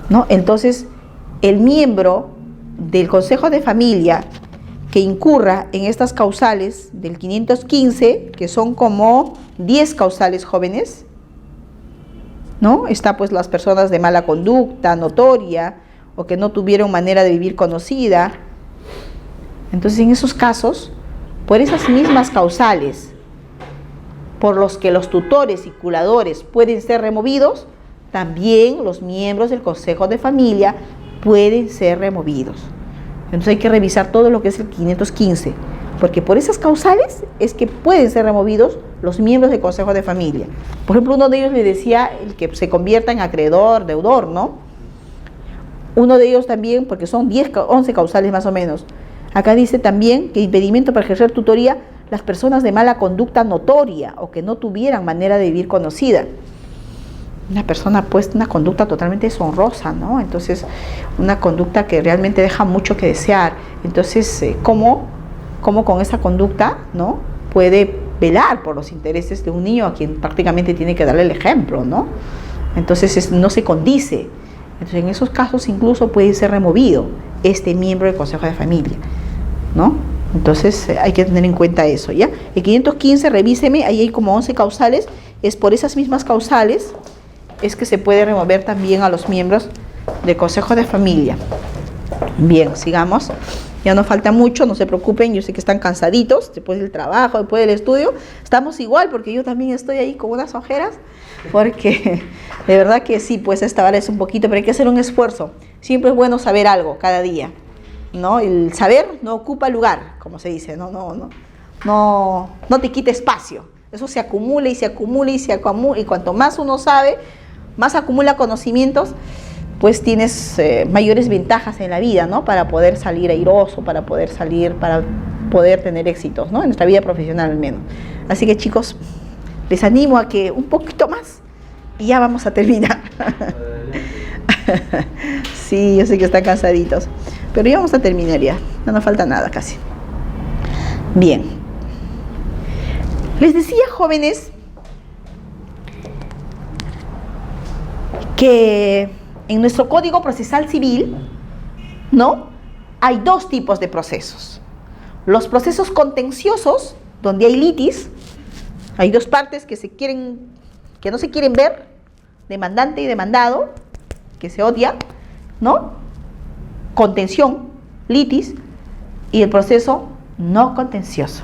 ¿no? Entonces, el miembro del Consejo de Familia que incurra en estas causales del 515, que son como 10 causales, jóvenes, ¿no? Está pues las personas de mala conducta notoria o que no tuvieron manera de vivir conocida. Entonces, en esos casos, por esas mismas causales por los que los tutores y curadores pueden ser removidos, también los miembros del Consejo de Familia pueden ser removidos. Entonces hay que revisar todo lo que es el 515, porque por esas causales es que pueden ser removidos los miembros del Consejo de Familia. Por ejemplo, uno de ellos le decía el que se convierta en acreedor, deudor, ¿no? Uno de ellos también, porque son 11 causales más o menos. Acá dice también que impedimento para ejercer tutoría las personas de mala conducta notoria o que no tuvieran manera de vivir conocida. Una persona pues una conducta totalmente deshonrosa, ¿no? Entonces, una conducta que realmente deja mucho que desear. Entonces, ¿cómo con esa conducta, ¿no? Puede velar por los intereses de un niño a quien prácticamente tiene que darle el ejemplo, ¿no? Entonces, no se condice. Entonces, en esos casos incluso puede ser removido este miembro del Consejo de Familia, ¿no? Entonces, hay que tener en cuenta eso, ¿ya? El 515, revíseme, ahí hay como 11 causales. Es por esas mismas causales es que se puede remover también a los miembros del Consejo de Familia. Bien, sigamos. Ya no falta mucho, no se preocupen, yo sé que están cansaditos después del trabajo, después del estudio. Estamos igual, porque yo también estoy ahí con unas ojeras, porque de verdad que sí, pues esta hora es un poquito, pero hay que hacer un esfuerzo. Siempre es bueno saber algo cada día, ¿no? El saber no ocupa lugar, como se dice, no te quita espacio. Eso se acumula y se acumula y se acumula, y cuanto más uno sabe, más acumula conocimientos, pues tienes mayores ventajas en la vida, ¿no? Para poder salir airoso, para poder tener éxitos, ¿no? En nuestra vida profesional al menos. Así que, chicos, les animo a que un poquito más y ya vamos a terminar. Sí, yo sé que están cansaditos, pero ya vamos a terminar ya, no nos falta nada casi. Bien. Les decía, jóvenes, que en nuestro Código Procesal Civil, ¿no? Hay dos tipos de procesos. Los procesos contenciosos, donde hay litis, hay dos partes que no se quieren ver, demandante y demandado, que se odia, ¿no? Contención, litis, y el proceso no contencioso.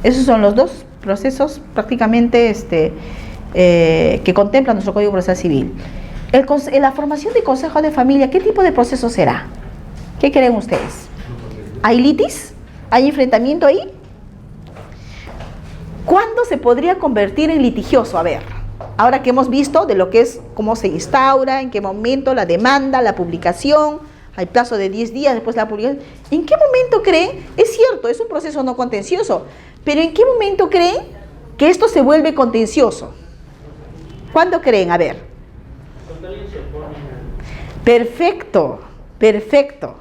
Esos son los dos procesos prácticamente que contempla nuestro Código Procesal Civil. En la formación de Consejo de Familia, ¿qué tipo de proceso será? ¿Qué creen ustedes? ¿Hay litis? ¿Hay enfrentamiento ahí? ¿Cuándo se podría convertir en litigioso? A ver, ahora que hemos visto de lo que es, cómo se instaura, en qué momento la demanda, la publicación, hay plazo de 10 días después de la publicación. ¿En qué momento creen? Es cierto, es un proceso no contencioso, pero ¿en qué momento creen que esto se vuelve contencioso? ¿Cuándo creen? A ver. Perfecto, perfecto.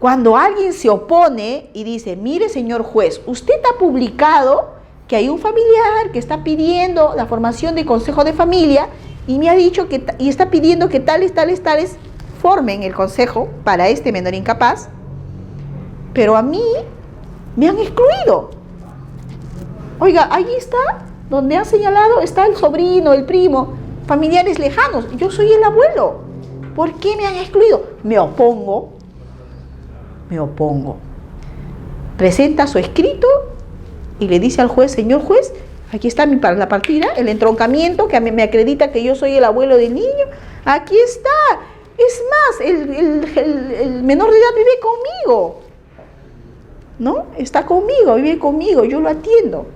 Cuando alguien se opone y dice, mire señor juez, usted ha publicado que hay un familiar que está pidiendo la formación de consejo de familia y me ha dicho que, y está pidiendo que tales formen el consejo para este menor incapaz, pero a mí me han excluido. Oiga, ahí está, donde han señalado, está el sobrino, el primo, familiares lejanos. Yo soy el abuelo. ¿Por qué me han excluido? Me opongo. Presenta su escrito y le dice al juez, señor juez, aquí está la partida, el entroncamiento que a mí me acredita que yo soy el abuelo del niño. Aquí está. Es más, el menor de edad vive conmigo. ¿No? Está conmigo, vive conmigo, yo lo atiendo.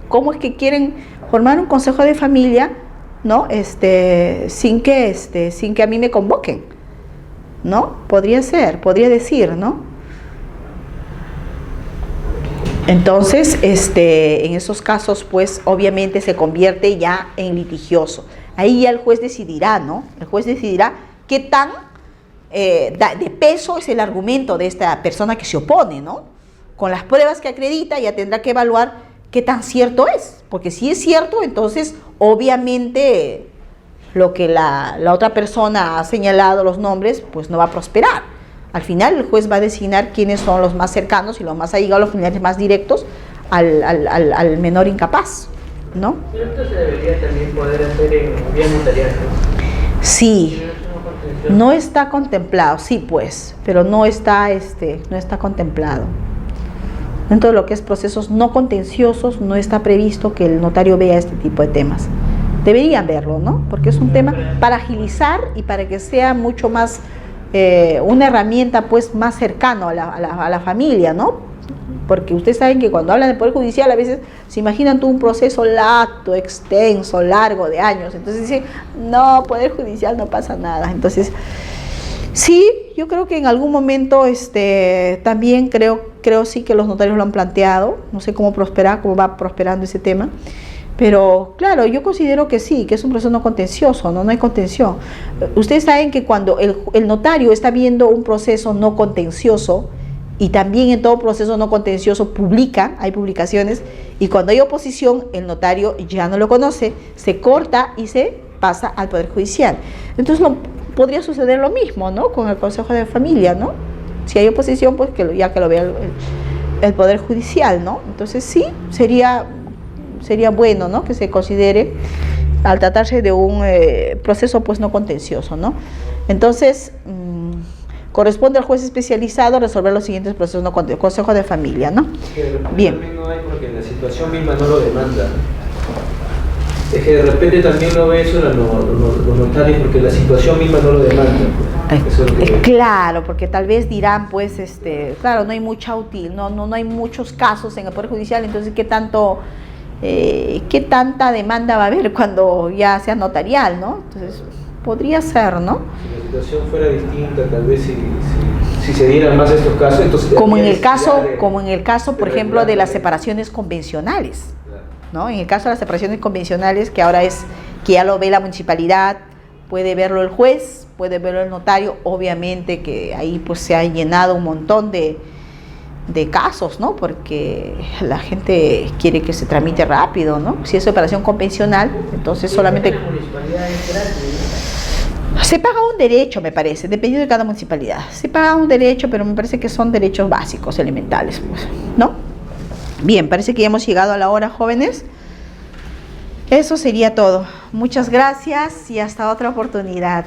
¿Cómo es que quieren formar un consejo de familia, ¿no? Sin que a mí me convoquen, ¿no? Podría decir, ¿no? Entonces, en esos casos, pues, obviamente se convierte ya en litigioso. Ahí ya el juez decidirá, ¿no? El juez decidirá qué tan de peso es el argumento de esta persona que se opone, ¿no? Con las pruebas que acredita ya tendrá que evaluar qué tan cierto es, porque si es cierto, entonces obviamente lo que la otra persona ha señalado, los nombres, pues no va a prosperar. Al final el juez va a designar quiénes son los más cercanos y los más allegados, los familiares más directos al menor incapaz, ¿no? Pero esto se debería también poder hacer en vía notarial, ¿no? Sí. No está contemplado, sí pues, pero no está contemplado. Dentro de lo que es procesos no contenciosos no está previsto que el notario vea este tipo de temas. Deberían verlo, ¿no? Porque es un tema para agilizar y para que sea mucho más, una herramienta pues más cercano a la familia, ¿no? Porque ustedes saben que cuando hablan de Poder Judicial a veces se imaginan todo un proceso largo, extenso, largo de años. Entonces dicen, no, Poder Judicial no pasa nada. Entonces, sí, yo creo que en algún momento también creo sí que los notarios lo han planteado. No sé cómo va prosperando ese tema. Pero claro, yo considero que sí, que es un proceso no contencioso, no hay contención. Ustedes saben que cuando el notario está viendo un proceso no contencioso, y también en todo proceso no contencioso hay publicaciones, y cuando hay oposición, el notario ya no lo conoce, se corta y se pasa al Poder Judicial. Entonces podría suceder lo mismo, ¿no? Con el Consejo de Familia, ¿no? Si hay oposición, pues que lo vea el Poder Judicial, ¿no? Entonces sí, sería bueno, ¿no? Que se considere, al tratarse de un proceso pues no contencioso, ¿no? Entonces, corresponde al juez especializado resolver los siguientes procesos no contenciosos, consejo de familia, ¿no? Bien. También no hay porque la situación misma no lo demanda. Es que de repente también no ve eso los notarios porque la situación misma no lo demanda. Claro, porque tal vez dirán, pues, claro, no hay mucha no hay muchos casos en el Poder Judicial, entonces ¿qué tanta demanda va a haber cuando ya sea notarial, ¿no? Entonces, podría ser, ¿no? Si la situación fuera distinta, tal vez si se dieran más estos casos, entonces como en el caso, por ejemplo, de las separaciones convencionales, ¿no? En el caso de las separaciones convencionales, que ahora que ya lo ve la municipalidad, puede verlo el juez, puede verlo el notario, obviamente que ahí pues se ha llenado un montón de casos, ¿no? Porque la gente quiere que se tramite rápido, ¿no? Si es separación convencional, entonces solamente se paga un derecho, me parece, dependiendo de cada municipalidad. Se paga un derecho, pero me parece que son derechos básicos, elementales, pues, ¿no? Bien, parece que ya hemos llegado a la hora, jóvenes. Eso sería todo. Muchas gracias y hasta otra oportunidad.